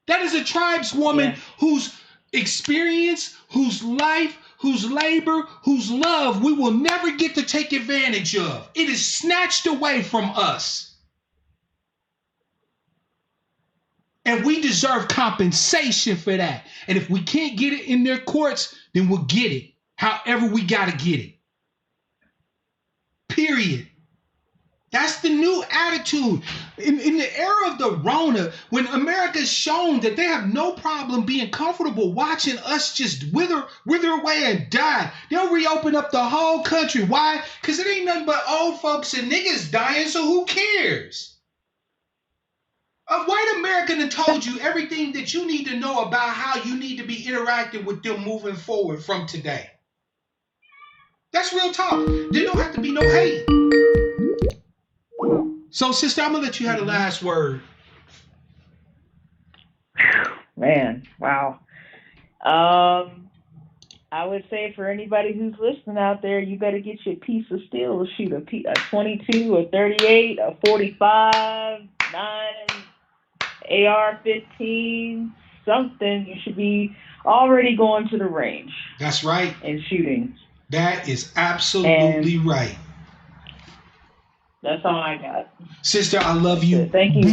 That is a tribeswoman whose experience, whose life, whose labor, whose love we will never get to take advantage of. It is snatched away from us. And we deserve compensation for that. And if we can't get it in their courts, then we'll get it. However we got to get it. Period. That's the new attitude. In the era of the Rona, when America's shown that they have no problem being comfortable watching us just wither away and die, they'll reopen up the whole country. Why? Because it ain't nothing but old folks and niggas dying, so who cares? A white American that told you everything that you need to know about how you need to be interacting with them moving forward from today. That's real talk. There don't have to be no hate. So, sister, I'm going to let you have the last word. Man, wow. I would say for anybody who's listening out there, you better get your piece of steel. Shoot a 22, a 38, a 45, 9, AR-15, something. You should be already going to the range. That's right. And shooting. That is absolutely right. That's all I got. Sister, I love you. Thank you.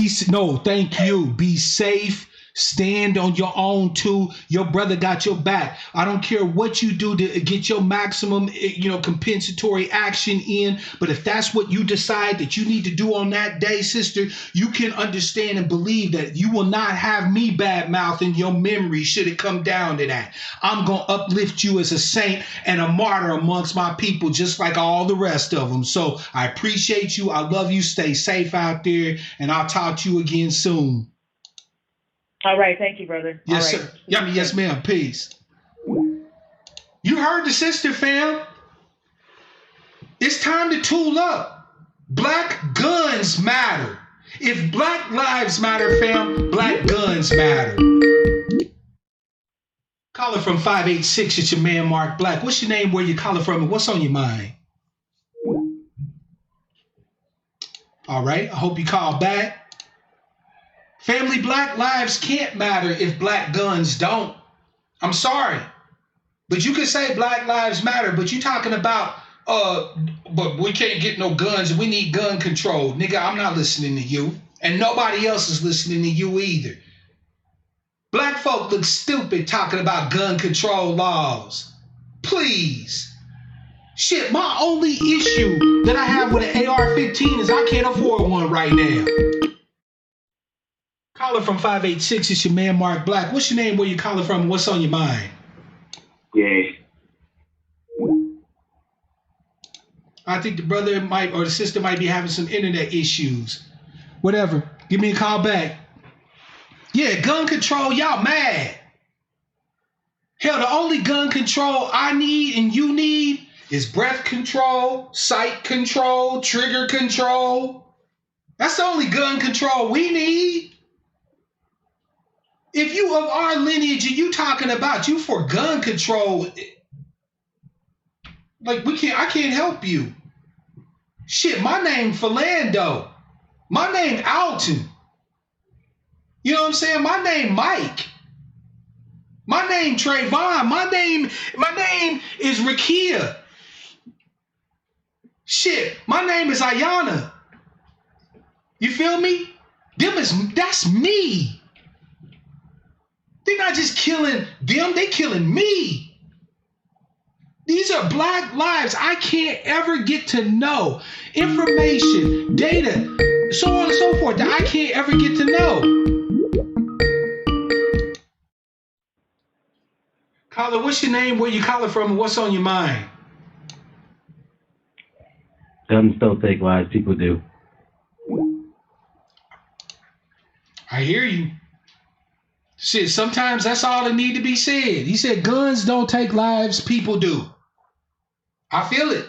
Thank you. Be safe. Stand on your own too. Your brother got your back. I don't care what you do to get your maximum, compensatory action in. But if that's what you decide that you need to do on that day, sister, you can understand and believe that you will not have me bad mouthing your memory should it come down to that. I'm going to uplift you as a saint and a martyr amongst my people, just like all the rest of them. So I appreciate you. I love you. Stay safe out there. And I'll talk to you again soon. All right. Thank you, brother. Yes, sir. Yes, ma'am. Peace. You heard the sister, fam. It's time to tool up. Black guns matter. If black lives matter, fam, black guns matter. Caller from 586, it's your man, Mark Black. What's your name, where you calling from, and what's on your mind? All right. I hope you call back. Family, black lives can't matter if black guns don't. I'm sorry. But you can say black lives matter, but you talking about, but we can't get no guns. We need gun control. Nigga, I'm not listening to you. And nobody else is listening to you either. Black folk look stupid talking about gun control laws. Please. Shit, my only issue that I have with an AR-15 is I can't afford one right now. Caller from 586, it's your man, Mark Black. What's your name, where you calling from, and what's on your mind? Yeah. I think the brother might, or the sister might be having some internet issues. Whatever. Give me a call back. Yeah, gun control, y'all mad. Hell, the only gun control I need and you need is breath control, sight control, trigger control. That's the only gun control we need. If you of our lineage and you talking about you for gun control, like I can't help you. Shit, my name Philando. My name Alton. You know what I'm saying? My name Mike. My name Trayvon. My name is Rakia. Shit, my name is Ayana. You feel me? That's me. They're not just killing them, they killing me. These are black lives I can't ever get to know. Information, data, so on and so forth that I can't ever get to know. Caller, what's your name, where you calling from, and what's on your mind? Guns don't take lives, people do. I hear you. Shit, sometimes that's all that need to be said. He said guns don't take lives, people do. I feel it.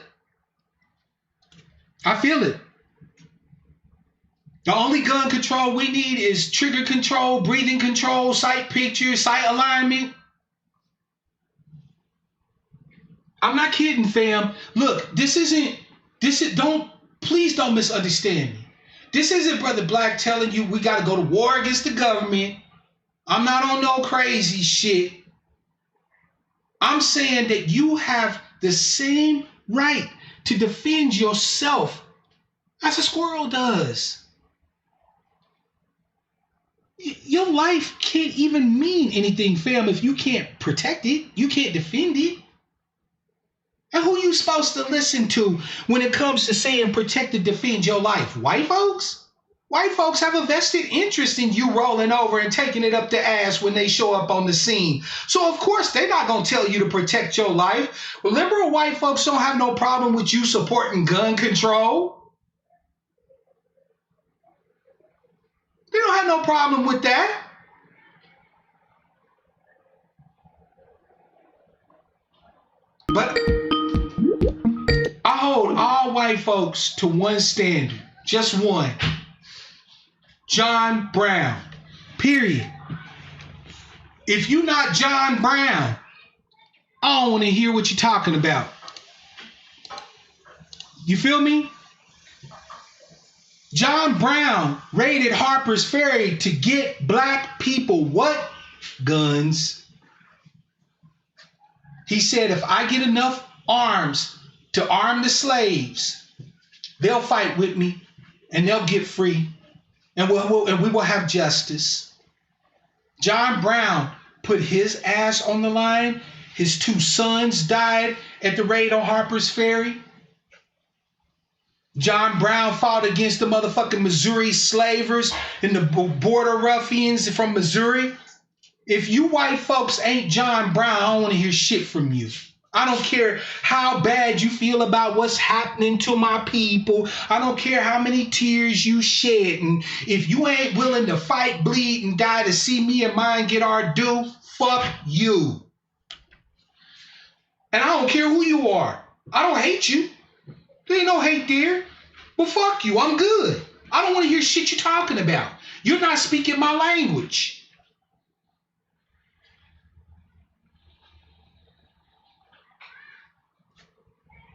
I feel it. The only gun control we need is trigger control, breathing control, sight picture, sight alignment. I'm not kidding, fam. Look, please don't misunderstand me. This isn't Brother Black telling you we got to go to war against the government. I'm not on no crazy shit. I'm saying that you have the same right to defend yourself as a squirrel does. Your life can't even mean anything, fam, if you can't protect it. You can't defend it. And who you supposed to listen to when it comes to saying protect and defend your life? White folks? White folks have a vested interest in you rolling over and taking it up the ass when they show up on the scene. So, of course, they're not going to tell you to protect your life. Liberal white folks don't have no problem with you supporting gun control. They don't have no problem with that. But I hold all white folks to one standard, just one. John Brown, period. If you're not John Brown, I don't want to hear what you're talking about. You feel me? John Brown raided Harper's Ferry to get black people what? Guns. He said, if I get enough arms to arm the slaves, they'll fight with me and they'll get free and we will have justice. John Brown put his ass on the line. His 2 sons died at the raid on Harper's Ferry. John Brown fought against the motherfucking Missouri slavers and the border ruffians from Missouri. If you white folks ain't John Brown, I don't want to hear shit from you. I don't care how bad you feel about what's happening to my people. I don't care how many tears you shed. And if you ain't willing to fight, bleed, and die to see me and mine get our due, fuck you. And I don't care who you are. I don't hate you. There ain't no hate there. Well, fuck you. I'm good. I don't want to hear shit you're talking about. You're not speaking my language.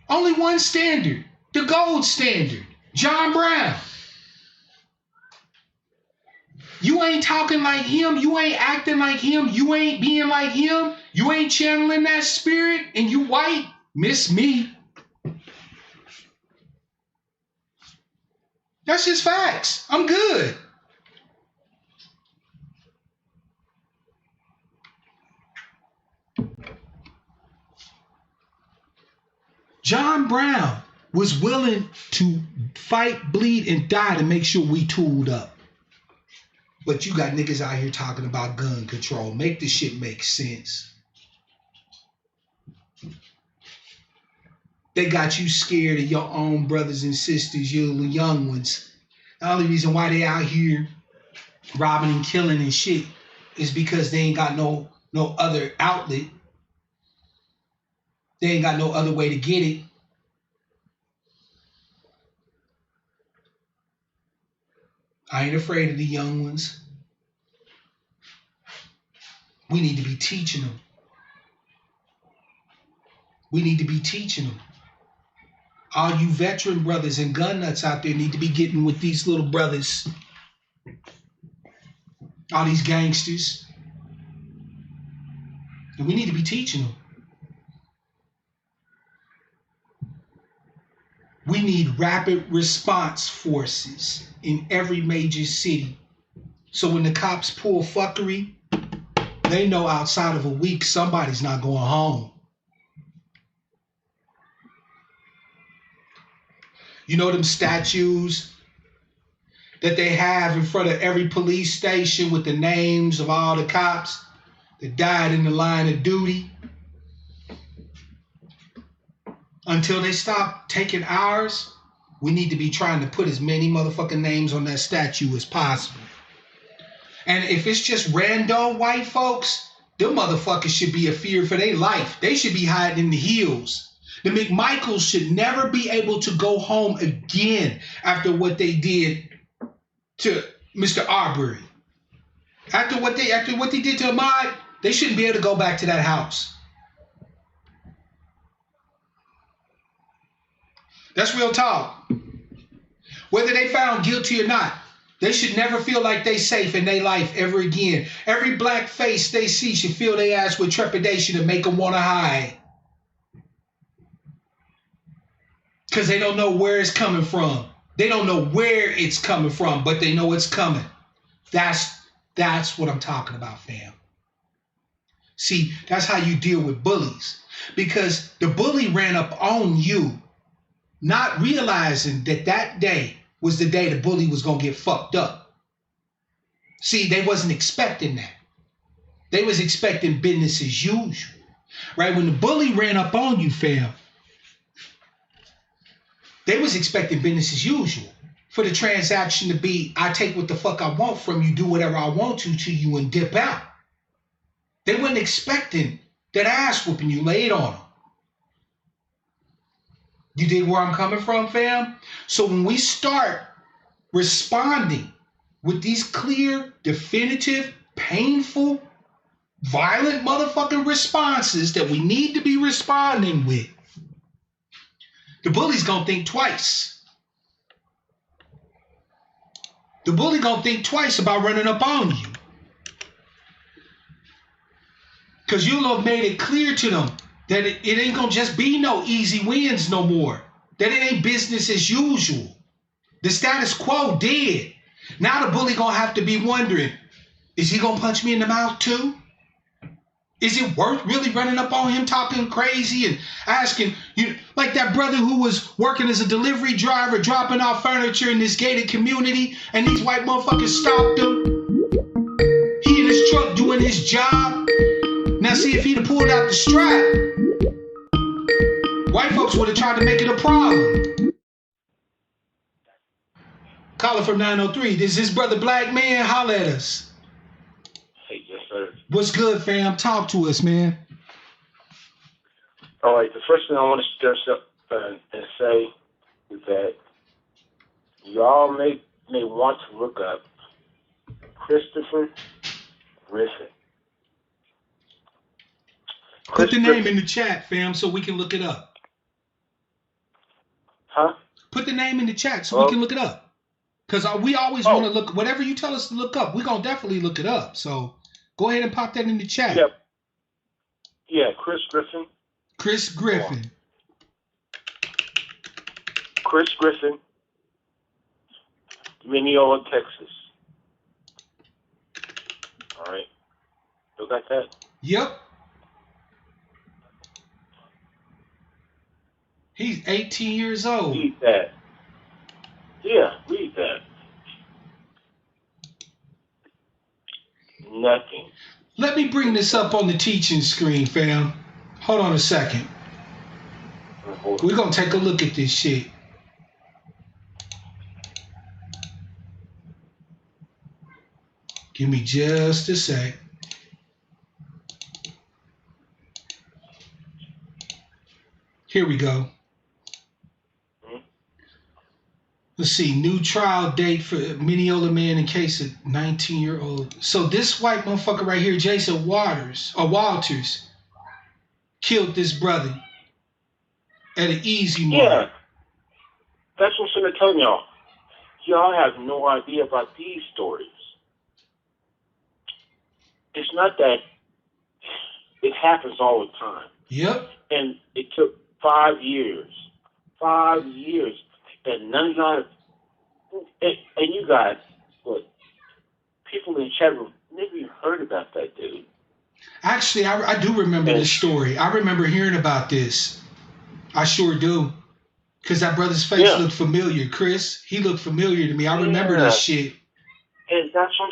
Only one standard, the gold standard, John Brown. You ain't talking like him. You ain't acting like him. You ain't being like him. You ain't channeling that spirit and you white. Miss me. That's just facts. I'm good. John Brown was willing to fight, bleed, and die to make sure we tooled up. But you got niggas out here talking about gun control. Make this shit make sense. They got you scared of your own brothers and sisters, your little young ones. The only reason why they out here robbing and killing and shit is because they ain't got no other outlet. They ain't got no other way to get it. I ain't afraid of the young ones. We need to be teaching them. We need to be teaching them. All you veteran brothers and gun nuts out there need to be getting with these little brothers. All these gangsters. And we need to be teaching them. We need rapid response forces in every major city. So when the cops pull fuckery, they know outside of a week somebody's not going home. You know them statues that they have in front of every police station with the names of all the cops that died in the line of duty? Until they stop taking ours, we need to be trying to put as many motherfucking names on that statue as possible. And if it's just random white folks, them motherfuckers should be afeared for their life. They should be hiding in the hills. The McMichaels should never be able to go home again after what they did to Mr. Arbitrary. After what they did to Ahmad, they shouldn't be able to go back to that house. That's real talk. Whether they found guilty or not, They should never feel like they safe in their life ever again. Every black face they see should fill their ass with trepidation and make them want to hide. Because they don't know where it's coming from. They don't know where it's coming from, but they know it's coming. That's what I'm talking about, fam. See, that's how you deal with bullies. Because the bully ran up on you, not realizing that that day was the day the bully was going to get fucked up. See, they wasn't expecting that. They was expecting business as usual. Right? When the bully ran up on you, fam, they was expecting business as usual. For the transaction to be, I take what the fuck I want from you, do whatever I want to you, and dip out. They weren't expecting that ass whooping you laid on them. You dig where I'm coming from, fam? So when we start responding with these clear, definitive, painful, violent motherfucking responses that we need to be responding with, the bully's gonna think twice. The bully gonna think twice about running up on you. Because you'll have made it clear to them that it ain't gonna just be no easy wins no more. That it ain't business as usual. The status quo dead. Now the bully gonna have to be wondering, is he gonna punch me in the mouth too? Is it worth really running up on him talking crazy and asking, like that brother who was working as a delivery driver, dropping off furniture in this gated community, and these white motherfuckers stopped him. He in his truck doing his job. Now see, if he'd have pulled out the strap, white folks would have tried to make it a problem. Caller from 903. This is Brother Black Man. Holla at us. Hey, yes, sir. What's good, fam? Talk to us, man. All right, the first thing I want to stress up and say is that y'all may want to look up Christopher Griffin. Put the name in the chat, fam, so we can look it up. Huh? Put the name in the chat so we can look it up. Because we always want to look, whatever you tell us to look up, we're going to definitely look it up. So go ahead and pop that in the chat. Yep. Yeah, Chris Griffin. Chris Griffin. Chris Griffin, Mineola, Texas. All right. You got that? Yep. He's 18 years old. Read that. Yeah, read that. Nothing. Let me bring this up on the teaching screen, fam. Hold on a second. We're going to take a look at this shit. Give me just a sec. Here we go. Let's see, new trial date for Mineola man in case of 19-year-old. So this white motherfucker right here, Jason Walters, killed this brother at an easy mark. Yeah, that's what I'm telling y'all. Y'all have no idea about these stories. It's not that it happens all the time. Yep. And it took 5 years. 5 years. And none of y'all, and you guys, what, people in the chat room never even heard about that dude. Actually, I do remember this story. I remember hearing about this. I sure do. Because that brother's face looked familiar. Chris, he looked familiar to me. I remember this shit. And that's what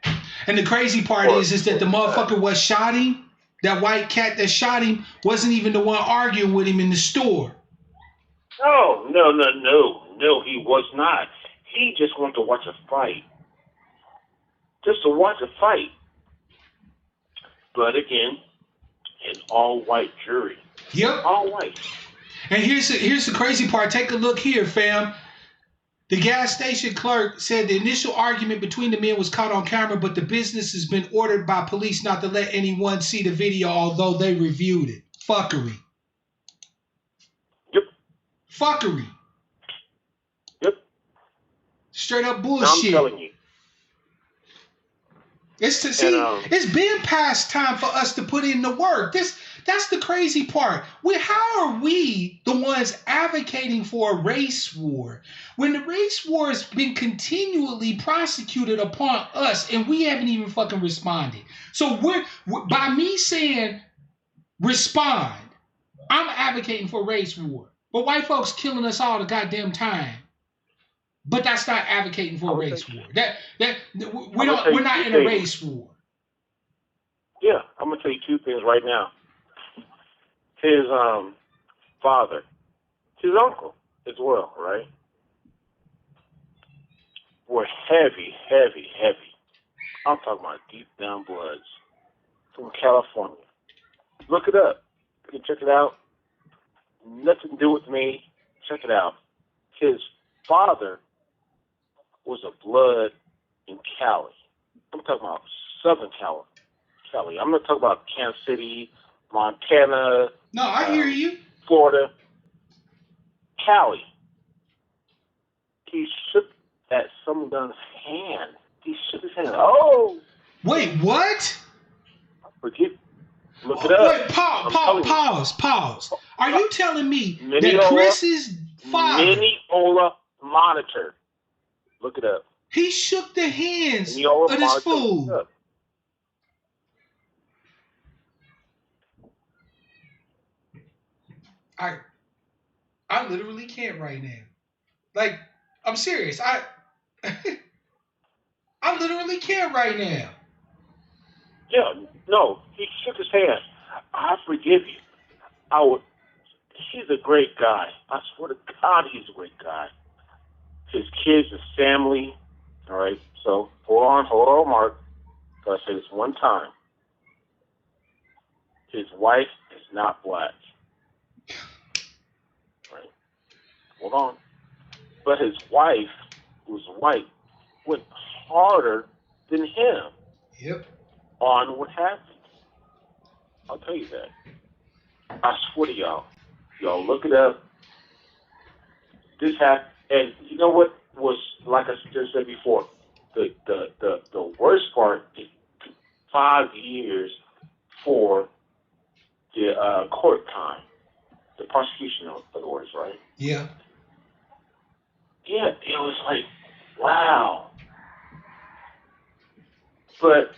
I'm And the crazy part is that the motherfucker what shot him, that white cat that shot him, wasn't even the one arguing with him in the store. No, he was not. He just wanted to watch a fight. Just to watch a fight. But again, an all-white jury. Yep. All white. And here's the crazy part. Take a look here, fam. The gas station clerk said the initial argument between the men was caught on camera, but the business has been ordered by police not to let anyone see the video, although they reviewed it. Fuckery. Yep. Fuckery. Yep. Straight up I'm bullshit. telling you. It's been past time for us to put in the work. That's the crazy part. How are we the ones advocating for a race war when the race war has been continually prosecuted upon us and we haven't even fucking responded? So we're by me saying respond, I'm advocating for a race war. But white folks killing us all the goddamn time. But that's not advocating for a race war. We're not in a race war. Yeah, I'm gonna tell you two things right now. His father, his uncle as well, right? Were heavy. I'm talking about deep down bloods from California. Look it up. You can check it out. Nothing to do with me. Check it out. His father was a blood in Cali. I'm talking about Southern Cali. I'm not talking about Kansas City, Montana. No, I hear you. Florida. Cali. He shook at someone's hand. He shook his hand. Oh! Wait, what? Look it up. Wait, pause. Are you telling me that Chris's father... Mineola Monitor. Look it up. He shook the hands Mineola of this Monitor. fool. I literally can't right now. Like, I'm serious. I literally can't right now. Yeah, no, he shook his hand. I forgive you. He's a great guy. I swear to God, he's a great guy. His kids, his family. All right, so hold on, Mark. Gotta say this one time. His wife is not black. Right? Hold on. But his wife, who's white, went harder than him. Yep. On what happened. I'll tell you that. I swear to y'all. Y'all look it up. This happened, and you know what was, like I just said before, the worst part is 5 years for the court time, the prosecution, in other words, right? Yeah. Yeah, it was like, wow. But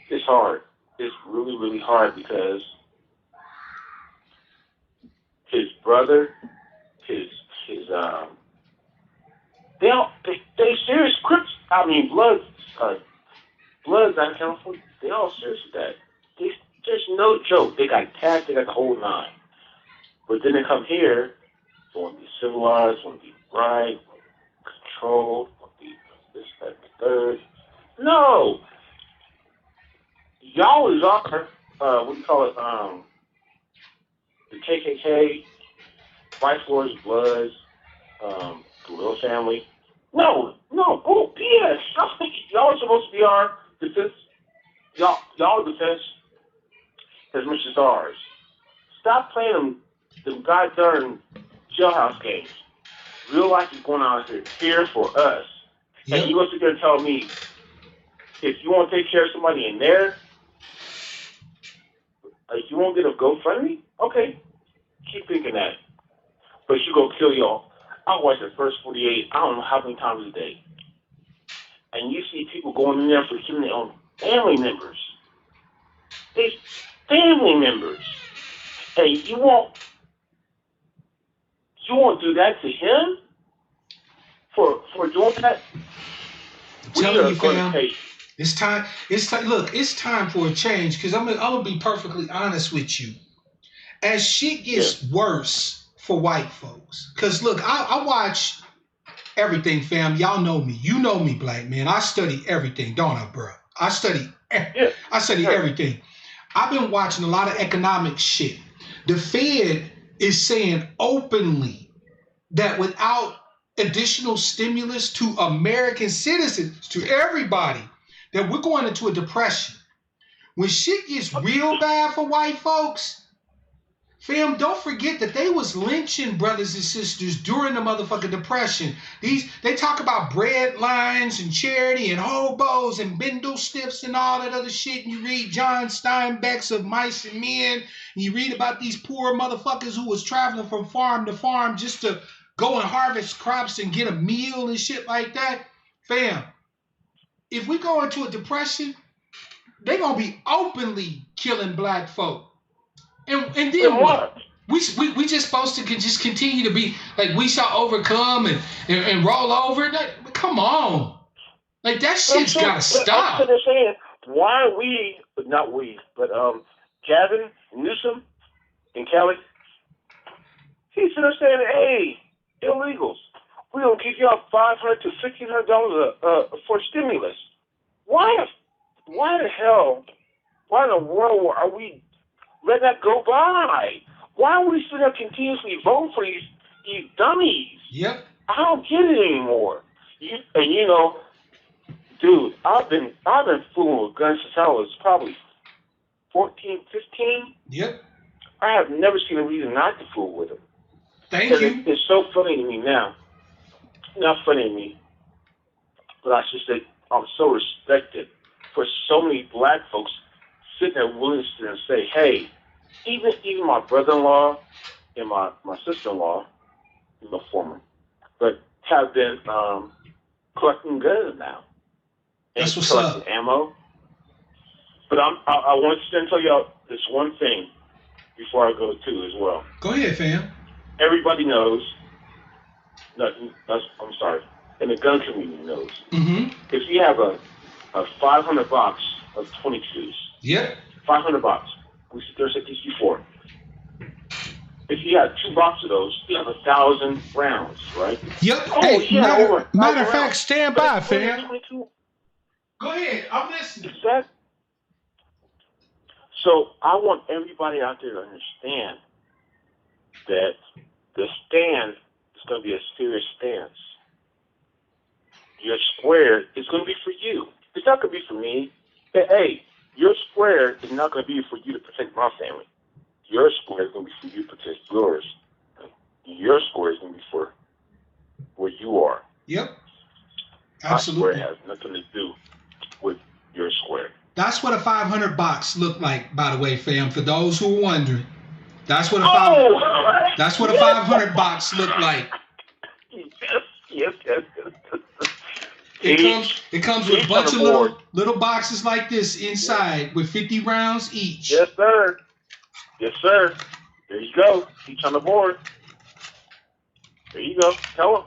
it's hard. It's really, really hard because his brother, they serious Crips. I mean, Bloods out of California. They all serious with that. There's no joke. They got tagged. They got the whole nine. But then they come here. They want to be civilized. Want to be right. Controlled. Want to be this, that, and the third. No. Y'all is our what do you call it? The KKK, Vice Lords, Bloods, the Little Family. No, oh, BS. Y'all are supposed to be our defense. Y'all defense as much as ours. Stop playing them goddamn jailhouse games. Real life is going on here for us. Yep. And you go sit there and tell me, if you want to take care of somebody in there, you won't get a GoFundMe? Okay, keep thinking that. But you go kill y'all. I watch the first 48, I don't know how many times a day. And you see people going in there for killing their own family members. They family members. And you won't do that to him? For doing that? I'm telling you, fam. It's time. Look, it's time for a change. Because I'm gonna be perfectly honest with you. As shit gets worse for white folks. Because look, I watch everything, fam. Y'all know me. You know me, black man. I study everything, don't I, bro? I study everything. I've been watching a lot of economic shit. The Fed is saying openly that without additional stimulus to American citizens, to everybody, that we're going into a depression. When shit gets real bad for white folks, Fam, don't forget that they was lynching brothers and sisters during the motherfucking Depression. They talk about bread lines and charity and hobos and bindle stiffs and all that other shit. And you read John Steinbeck's Of Mice and Men. And you read about these poor motherfuckers who was traveling from farm to farm just to go and harvest crops and get a meal and shit like that. Fam, if we go into a depression, they're going to be openly killing black folk. And then what? We just supposed to just continue to be like, we shall overcome and roll over? Like, come on. Like, that shit's got to stop. I'm saying, why are we, not we, but Gavin Newsom in Cali, he's sitting there saying, hey, illegals, we're going to give y'all $500 to $1,600 for stimulus. Why the hell, why in the world are we letting that go by? Why are we still continuously voting for these dummies? Yep. I don't get it anymore. Dude, I've been fooling with guns since I was probably 14, 15. Yep. I have never seen a reason not to fool with them. Thank you. It's so funny to me now. Not funny to me, but I should say I'm so respected for so many black folks sitting there willing to say, hey, even my brother-in-law and my sister-in-law, the former, but have been collecting guns now. That's what's collecting up. Ammo. But I want to tell y'all this one thing before I go to as well. Go ahead, fam. Everybody knows. I'm sorry. And the gun community knows. Mm-hmm. If you have a 500 box of 22s. Yep. 500 box. We said these before. If you have 2 boxes of those, you have 1,000 rounds, right? Yep. Oh, hey, yeah, matter of fact, stand by, fam. 22. Go ahead. I'm listening. So I want everybody out there to understand that the stand is going to be a serious stance. Your square is going to be for you. It's not going to be for me. Hey, your square is not going to be for you to protect my family. Your square is going to be for you to protect yours. Your square is going to be for where you are. Yep. Absolutely. My square has nothing to do with your square. That's what a 500 box looked like, by the way, fam. For those who are wondering, that's what a 500 box looked like. Yes. It comes with a bunch of little boxes like this inside with 50 rounds each. Yes, sir. There you go. Each on the board. There you go. Tell them.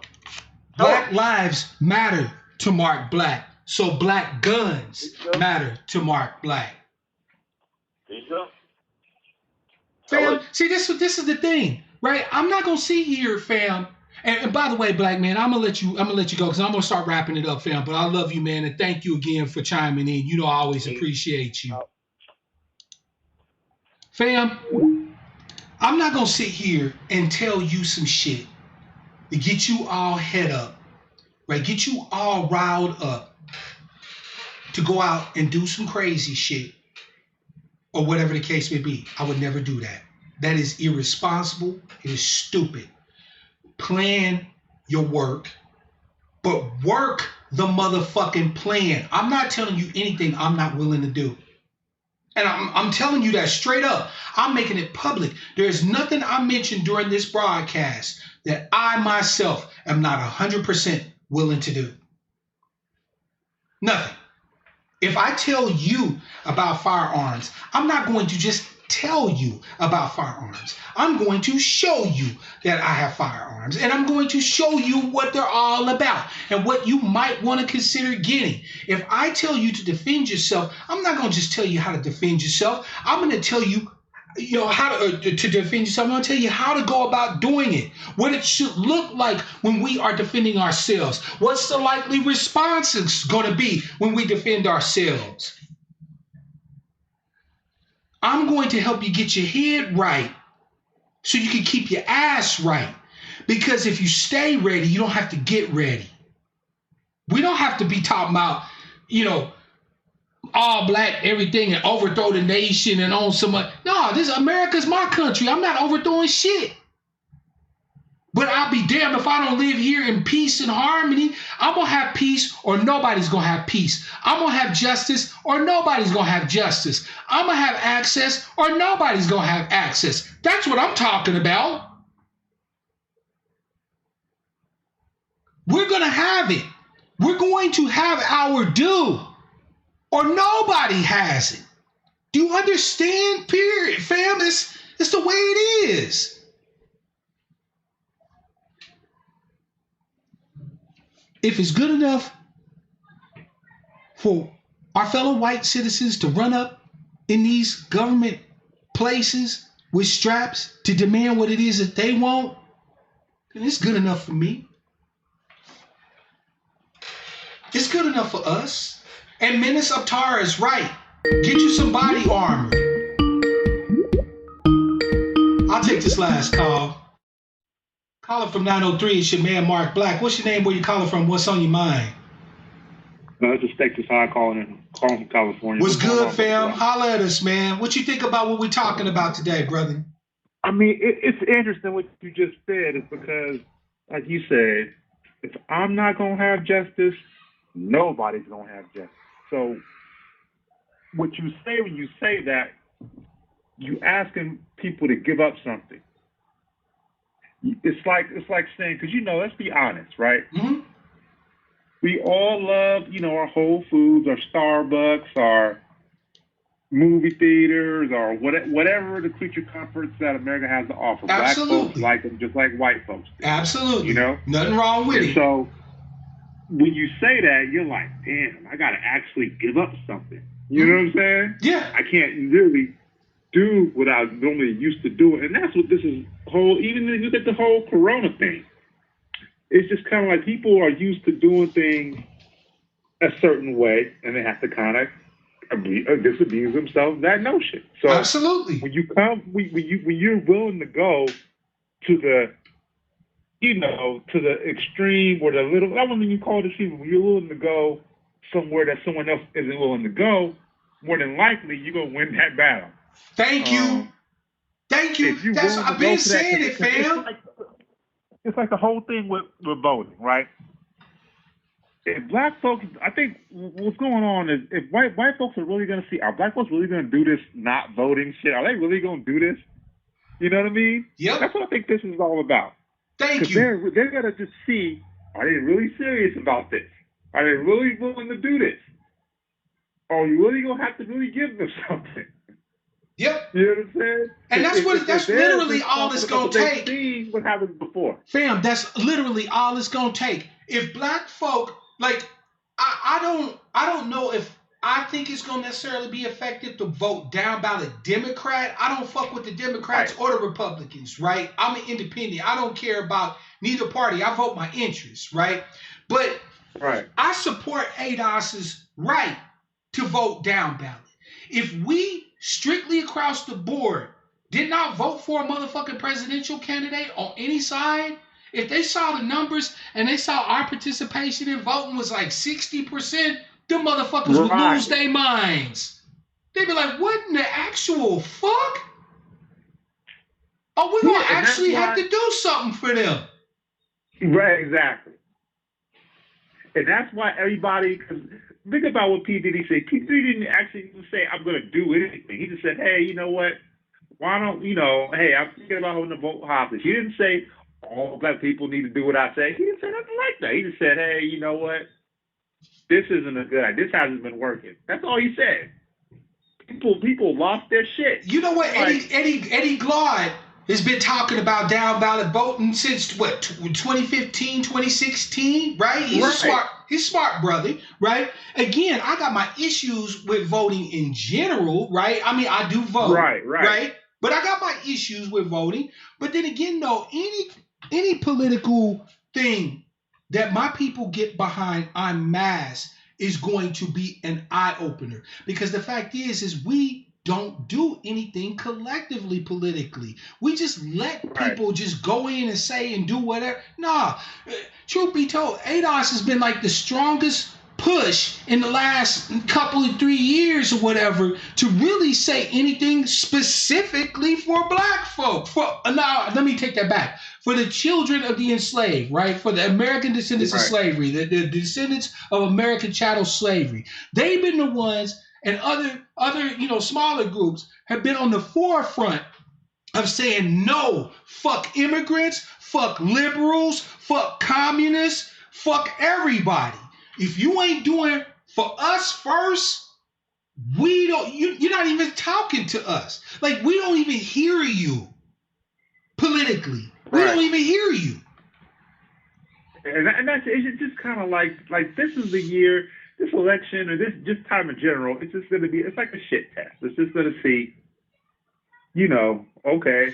Black lives matter to Mark Black. So black guns matter to Mark Black. There you go. Fam, see, this is the thing, right? I'm not gonna sit here, fam. And by the way, black man, I'm gonna let you go because I'm gonna start wrapping it up, fam. But I love you, man, and thank you again for chiming in. You know I always appreciate you. Fam, I'm not gonna sit here and tell you some shit to get you all head up, right? Get you all riled up to go out and do some crazy shit or whatever the case may be. I would never do that. That is irresponsible. It is stupid. Plan your work, but work the motherfucking plan. I'm not telling you anything I'm not willing to do. And I'm telling you that straight up. I'm making it public. There's nothing I mentioned during this broadcast that I myself am not 100% willing to do. Nothing. If I tell you about firearms, I'm not going to just tell you about firearms. I'm going to show you that I have firearms, and I'm going to show you what they're all about and what you might want to consider getting. If I tell you to defend yourself, I'm not going to just tell you how to defend yourself. I'm going to tell you, how to defend yourself. I'm going to tell you how to go about doing it, what it should look like when we are defending ourselves, what's the likely response going to be when we defend ourselves. I'm going to help you get your head right so you can keep your ass right. Because if you stay ready, you don't have to get ready. We don't have to be talking about, all black everything and overthrow the nation and own someone. No, this America's my country. I'm not overthrowing shit. But I'll be damned if I don't live here in peace and harmony. I'm going to have peace or nobody's going to have peace. I'm going to have justice or nobody's going to have justice. I'm going to have access or nobody's going to have access. That's what I'm talking about. We're going to have it. We're going to have our due or nobody has it. Do you understand? Period, fam. It's the way it is. If it's good enough for our fellow white citizens to run up in these government places with straps to demand what it is that they want, then it's good enough for me. It's good enough for us. And Menace Uptara is right. Get you some body armor. I'll take this last call. Calling from 903, it's your man Mark Black. What's your name? Where you calling from? What's on your mind? No, it's just Texas High calling from California. What's good, fam? Holla at us, man. What you think about what we're talking about today, brother? I mean, it's interesting what you just said. It's because, like you said, if I'm not going to have justice, nobody's going to have justice. So what you say when you say that, you asking people to give up something. It's like saying, because, let's be honest, right? Mm-hmm. We all love, our Whole Foods, our Starbucks, our movie theaters, or whatever the creature comforts that America has to offer. Absolutely. Black folks like them just like white folks do. Absolutely. Nothing wrong with it. So when you say that, you're like, damn, I got to actually give up something. You know what I'm saying? Yeah. I can't really do what I normally used to do. And that's what this is even if you look at the whole Corona thing, it's just kind of like people are used to doing things a certain way and they have to kind of disabuse themselves of that notion. So absolutely. When you're willing to go to the, to the extreme or the little, I wouldn't even call it extreme, when you're willing to go somewhere that someone else isn't willing to go, more than likely you're going to win that battle. Thank you. I've been saying it, fam. It's like the whole thing with voting, right? If black folks, I think what's going on is if white folks are really going to see, are black folks really going to do this not voting shit? Are they really going to do this? You know what I mean? Yep. That's what I think this is all about. Thank you. They're going to just see, are they really serious about this? Are they really willing to do this? Or are you really going to have to really give them something? Yep. You know what I'm saying? And that's literally all it's going to take. See what happened before. Fam, that's literally all it's going to take. If black folk, I don't know if I think it's going to necessarily be effective to vote down ballot Democrat. I don't fuck with the Democrats or the Republicans, right? I'm an independent. I don't care about neither party. I vote my interests, right? But I support ADOS's right to vote down ballot. If we strictly across the board did not vote for a motherfucking presidential candidate on any side, if they saw the numbers and they saw our participation in voting was like 60%, them motherfuckers would lose their minds. They'd be like, what in the actual fuck? Oh, we're going to actually have to do something for them. Right, exactly. And that's why everybody, because think about what P. Diddy said. P. Diddy didn't actually say, I'm going to do anything. He just said, hey, you know what? Why don't, hey, I'm thinking about holding a vote hostage. He didn't say, all black people need to do what I say. He didn't say nothing like that. He just said, hey, you know what? This isn't a good idea. This hasn't been working. That's all he said. People lost their shit. You know what? Eddie Glaude has been talking about down ballot voting since, 2015, 2016, right? He's smart brother, right? Again, I got my issues with voting in general, right? I mean, I do vote, right? But I got my issues with voting. But then again, though, any political thing that my people get behind en masse is going to be an eye-opener. Because the fact is we don't do anything collectively politically. We just let people just go in and say and do whatever. Nah, truth be told, ADOS has been like the strongest push in the last couple of 3 years or whatever to really say anything specifically for black folk. Now, let me take that back. For the children of the enslaved, right? For the American descendants of slavery, the descendants of American chattel slavery. They've been the ones, and other smaller groups have been on the forefront of saying no, fuck immigrants, fuck liberals, fuck communists, fuck everybody. If you ain't doing for us first, you're not even talking to us. Like, we don't even hear you politically. We don't even hear you. And that's, it's just kind of like this is the year, this election, or this just time in general, it's just going to be, it's like a shit test. It's just going to see, okay,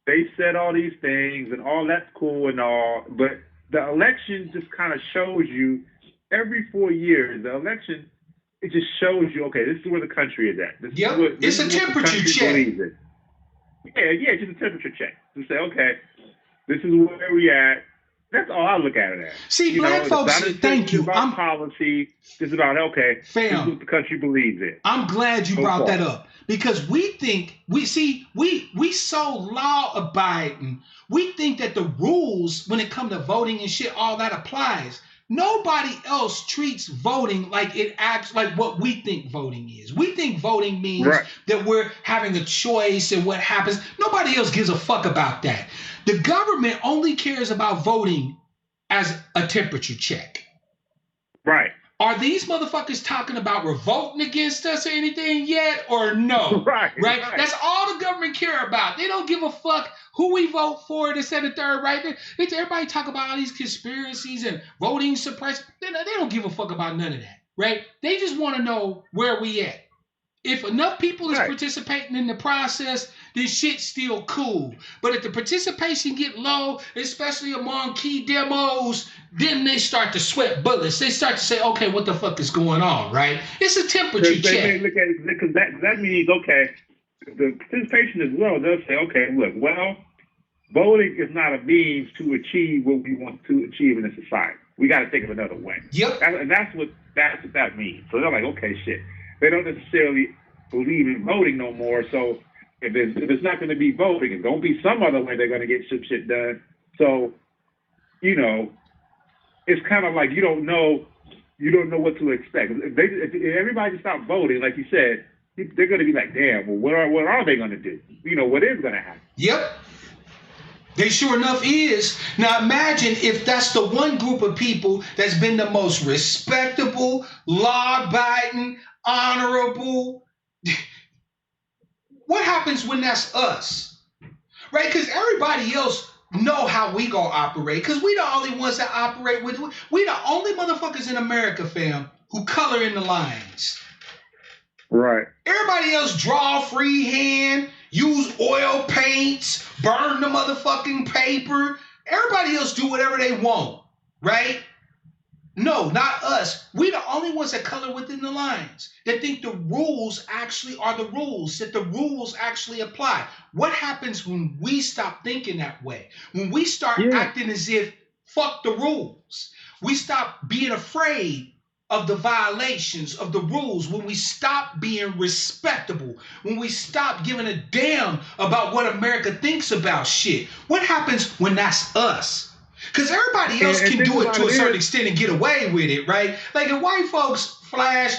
they said all these things and all that's cool and all, but the election just kind of shows you every 4 years, the election, it just shows you, okay, this is where the country is at. It's a temperature check. Yeah, just a temperature check. To say, okay, this is where we at. That's all I look at it as. See, black folks, thank you. About policy. It's about, okay, this is what the country believes in. I'm glad you brought that up, because we think, we so law abiding. We think that the rules when it comes to voting and shit, all that applies. Nobody else treats voting like it acts like what we think voting is. We think voting means that we're having a choice and what happens. Nobody else gives a fuck about that. The government only cares about voting as a temperature check. Right. Are these motherfuckers talking about revolting against us or anything yet, or no? Right. That's all the government care about. They don't give a fuck who we vote for, this and the third, right? Everybody talk about all these conspiracies and voting suppression. They don't give a fuck about none of that, right? They just want to know where we at. If enough people is participating in the process, then shit's still cool. But if the participation get low, especially among key demos, then they start to sweat bullets. They start to say, okay, what the fuck is going on, right? It's a temperature check. They look at it, because that means, okay, the participation is low. They'll say, okay, look, well, voting is not a means to achieve what we want to achieve in a society. We got to think of another way. Yep. And that's what that means. So they're like, okay, shit. They don't necessarily believe in voting no more. So if it's not going to be voting, it's going to be some other way they're going to get some shit done. So, it's kind of like you don't know what to expect. If everybody stopped voting, like you said, they're going to be like, damn, well, what are they going to do? What is going to happen? Yep. They sure enough is. Now imagine if that's the one group of people that's been the most respectable, law-abiding, honorable. What happens when that's us? Right? Because everybody else know how we gonna operate, because we the only ones that operate with, we the only motherfuckers in America, fam, who color in the lines. Right. Everybody else draw freehand, use oil paints, burn the motherfucking paper. Everybody else do whatever they want, right? No, not us. We the only ones that color within the lines, that think the rules actually are the rules, that the rules actually apply. What happens when we stop thinking that way? When we start acting as if fuck the rules. We stop being afraid of the violations of the rules, when we stop being respectable, when we stop giving a damn about what America thinks about shit. What happens when that's us? Because everybody else can do it to a certain extent and get away with it, right? Like if white folks flash,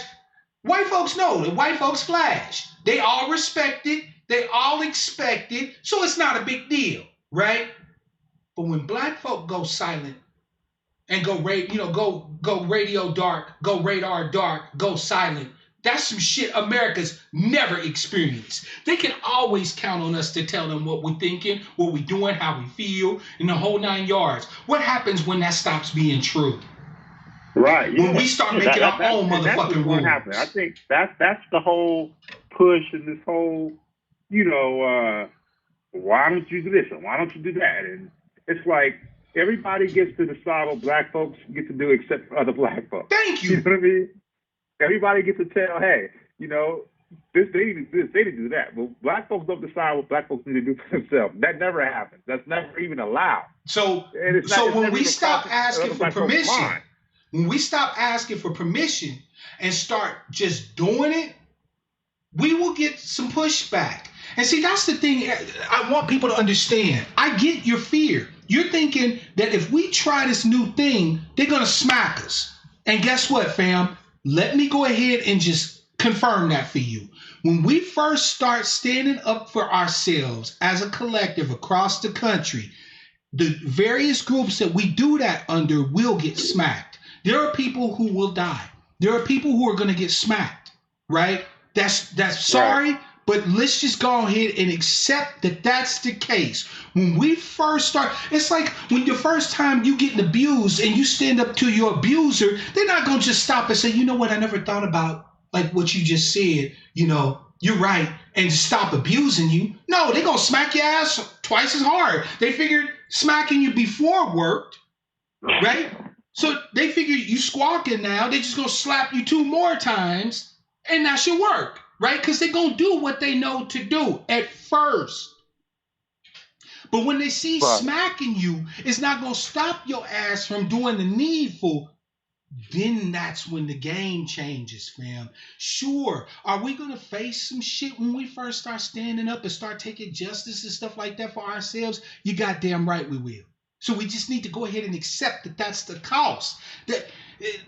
white folks know that white folks flash. They all respect it. They all expect it. So it's not a big deal, right? But when black folk go silent and go radio dark, go radar dark, go silent, that's some shit America's never experienced. They can always count on us to tell them what we're thinking, what we're doing, how we feel, in the whole 9 yards. What happens when that stops being true? Right. When we start making our own motherfucking rules. I think that's the whole push and this whole, why don't you do this and why don't you do that? And it's like everybody gets to decide what black folks get to do except for other black folks. Thank you. You know what I mean? Everybody gets to tell, hey, this they need to do this, they need to do that. But black folks don't decide what black folks need to do for themselves. That never happens. That's never even allowed. So when we stop asking for permission, When we stop asking for permission and start just doing it, we will get some pushback. And see, that's the thing I want people to understand. I get your fear. You're thinking that if we try this new thing, they're going to smack us. And guess what, fam? Let me go ahead and just confirm that for you. When we first start standing up for ourselves as a collective across the country, the various groups that we do that under will get smacked. There are people who will die. There are people who are going to get smacked, right? That's sorry, right. But let's just go ahead and accept that that's the case. When we first start, it's like when the first time you getting abused and you stand up to your abuser, they're not going to just stop and say, you know what, I never thought about like what you just said, you know, you're right, and stop abusing you. No, they're going to smack your ass twice as hard. They figured smacking you before worked, right? So they figure you squawking now, they just going to slap you 2 more times, and that should work, right? Because they're going to do what they know to do at first. But when they see smacking you, it's not going to stop your ass from doing the needful. Then that's when the game changes, fam. Sure, are we going to face some shit when we first start standing up and start taking justice and stuff like that for ourselves? You goddamn right we will. So we just need to go ahead and accept that that's the cost.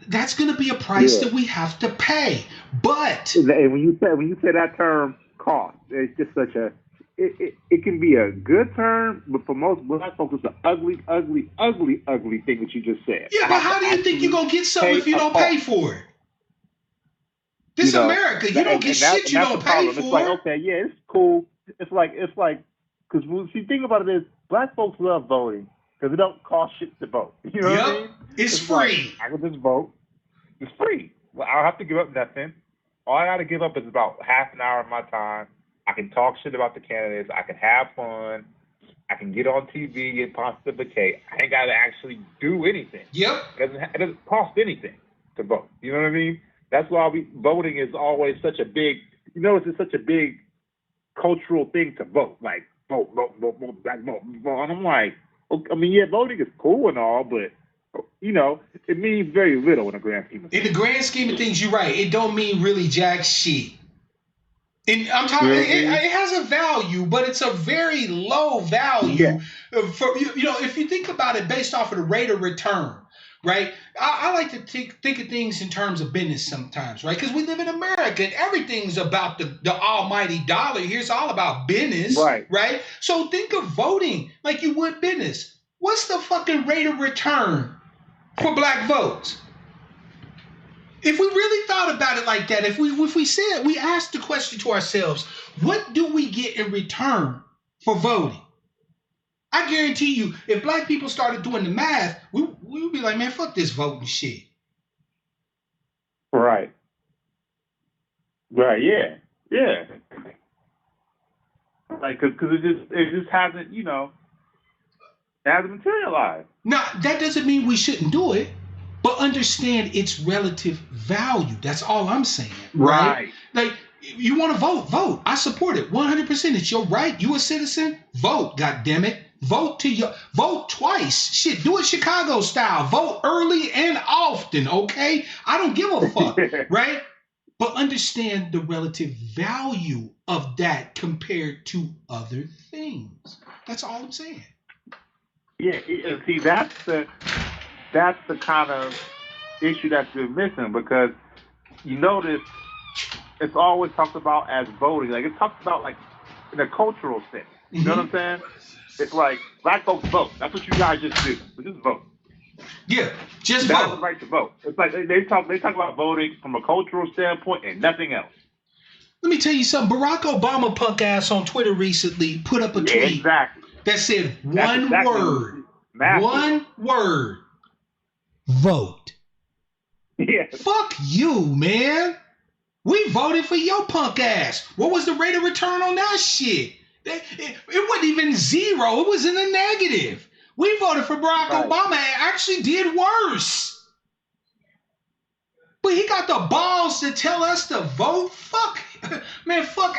That's going to be a price that we have to pay. But and when you say that term cost, it's just such a it can be a good term, but for most black folks, it's an ugly thing that you just said. Yeah, but how do you think you're going to get something if you don't pay for it? This is America. You don't get shit you don't pay for. It's like, okay, yeah, it's cool. It's like, because when you think about it, black folks love voting because it don't cost shit to vote. You know what I mean? It's free. Like, I can just vote. It's free. Well, I don't have to give up nothing. All I got to give up is about half an hour of my time. I can talk shit about the candidates. I can have fun. I can get on TV and pontificate. I ain't got to actually do anything. Yep. It doesn't cost anything to vote. You know what I mean? That's why voting is always such a big, it's such a big cultural thing to vote. Like, vote, black vote. And I'm like, I mean, yeah, voting is cool and all, but, it means very little in the grand scheme of things. In the grand scheme of things, you're right. It don't mean really jack shit. And I'm talking. It has a value, but it's a very low value. Yeah. For if you think about it based off of the rate of return, right? I like to think of things in terms of business sometimes, right? Because we live in America, and everything's about the almighty dollar. Here, it's all about business, right? So think of voting like you would business. What's the fucking rate of return for black votes? If we really thought about it like that, if we asked the question to ourselves, what do we get in return for voting? I guarantee you, if black people started doing the math, we would be like, man, fuck this voting shit. Right. Right. Yeah. Yeah. Like, because it just hasn't, it hasn't materialized. Now, that doesn't mean we shouldn't do it. But understand its relative value. That's all I'm saying, right? Like, you want to vote. I support it 100%. It's your right. You a citizen? Vote, goddammit. Vote twice. Shit, do it Chicago style. Vote early and often, okay? I don't give a fuck, right? But understand the relative value of that compared to other things. That's all I'm saying. Yeah, see, that's the kind of issue that's been missing, because you notice it's always talked about as voting. Like, it's talked about like in a cultural sense. You know what I'm saying? It's like black folks vote. That's what you guys just do. Just vote. Yeah, just vote. That's the right to vote. It's like they talk about voting from a cultural standpoint and nothing else. Let me tell you something. Barack Obama punk ass on Twitter recently put up a tweet that said one word. One word. Vote. Yeah. Fuck you, man. We voted for your punk ass. What was the rate of return on that shit? It wasn't even zero. It was in the negative. We voted for Barack Obama and actually did worse. But he got the balls to tell us to vote? Fuck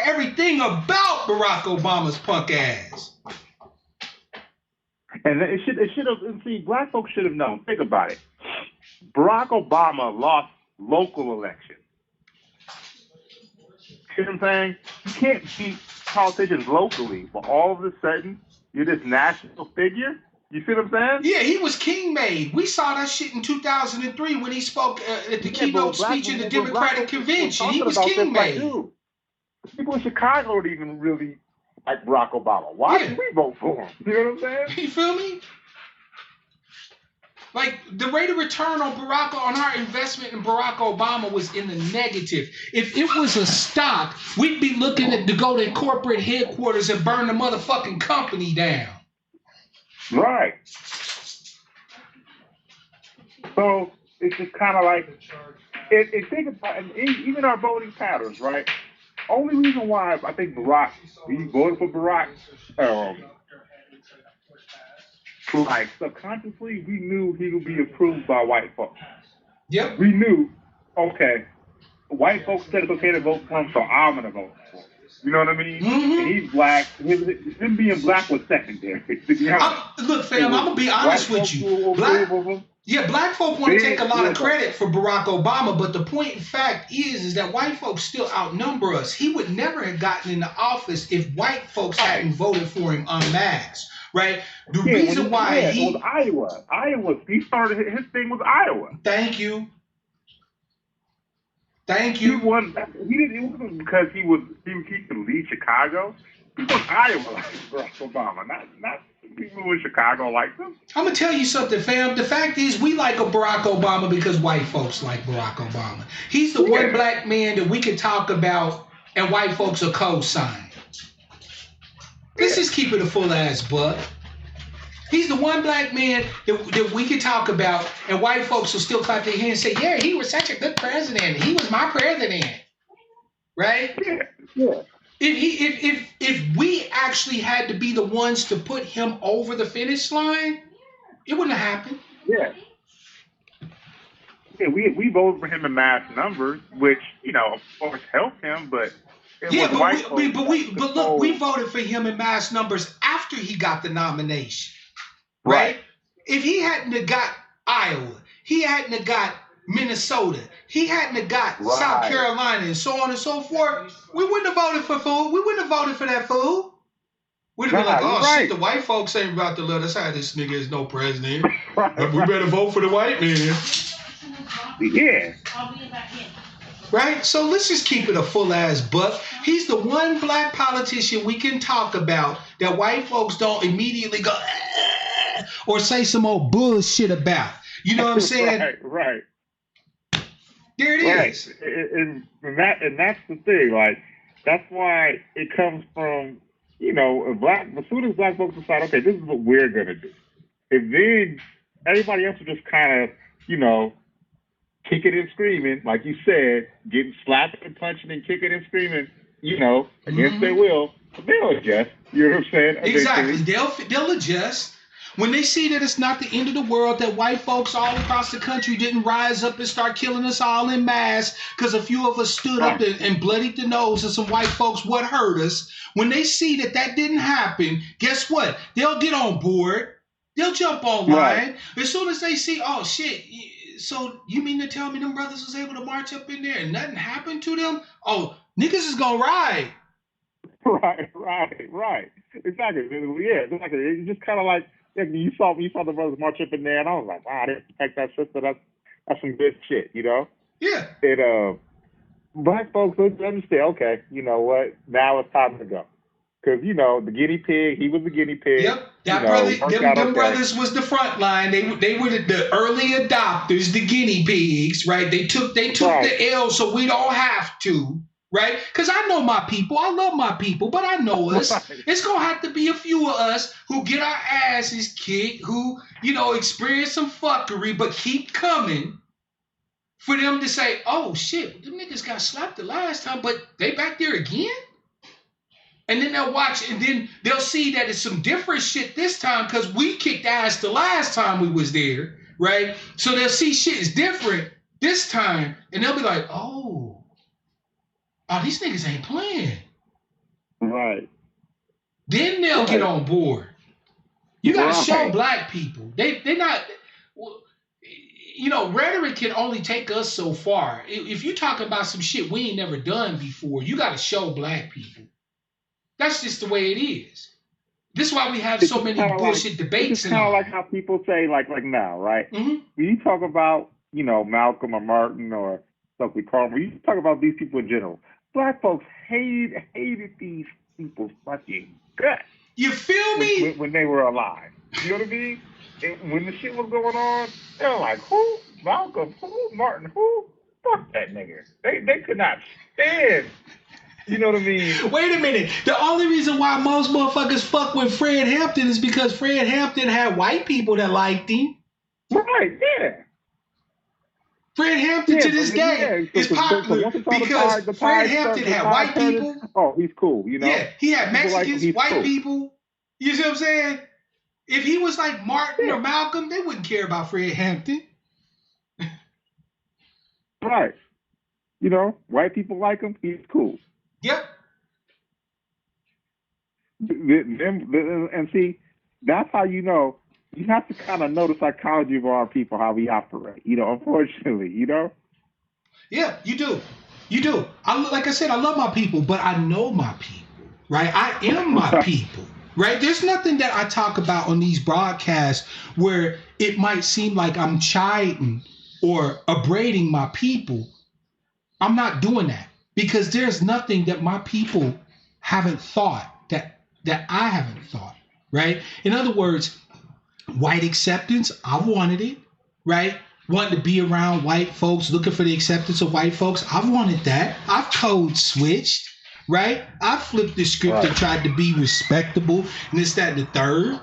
everything about Barack Obama's punk ass. And it should have. See, black folks should have known. Think about it. Barack Obama lost local elections. See what I'm saying? You can't beat politicians locally, but all of a sudden, you're this national figure. You see what I'm saying? Yeah, he was king made. We saw that shit in 2003 when he spoke at the keynote speech in the Democratic Convention. He was king made. People in Chicago don't even really like Barack Obama. Why should we vote for him? You know what I'm saying? You feel me? Like, the rate of return on our investment in Barack Obama was in the negative. If it was a stock, we'd be looking to go to corporate headquarters and burn the motherfucking company down. Right. So it's just kind of like, think about even our voting patterns, right? Only reason why I think we voted for Barack, like subconsciously, we knew he would be approved by white folks. Yep. We knew, okay, white folks said it's okay to vote for him, so I'm going to vote for him. You know what I mean? Mm-hmm. And he's black. Him being black was secondary. Look, fam, I'm going to be honest with you. Black folk want to take a lot of credit for Barack Obama, but the point in fact is that white folks still outnumber us. He would never have gotten into office if white folks hadn't voted for him en masse. Right? The reason why it was Iowa. He started, his thing was Iowa. Thank you. He won. It wasn't because he could lead Chicago. He was Iowa like Barack Obama, not people in Chicago like him. I'm gonna tell you something, fam. The fact is, we like a Barack Obama because white folks like Barack Obama. He's the one black man that we can talk about, and white folks are co-sign. Let's just keep it a full ass buck. He's the one black man that we can talk about, and white folks will still clap their hands and say, yeah, he was such a good president. He was my president. Right? Yeah. If we actually had to be the ones to put him over the finish line, it wouldn't have happened. Yeah. Yeah, we voted for him in mass numbers, which, of course helped him, but we voted for him in mass numbers after he got the nomination. Right? If he hadn't have got Iowa, he hadn't have got Minnesota, he hadn't have got South Carolina, and so on and so forth, we wouldn't have voted for fool. We wouldn't have voted for that fool. We'd have been like, shit, the white folks ain't about to let us have this nigga as no president. We better vote for the white man. Yeah. Right? So let's just keep it a full ass buck. He's the one black politician we can talk about that white folks don't immediately go or say some old bullshit about. You know what I'm saying? Right. There it is. And that's the thing. Like, that's why it comes from, as soon as black folks decide, okay, this is what we're going to do. And then everybody else will just kind of, kicking and screaming, like you said, getting slapped and punching and kicking and screaming, against their will, they'll adjust. You know what I'm saying? Exactly. They'll adjust. When they see that it's not the end of the world, that white folks all across the country didn't rise up and start killing us all in mass because a few of us stood up and bloodied the nose of some white folks what hurt us. When they see that didn't happen, guess what? They'll get on board. They'll jump online. Right. As soon as they see, oh, shit, so you mean to tell me them brothers was able to march up in there and nothing happened to them? Oh, niggas is gonna ride. Right. Exactly. Yeah, exactly. It's just kind of like, you saw the brothers march up in there, and I was like, wow, they protect that sister. That's some good shit, Yeah. And black folks understand. Okay, you know what? Now it's time to go. Because, the guinea pig, he was the guinea pig. Yep. Them brothers was the front line. They were the early adopters, the guinea pigs, right? They took the L so we don't have to, right? Because I know my people. I love my people, but I know us. Right. It's going to have to be a few of us who get our asses kicked, who, experience some fuckery, but keep coming for them to say, oh, shit, them niggas got slapped the last time, but they back there again? And then they'll watch, and then they'll see that it's some different shit this time because we kicked ass the last time we was there, right? So they'll see shit is different this time, and they'll be like, oh, these niggas ain't playing. Right. Then they'll get on board. You got to show black people. They not, rhetoric can only take us so far. If you talk about some shit we ain't never done before, you got to show black people. That's just the way it is. This is why we have so many bullshit debates. It's kind of like how people say, like now, right? Mm-hmm. When you talk about, Malcolm or Martin or Stokely Carmichael, you talk about these people in general. Black folks hated these people's fucking guts. You feel me? When they were alive. You know what I mean? And when the shit was going on, they were like, who? Malcolm? Who? Martin? Who? Fuck that nigga. They could not stand. You know what I mean? Wait a minute. The only reason why most motherfuckers fuck with Fred Hampton is because Fred Hampton had white people that liked him. Right, yeah. Fred Hampton to this day is popular because Fred Hampton had white people. Oh, he's cool, Yeah, he had Mexicans, white people. You see what I'm saying? If he was like Martin or Malcolm, they wouldn't care about Fred Hampton. Right. White people like him, he's cool. Yep. And see, that's how you have to kind of know the psychology of our people, how we operate, unfortunately, Yeah, you do. You do. Like I said, I love my people, but I know my people, right? I am my people, right? There's nothing that I talk about on these broadcasts where it might seem like I'm chiding or upbraiding my people. I'm not doing that. Because there's nothing that my people haven't thought that I haven't thought, right? In other words, white acceptance, I wanted it, right? Wanting to be around white folks, looking for the acceptance of white folks, I've wanted that. I've code switched, right? I flipped the script and tried to be respectable and this, that, and the third.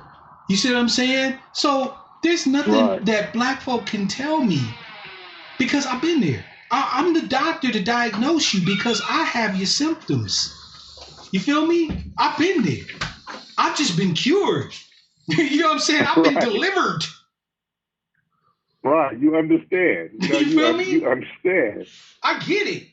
You see what I'm saying? So there's nothing that black folk can tell me because I've been there. I'm the doctor to diagnose you because I have your symptoms. You feel me? I've been there. I've just been cured. You know what I'm saying? I've been delivered. Right. You understand. You feel me? You understand. I get it.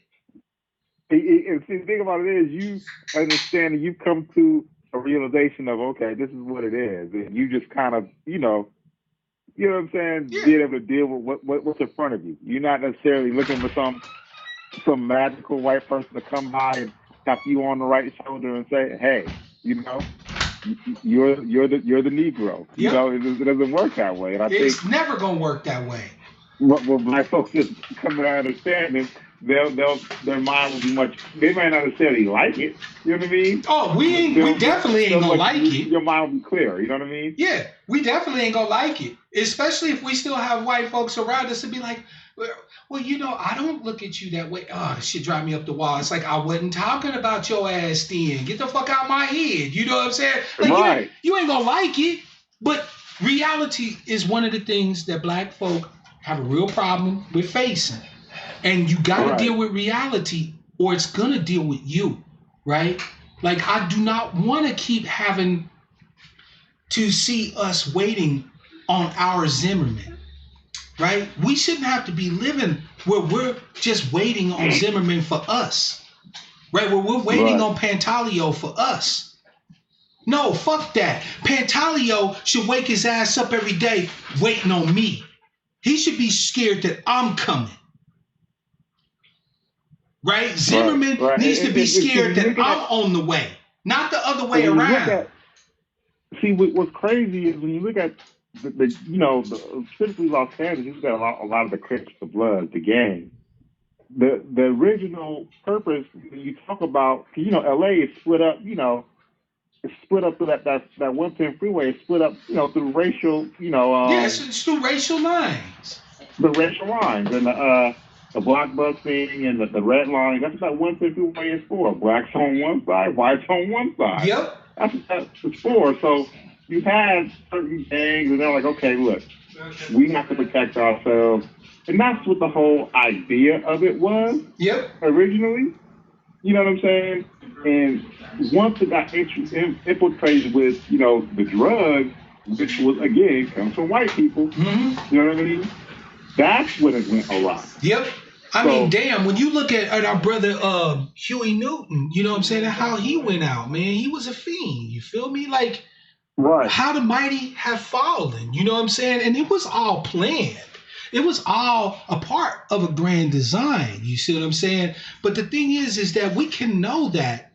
And see, the thing about it is you understand and you've come to a realization of, okay, this is what it is. And you just kind of, you know what I'm saying? Yeah. Being able to deal with what's in front of you. You're not necessarily looking for some magical white person to come by and tap you on the right shoulder and say, "Hey, you're the Negro." Yep. It doesn't work that way. And I it's think never gonna work that way. What black folks just come to understanding, their mind will be much. They might not necessarily like it. You know what I mean? Oh, we definitely ain't gonna like it. Your mind will be clear. You know what I mean? Yeah, we definitely ain't gonna like it. Especially if we still have white folks around us to be like, well, I don't look at you that way. Oh, this shit drive me up the wall. It's like, I wasn't talking about your ass then. Get the fuck out my head. You know what I'm saying? Like, right. You ain't gonna like it. But reality is one of the things that black folk have a real problem with facing. And you gotta deal with reality or it's gonna deal with you, right? Like, I do not want to keep having to see us waiting on our Zimmerman, right? We shouldn't have to be living where we're just waiting on Zimmerman for us, right? Where we're waiting on Pantaleo for us. No, fuck that. Pantaleo should wake his ass up every day waiting on me. He should be scared that I'm coming. Right? Zimmerman needs to be scared that I'm on the way, not the other way around. What's crazy is when you look at specifically Los Angeles, you've got a lot of the Crips, the Bloods, the gang. The original purpose, when you talk about, LA is split up, it's split up through that 110 freeway, it's split up, through racial, it's through racial lines. The racial lines and the block busting and the red line. That's what that 110 freeway is for. Blacks on one side, whites on one side. Yep. That's what it's for. So you had certain gangs, and they're like, okay, look, we have to protect ourselves. And that's what the whole idea of it was originally. You know what I'm saying? And once it got infiltrated with, the drugs, which was, again, comes from white people, you know what I mean? That's when it went awry. Yep. I mean, damn, when you look at our brother Huey Newton, you know what I'm saying, how he went out, man, he was a fiend. You feel me? Like, how the mighty have fallen, you know what I'm saying? And it was all planned. It was all a part of a grand design. You see what I'm saying? But the thing is that we can know that,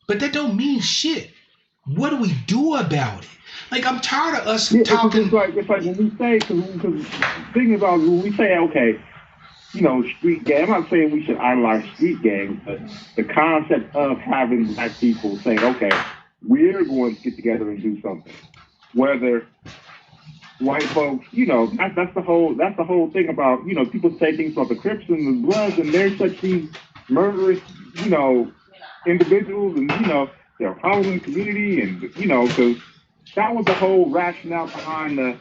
but that don't mean shit. What do we do about it? Like, I'm tired of us talking. It's like when we say, because thinking about when we say, okay, street gang. I'm not saying we should idolize street gangs, but the concept of having black people saying, okay, we're going to get together and do something. Whether white folks, that's the whole thing about, people say things about the Crips and the Bloods, and they're such these murderous, individuals, and they're a problem in the community, and because that was the whole rationale behind the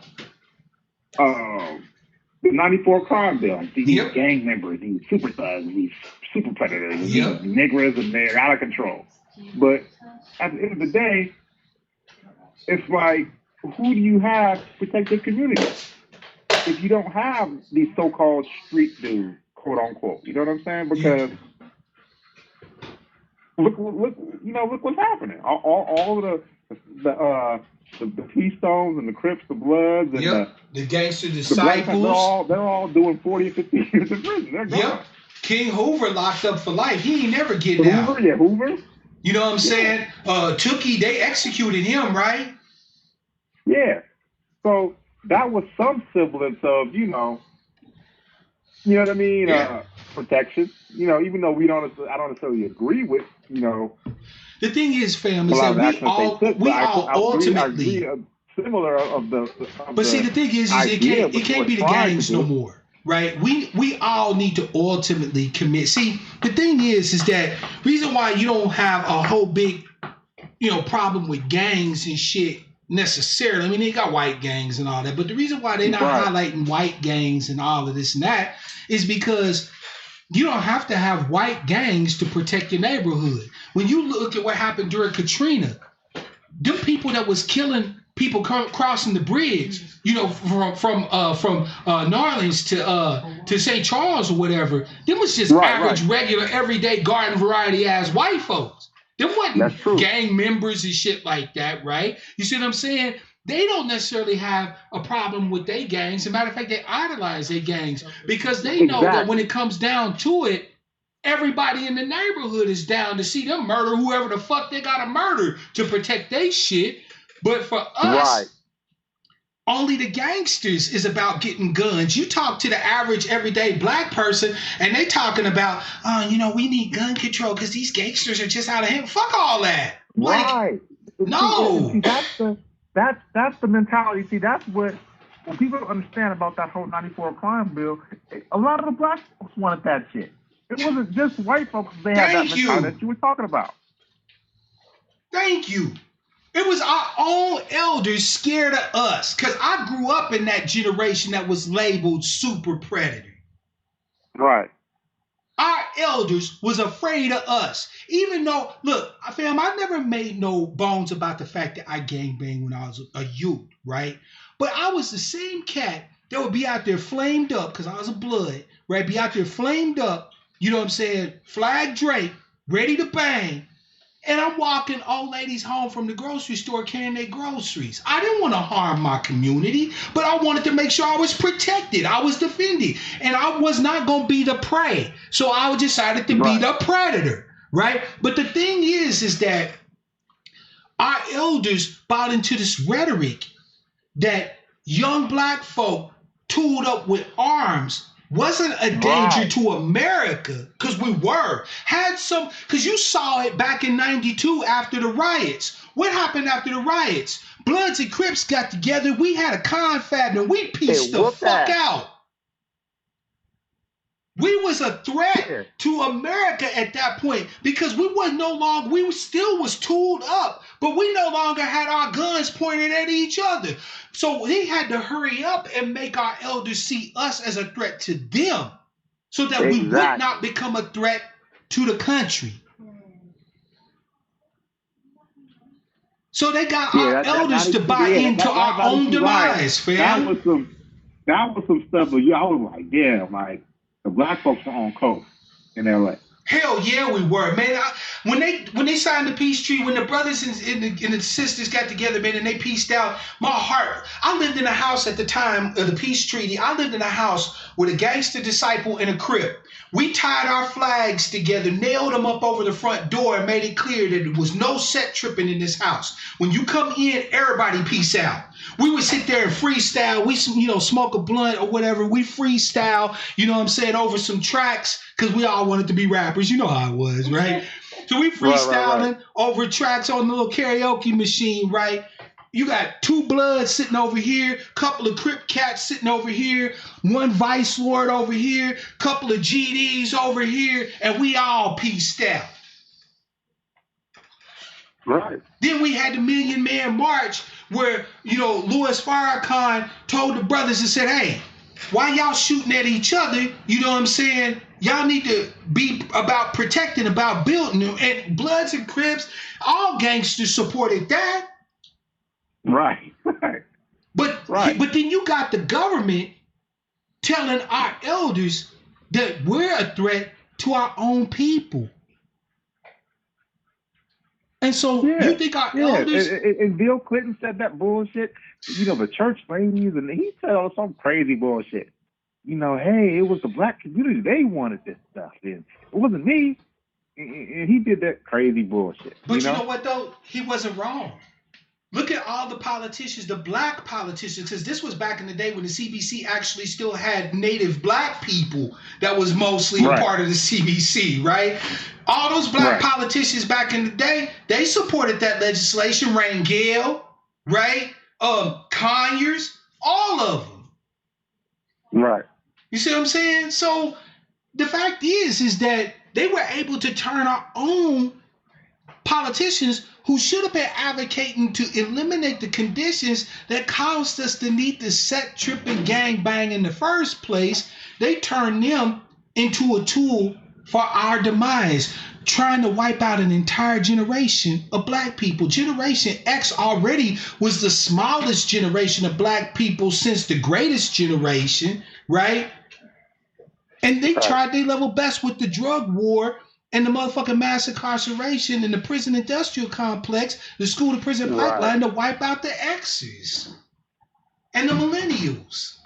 94 crime bill. Like these gang members, these super thugs, these super predators, these niggers, and they're out of control. But at the end of the day, it's like, who do you have to protect the community if you don't have these so-called street dudes, quote unquote? You know what I'm saying? Because look what's happening. All of the P-Stones and the Crips, the Bloods, and the gangster disciples. They're all doing 40 or 50 years in prison. They're gone. King Hoover locked up for life. He ain't never getting out. Hoover. You know what I'm saying? Tookie, they executed him, right? Yeah. So that was some semblance of, you know what I mean? Protection. Even though I don't necessarily agree with, The thing is, fam, is that we all ultimately similar of the. But see, the thing is it can't be the gangs no more, right? We all need to ultimately commit. See, the thing is that reason why you don't have a whole big, problem with gangs and shit necessarily. I mean, they got white gangs and all that, but the reason why they're not highlighting white gangs and all of this and that is because you don't have to have white gangs to protect your neighborhood. When you look at what happened during Katrina, them people that was killing people crossing the bridge, from New Orleans to St. Charles or whatever, them was just average, regular, everyday garden variety ass white folks. Them wasn't gang members and shit like that, right? You see what I'm saying? They don't necessarily have a problem with their gangs. As a matter of fact, they idolize their gangs because they know that when it comes down to it, everybody in the neighborhood is down to see them murder whoever the fuck they gotta murder to protect their shit. But for us, only the gangsters is about getting guns. You talk to the average everyday black person and they talking about, we need gun control because these gangsters are just out of hand. Fuck all that. No. That's the mentality. See, that's what when people understand about that whole 94 crime bill, a lot of the black folks wanted that shit. It wasn't just white folks. They had that mentality that you were talking about. Thank you. It was our own elders scared of us because I grew up in that generation that was labeled super predator. Right. Our elders was afraid of us. Even though, look, fam, I never made no bones about the fact that I gangbanged when I was a youth, right? But I was the same cat that would be out there flamed up because I was a blood, right? Be out there flamed up, flag draped, ready to bang. And I'm walking old ladies home from the grocery store carrying their groceries. I didn't want to harm my community, but I wanted to make sure I was protected. I was defended. And I was not going to be the prey. So I decided to be the predator, right? But the thing is that our elders bought into this rhetoric that young black folk tooled up with arms wasn't a danger to America, because we were. Because you saw it back in 92 after the riots. What happened after the riots? Bloods and Crips got together. We had a confab and we pieced the fuck out. We was a threat to America at that point because we still was tooled up, but we no longer had our guns pointed at each other. So they had to hurry up and make our elders see us as a threat to them so that we would not become a threat to the country. So they got our elders to buy into our own demise, fam. That was some stuff, but I was like, the black folks were on coke in LA. Hell yeah, we were, man. when they signed the peace treaty, when the brothers and the sisters got together, man, and they pieced out, my heart. I lived in a house at the time of the peace treaty. I lived in a house with a gangster disciple and a crip. We tied our flags together, nailed them up over the front door, and made it clear that there was no set tripping in this house. When you come in, everybody peace out. We would sit there and freestyle. We, smoke a blunt or whatever. We freestyle, over some tracks because we all wanted to be rappers. You know how it was, right? So we freestyling over tracks on the little karaoke machine, right? You got 2 Bloods sitting over here, couple of Crip Cats sitting over here, 1 Vice Lord over here, couple of GDs over here, and we all pieced out. Right. Then we had the Million Man March where, Louis Farrakhan told the brothers and said, hey, why y'all shooting at each other? You know what I'm saying? Y'all need to be about protecting, about building them. And Bloods and Crips, all gangsters supported that. Right. But then you got the government telling our elders that we're a threat to our own people. And so you think our elders... And Bill Clinton said that bullshit. The church ladies, and he said some crazy bullshit. Hey, it was the black community. They wanted this stuff. And it wasn't me. And he did that crazy bullshit. But you know what, though? He wasn't wrong. Look at all the politicians, the black politicians, because this was back in the day when the CBC actually still had native black people that was mostly a part of the CBC, right? All those black politicians back in the day, they supported that legislation. Rangel, right? Conyers, all of them. Right. You see what I'm saying? So the fact is that they were able to turn our own politicians who should have been advocating to eliminate the conditions that caused us to need to set, trip, and gangbang in the first place. They turned them into a tool for our demise, trying to wipe out an entire generation of black people. Generation X already was the smallest generation of black people since the greatest generation, right? And they tried their level best with the drug war and the motherfucking mass incarceration and the prison industrial complex, the school to prison pipeline to wipe out the X's and the millennials.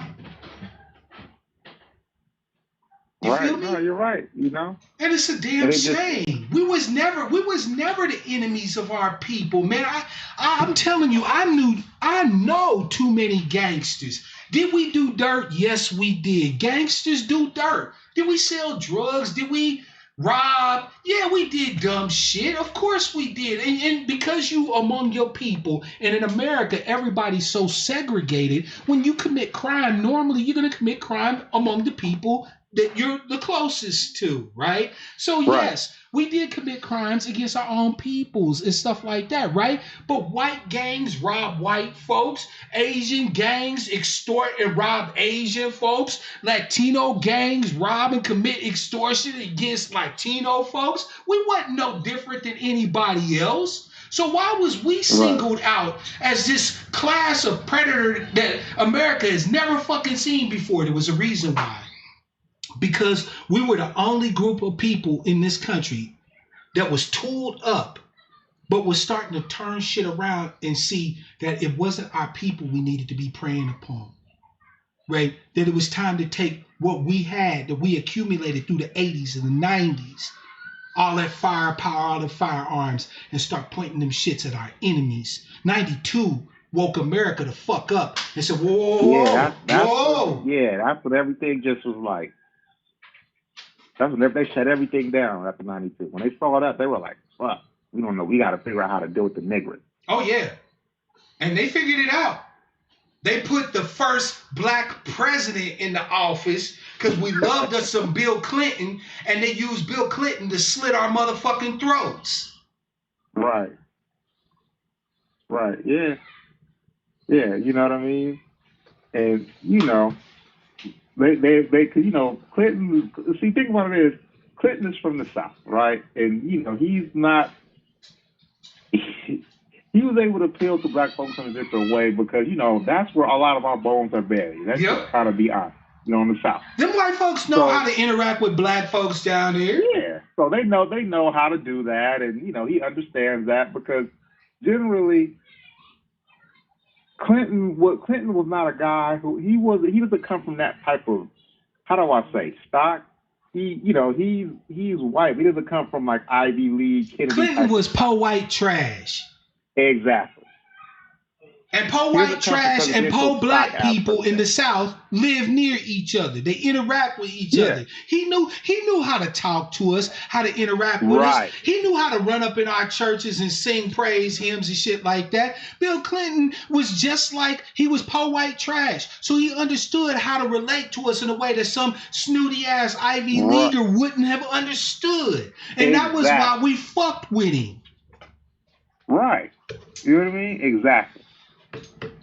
You feel me? No, you're right. And it's a damn shame. We was never the enemies of our people, man. I'm telling you, I know too many gangsters. Did we do dirt? Yes, we did. Gangsters do dirt. Did we sell drugs? Did we rob? Yeah, we did dumb shit. Of course we did. And because you among your people, and in America, everybody's so segregated, when you commit crime, normally you're going to commit crime among the people that you're the closest to, right? So yes, we did commit crimes against our own peoples and stuff like that, right? But white gangs rob white folks, Asian gangs extort and rob Asian folks, Latino gangs rob and commit extortion against Latino folks. We wasn't no different than anybody else. So why was we singled out as this class of predator that America has never fucking seen before? There was a reason why. Because we were the only group of people in this country that was tooled up, but was starting to turn shit around and see that it wasn't our people we needed to be preying upon, right? That it was time to take what we had, that we accumulated through the 80s and the 90s, all that firepower, all the firearms, and start pointing them shits at our enemies. 92 woke America the fuck up and said, whoa, that's what everything just was like. That's when they shut everything down after 92. When they saw that, they were like, fuck, we don't know. We got to figure out how to deal with the niggers. Oh, yeah. And they figured it out. They put the first black president in the office because we loved us some Bill Clinton, and they used Bill Clinton to slit our motherfucking throats. Right. Yeah. Yeah, you know what I mean? And, They Clinton, see, think about it is, Clinton is from the South, right? And, he's not, he was able to appeal to black folks in a different way because, that's where a lot of our bones are buried. That's just how to be honest. in the South. Them white folks know how to interact with black folks down there. Yeah, so they know how to do that, and he understands that because generally Clinton was not a guy who he doesn't come from that type of, how do I say, stock. He's white. He doesn't come from like Ivy League. Kennedy Clinton was po white trash. Exactly. And po white trash and po black people in the South live near each other. They interact with each other. He knew how to talk to us, how to interact with us. He knew how to run up in our churches and sing praise hymns and shit like that. Bill Clinton was just like, he was po white trash. So he understood how to relate to us in a way that some snooty ass Ivy Leaguer wouldn't have understood. And that was why we fucked with him. Right. You know what I mean? Exactly.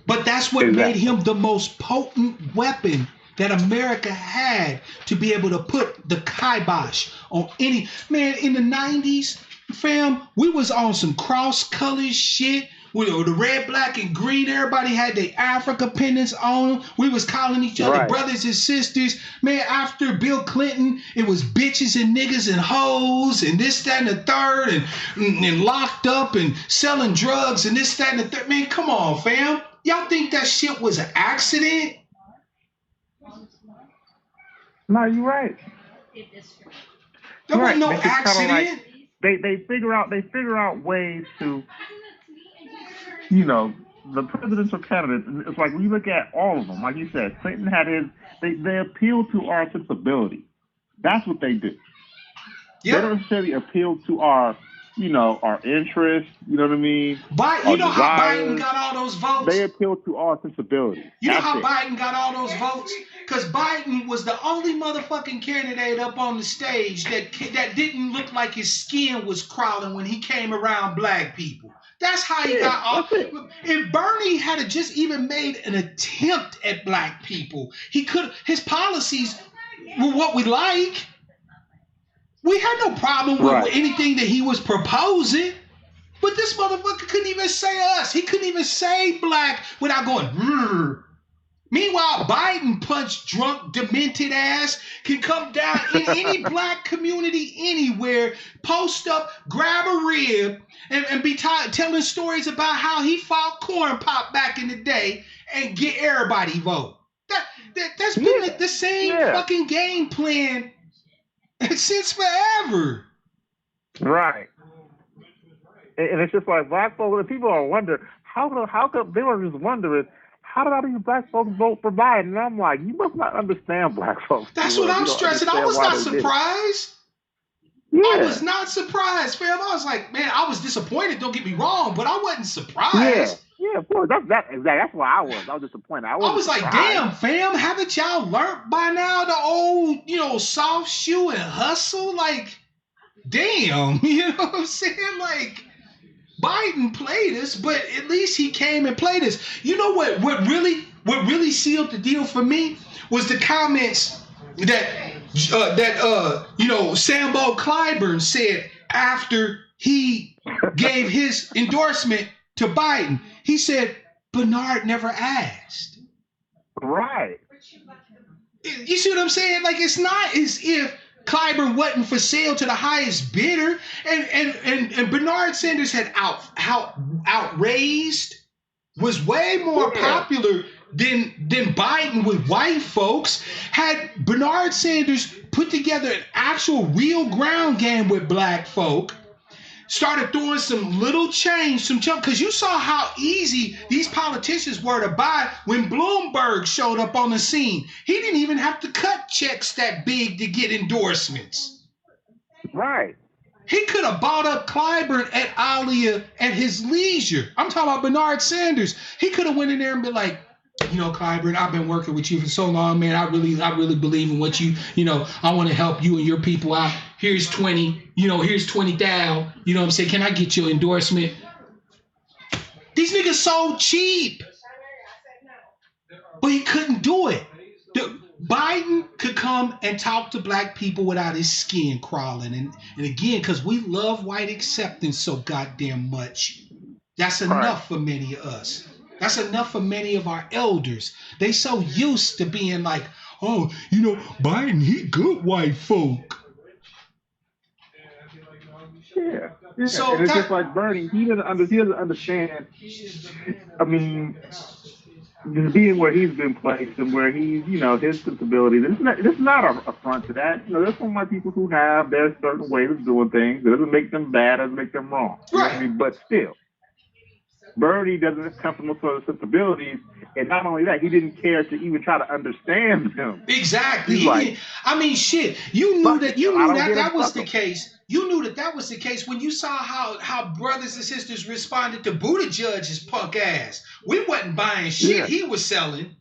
But that's what made him the most potent weapon that America had to be able to put the kibosh on any man. In the 90s, fam, we was on some cross-colored shit. With the red, black, and green, everybody had their Africa pendants on them. We was calling each other brothers and sisters. Man, after Bill Clinton, it was bitches and niggas and hoes and this, that, and the third, and locked up and selling drugs and this, that, and the third. Man, come on, fam. Y'all think that shit was an accident? No, you're right. There was no accident. They figure out ways to, the presidential candidates. It's like when you look at all of them, like you said, Clinton had they appeal to our sensibility. That's what they do. Yep. They don't necessarily appeal to our interests. You know what I mean? You know how Biden got all those votes? They appeal to our sensibility. You know how Biden got all those votes? Because Biden was the only motherfucking candidate up on the stage that didn't look like his skin was crawling when he came around black people. That's how he got off. If Bernie had just even made an attempt at black people, his policies were what we like. We had no problem with anything that he was proposing. But this motherfucker couldn't even say us. He couldn't even say black without going, Rrr. Meanwhile, Biden punch drunk, demented ass can come down in any black community anywhere, post up, grab a rib, and be telling stories about how he fought corn pop back in the day and get everybody vote. That's been the same fucking game plan since forever. Right. And it's just like black folks, people are wondering, how come they were just wondering, how did all these black folks vote for Biden? And I'm like, you must not understand black folks. That's what I'm stressing. I was not surprised. I was not surprised, fam. I was like, man, I was disappointed, don't get me wrong, but I wasn't surprised. Yeah, of course. That's why I was. I was disappointed. I was like, damn, fam, haven't y'all learned by now the old, soft shoe and hustle? Like, damn, you know what I'm saying? Like, Biden played us, but at least he came and played us. You know what really sealed the deal for me was the comments that Sambo Clyburn said after he gave his endorsement to Biden. He said, Bernard never asked. Right. You see what I'm saying? Like, it's not as if Clyburn wasn't for sale to the highest bidder, and Bernard Sanders had outraised, was way more popular than Biden with white folks. Had Bernard Sanders put together an actual real ground game with black folk, started throwing some little change, some chunk, because you saw how easy these politicians were to buy when Bloomberg showed up on the scene. He didn't even have to cut checks that big to get endorsements. Right. He could have bought up Clyburn at Alia at his leisure. I'm talking about Bernard Sanders. He could have went in there and been like, Clyburn, I've been working with you for so long, man. I really believe in what I want to help you and your people out. Here's 20, here's 20 down. You know what I'm saying? Can I get your endorsement? These niggas so cheap. But he couldn't do it. Biden could come and talk to black people without his skin crawling. And again, because we love white acceptance so goddamn much, that's enough for many of us. That's enough for many of our elders. They so used to being like, oh, Biden, he good white folk. Yeah. So and it's just like Bernie. He doesn't understand. I mean, just being where he's been placed and where he's, his sensibility. This is not a affront to that. There's some white people who have their certain ways of doing things. It doesn't make them bad. It doesn't make them wrong. You know what I mean? But still, Bernie doesn't come from those sort of sensibilities. And not only that, he didn't care to even try to understand them. Exactly. Shit. You knew that was the case. You knew that was the case when you saw how brothers and sisters responded to Buttigieg's punk ass. We wasn't buying shit he was selling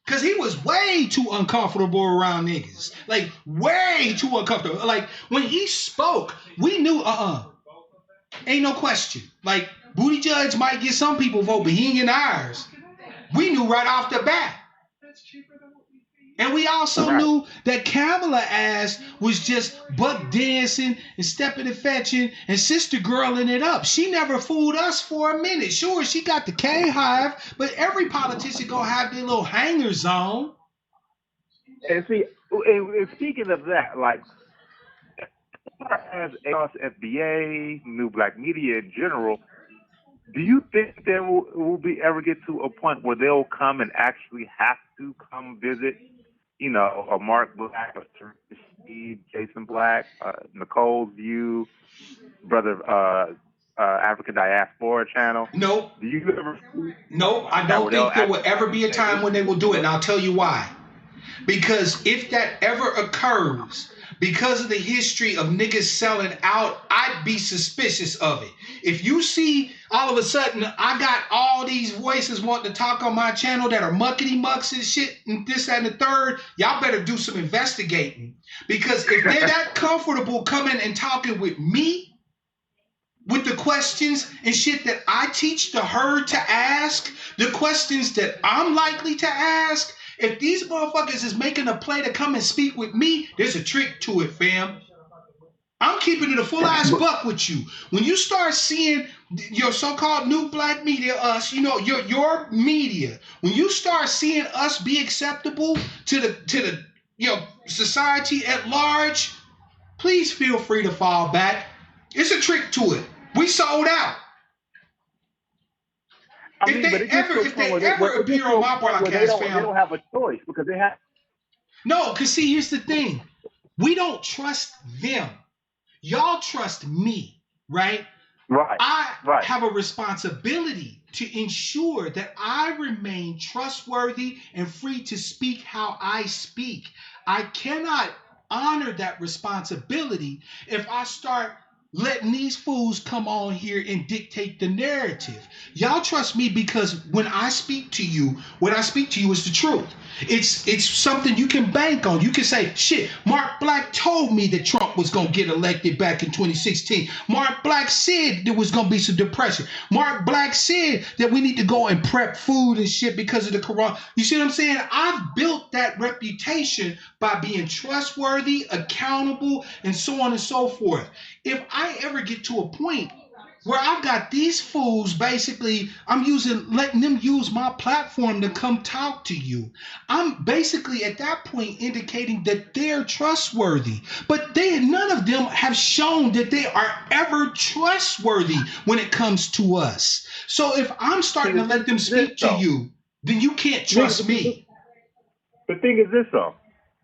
because he was way too uncomfortable around niggas. Like, way too uncomfortable. Like, when he spoke, we knew, ain't no question. Like, Buttigieg might get some people vote, but he ain't getting ours. We knew right off the bat. And we also knew that Kamala ass was just buck dancing and stepping and fetching and sister girling it up. She never fooled us for a minute. Sure, she got the K-hive, but every politician gonna have their little hangers on. And see, and speaking of that, like, as FBA, New Black Media in general, do you think there will be ever get to a point where they'll come and actually have to come visit, a Mark Black, a Steve, Jason Black, Nicole's View, Brother African Diaspora Channel? Nope. Do you ever? Nope. I don't think there will ever be a time when they will do it, and I'll tell you why. Because if that ever occurs, because of the history of niggas selling out, I'd be suspicious of it. If you see all of a sudden I got all these voices wanting to talk on my channel that are muckety mucks and shit and this, that, and the third, y'all better do some investigating. Because if they're that comfortable coming and talking with me, with the questions and shit that I teach the herd to ask, the questions that I'm likely to ask, if these motherfuckers is making a play to come and speak with me, there's a trick to it, fam. I'm keeping it a full-ass buck with you. When you start seeing your so-called new black media, us, your media, when you start seeing us be acceptable to the society at large, please feel free to fall back. It's a trick to it. We sold out. If they ever appear on my broadcast, fam, they don't have a choice because they have. No, because see, here's the thing. We don't trust them. Y'all trust me, right? Right. I have a responsibility to ensure that I remain trustworthy and free to speak how I speak. I cannot honor that responsibility if I start letting these fools come on here and dictate the narrative. Y'all trust me because when I speak to you, what I speak to you is the truth. It's something you can bank on. You can say, shit, Mark Black told me that Trump was going to get elected back in 2016. Mark Black said there was going to be some depression. Mark Black said that we need to go and prep food and shit because of the corona. You see what I'm saying? I've built that reputation by being trustworthy, accountable, and so on and so forth. If I ever get to a point where I've got these fools, basically, letting them use my platform to come talk to you, I'm basically at that point indicating that they're trustworthy. But none of them have shown that they are ever trustworthy when it comes to us. So if I'm starting to let them speak to you, then you can't trust me. The thing is this, though.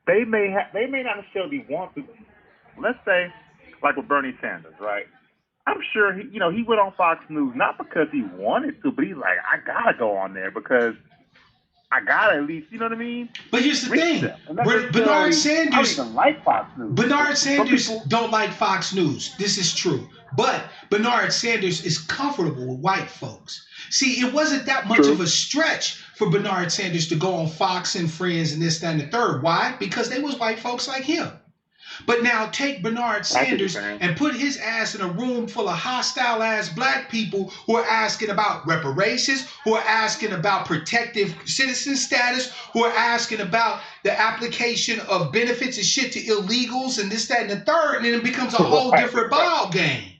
They may not necessarily want to. Let's say, like with Bernie Sanders, right? I'm sure he went on Fox News not because he wanted to, but he's like, I gotta go on there because I gotta at least, you know what I mean? But here's the thing: Bernard Sanders, I don't even like Fox News. Bernard Sanders don't like Fox News. This is true, but Bernard Sanders is comfortable with white folks. See, it wasn't that much of a stretch for Bernard Sanders to go on Fox and Friends and this, that, and the third. Why? Because they was white folks like him. But now take Bernard Sanders and put his ass in a room full of hostile ass black people who are asking about reparations, who are asking about protective citizen status, who are asking about the application of benefits and shit to illegals and this, that, and the third, and then it becomes a whole different ball game.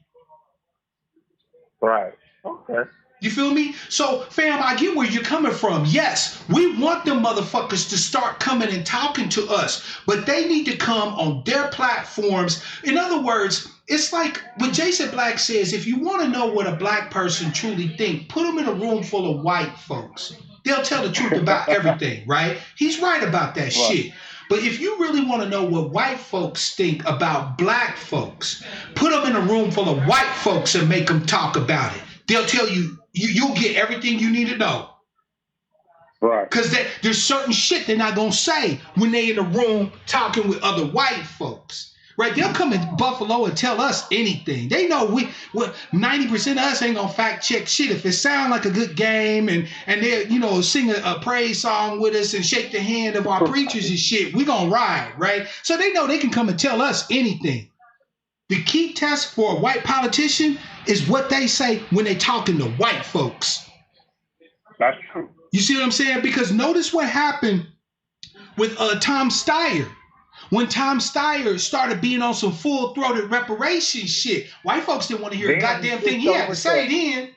Right. Okay. You feel me? So, fam, I get where you're coming from. Yes, we want them motherfuckers to start coming and talking to us, but they need to come on their platforms. In other words, it's like when Jason Black says, if you want to know what a black person truly think, put them in a room full of white folks. They'll tell the truth about everything, right? He's right about that shit. But if you really want to know what white folks think about black folks, put them in a room full of white folks and make them talk about it. They'll tell you, you'll get everything you need to know. Right. Because there's certain shit they're not going to say when they in the room talking with other white folks. Right? They'll come in Buffalo and tell us anything. They know 90% of us ain't going to fact check shit. If it sound like a good game and they, you know, sing a praise song with us and shake the hand of our preachers and shit, we going to ride, right? So they know they can come and tell us anything. The key test for a white politician is what they say when they talking to white folks. That's true. You see what I'm saying? Because notice what happened with Tom Steyer. When Tom Steyer started being on some full-throated reparation shit, white folks didn't want to hear a goddamn thing he had to say then.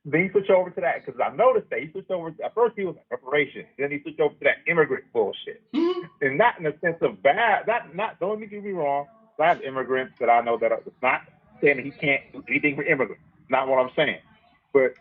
Then he switched over to that, because I noticed that he switched over. At first he was reparations, then he switched over to that immigrant bullshit. Mm-hmm. And not in the sense of bad. Don't get me wrong. I have immigrants that I know that it's not saying that he can't do anything for immigrants. Not what I'm saying. But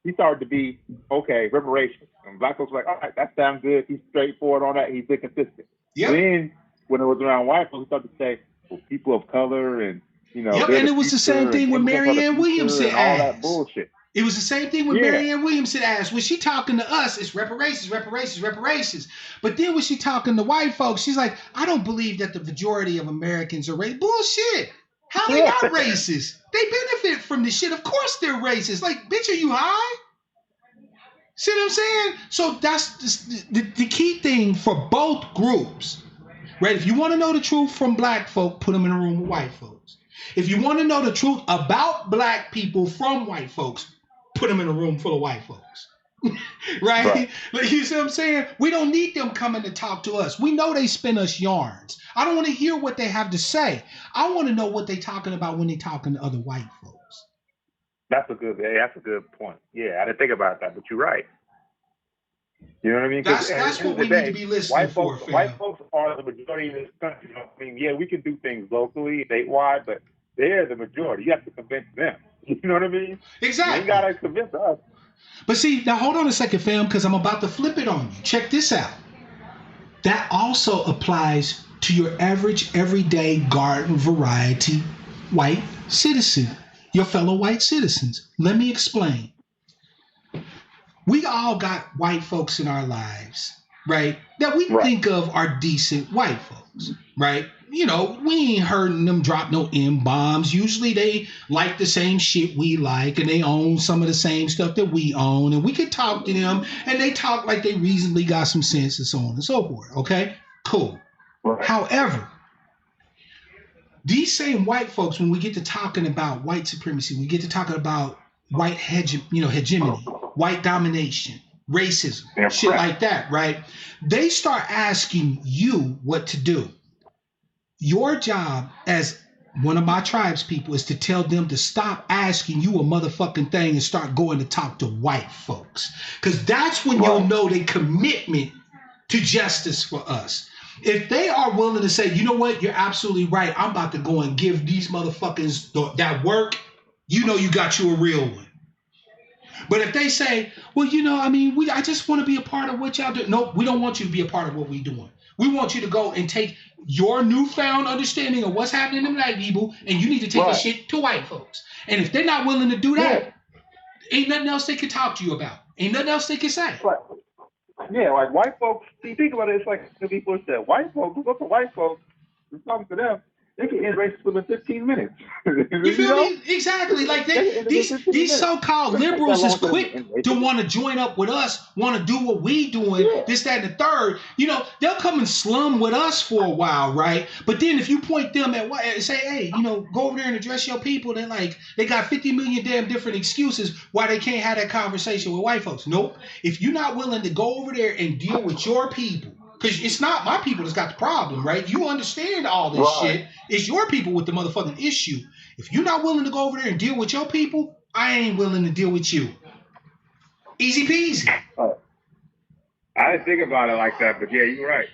he started to be, okay, reparations. And black folks were like, all right, that sounds good. He's straightforward on that. He's been consistent. Yep. Then when it was around white folks, he started to say, well, people of color and, you know. Yep, and it was the same thing when Marianne Williamson asked. All that bullshit. It was the same thing when Marianne Williamson asked. When she talking to us, it's reparations, reparations, reparations. But then when she talking to white folks, she's like, I don't believe that the majority of Americans are racist. Bullshit. How they not racist? They benefit from this shit. Of course they're racist. Like, bitch, are you high? See what I'm saying? So that's the key thing for both groups. Right? If you want to know the truth from black folk, put them in a room with white folks. If you want to know the truth about black people from white folks, put them in a room full of white folks. Right? Like, you see what I'm saying? We don't need them coming to talk to us. We know they spin us yarns. I don't want to hear what they have to say. I want to know what they're talking about when they're talking to other white folks. That's a good point. Yeah, I didn't think about that, but you're right. You know what I mean? That's what we need to be listening for, fam. White folks are the majority of this country. You know? I mean, yeah, we can do things locally, statewide, but they're the majority. You have to convince them. You know what I mean? Exactly. You gotta convince us. But see, now hold on a second, fam, because I'm about to flip it on you. Check this out. That also applies to your average, everyday, garden variety white citizen, your fellow white citizens. Let me explain. We all got white folks in our lives, right? That we think of are decent white folks, right? You know, we ain't heard them drop no M-bombs. Usually they like the same shit we like, and they own some of the same stuff that we own, and we can talk to them, and they talk like they reasonably got some sense and so on and so forth, okay? Cool. Right. However, these same white folks, when we get to talking about white supremacy, we get to talking about white hegemony, white domination, racism, shit like that, right? They start asking you what to do. Your job as one of my tribes people is to tell them to stop asking you a motherfucking thing and start going to talk to white folks. Because that's when you'll know their commitment to justice for us. If they are willing to say, you know what, you're absolutely right, I'm about to go and give these motherfuckers that work, you know you got you a real one. But if they say, well, you know, I mean, I just want to be a part of what y'all do. Nope, we don't want you to be a part of what we're doing. We want you to go and take your newfound understanding of what's happening in black people, and you need to take this shit to white folks. And if they're not willing to do that, ain't nothing else they can talk to you about. Ain't nothing else they can say. Right. Yeah, like white folks, see, think about it, it's like the people said, white folks, go to white folks, and talk to them, they can end racism in 15 minutes. You feel me? Exactly. Like these so-called liberals is quick to want to join up with us, want to do what we doing, this, that, and the third. You know, they'll come and slum with us for a while, right? But then if you point them at what and say, hey, you know, go over there and address your people, they're like, they got 50 million damn different excuses why they can't have that conversation with white folks. Nope. If you're not willing to go over there and deal with your people, because it's not my people that's got the problem, right? You understand all this shit. It's your people with the motherfucking issue. If you're not willing to go over there and deal with your people, I ain't willing to deal with you. Easy peasy. I didn't think about it like that, but yeah, you're right.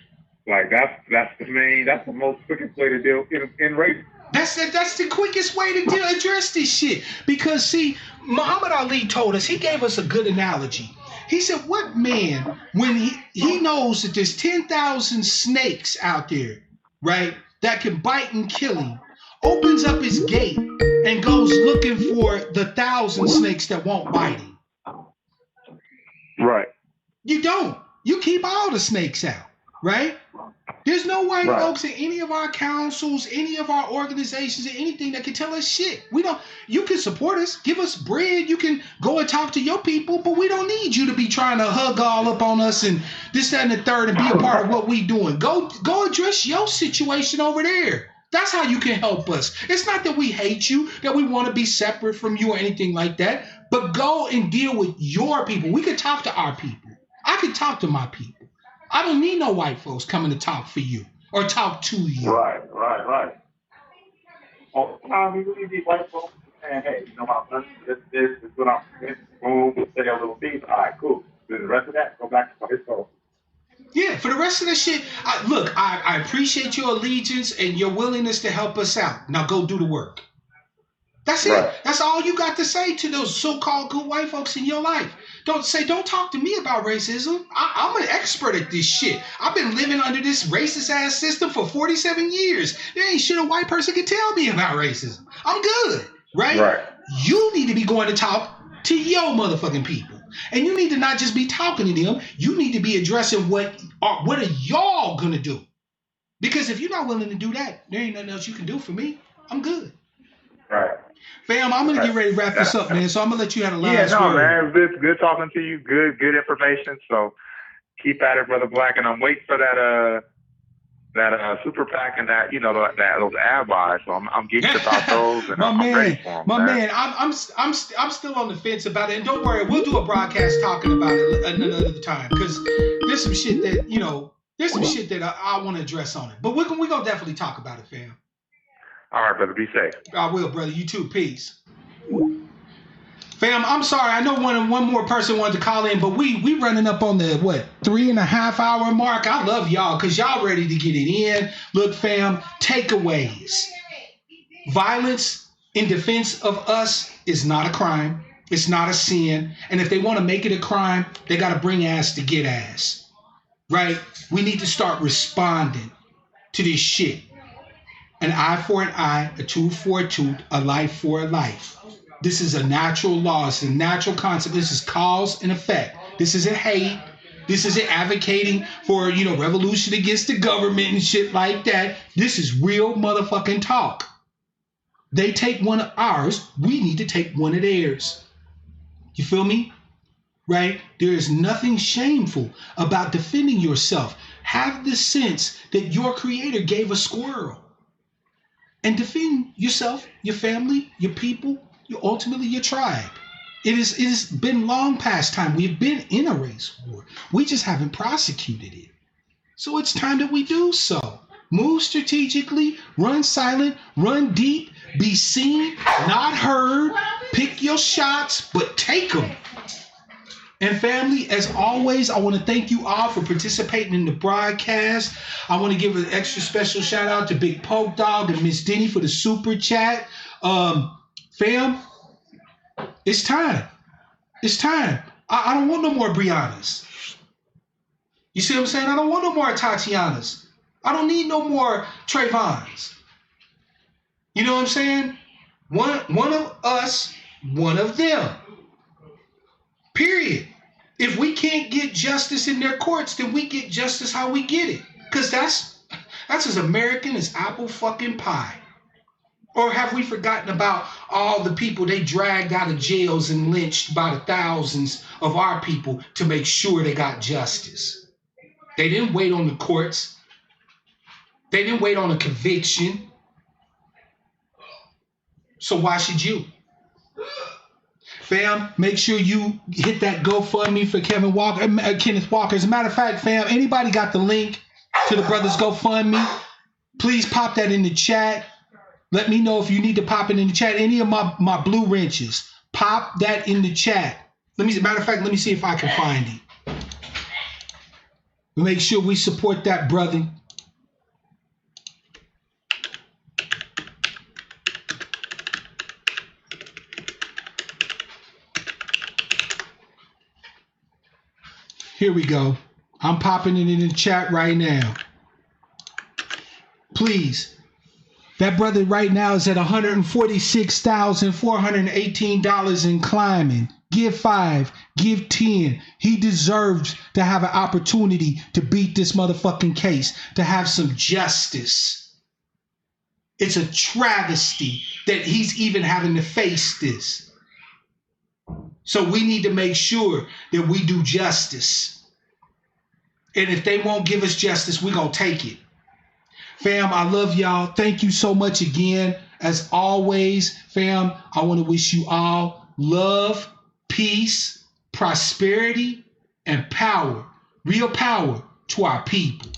Like that's the most quickest way to deal in race. That's the quickest way to address this shit. Because see, Muhammad Ali told us, he gave us a good analogy. He said, what man, when he knows that there's 10,000 snakes out there, right, that can bite and kill him, opens up his gate and goes looking for the 1,000 snakes that won't bite him? Right. You don't. You keep all the snakes out, right? There's no white folks in any of our councils, any of our organizations, or anything that can tell us shit. We don't. You can support us, give us bread. You can go and talk to your people, but we don't need you to be trying to hug all up on us and this, that, and the third and be a part of what we doing. Go address your situation over there. That's how you can help us. It's not that we hate you, that we want to be separate from you or anything like that, but go and deal with your people. We could talk to our people. I could talk to my people. I don't need no white folks coming to talk for you or talk to you. Right. All the time we really need white folks saying, hey, you know what, this is what I'm doing. Boom, we'll say a little piece. All right, cool. Then the rest of that, go back to his phone. Yeah, for the rest of the shit, I appreciate your allegiance and your willingness to help us out. Now go do the work. That's it. Right. That's all you got to say to those so-called good white folks in your life. Don't talk to me about racism. I'm an expert at this shit. I've been living under this racist ass system for 47 years. There ain't shit a white person can tell me about racism. I'm good, right? You need to be going to talk to your motherfucking people. And you need to not just be talking to them. You need to be addressing what are y'all gonna do? Because if you're not willing to do that, there ain't nothing else you can do for me. I'm good. Right. Fam, I'm gonna get ready to wrap this up, man. So I'm gonna let you have a last word. Man, it's good talking to you. Good information. So keep at it, Brother Black. And I'm waiting for that super PAC and that those ad buys. So I'm geeked about those. And I'm ready for them, man. I'm still on the fence about it. And don't worry, we'll do a broadcast talking about it another time because there's some shit that I want to address on it. But we're gonna definitely talk about it, fam. All right, brother. Be safe. I will, brother. You too. Peace. Fam, I'm sorry. I know one more person wanted to call in, but we running up on the 3.5 hour mark. I love y'all because y'all ready to get it in. Look, fam, takeaways. Violence in defense of us is not a crime. It's not a sin. And if they want to make it a crime, they got to bring ass to get ass. Right? We need to start responding to this shit. An eye for an eye, a tooth for a tooth, a life for a life. This is a natural law. It's a natural concept. This is cause and effect. This isn't hate. This isn't advocating for, revolution against the government and shit like that. This is real motherfucking talk. They take one of ours. We need to take one of theirs. You feel me? Right? There is nothing shameful about defending yourself. Have the sense that your creator gave a squirrel. And defend yourself, your family, your people, ultimately your tribe. It has been long past time. We've been in a race war. We just haven't prosecuted it. So it's time that we do so. Move strategically, run silent, run deep, be seen, not heard, pick your shots, but take them. And family, as always, I want to thank you all for participating in the broadcast. I want to give an extra special shout out to Big Poke Dog and Miss Denny for the super chat. Fam, it's time. It's time. I don't want no more Briannas. You see what I'm saying? I don't want no more Tatianas. I don't need no more Trayvons. You know what I'm saying? One of us, one of them. Period. If we can't get justice in their courts, then we get justice how we get it. Because that's as American as apple fucking pie. Or have we forgotten about all the people they dragged out of jails and lynched by the thousands of our people to make sure they got justice? They didn't wait on the courts. They didn't wait on a conviction. So why should you? Fam, make sure you hit that GoFundMe for Kenneth Walker. As a matter of fact, fam, anybody got the link to the brothers GoFundMe? Please pop that in the chat. Let me know if you need to pop it in the chat. Any of my blue wrenches, pop that in the chat. Matter of fact, let me see if I can find it. Make sure we support that brother. Here we go. I'm popping it in the chat right now. Please. That brother right now is at $146,418 and climbing. Give 5, give 10. He deserves to have an opportunity to beat this motherfucking case, to have some justice. It's a travesty that he's even having to face this. So we need to make sure that we do justice. And if they won't give us justice, we're going to take it. Fam, I love y'all. Thank you so much again. As always, fam, I want to wish you all love, peace, prosperity, and power. Real power to our people.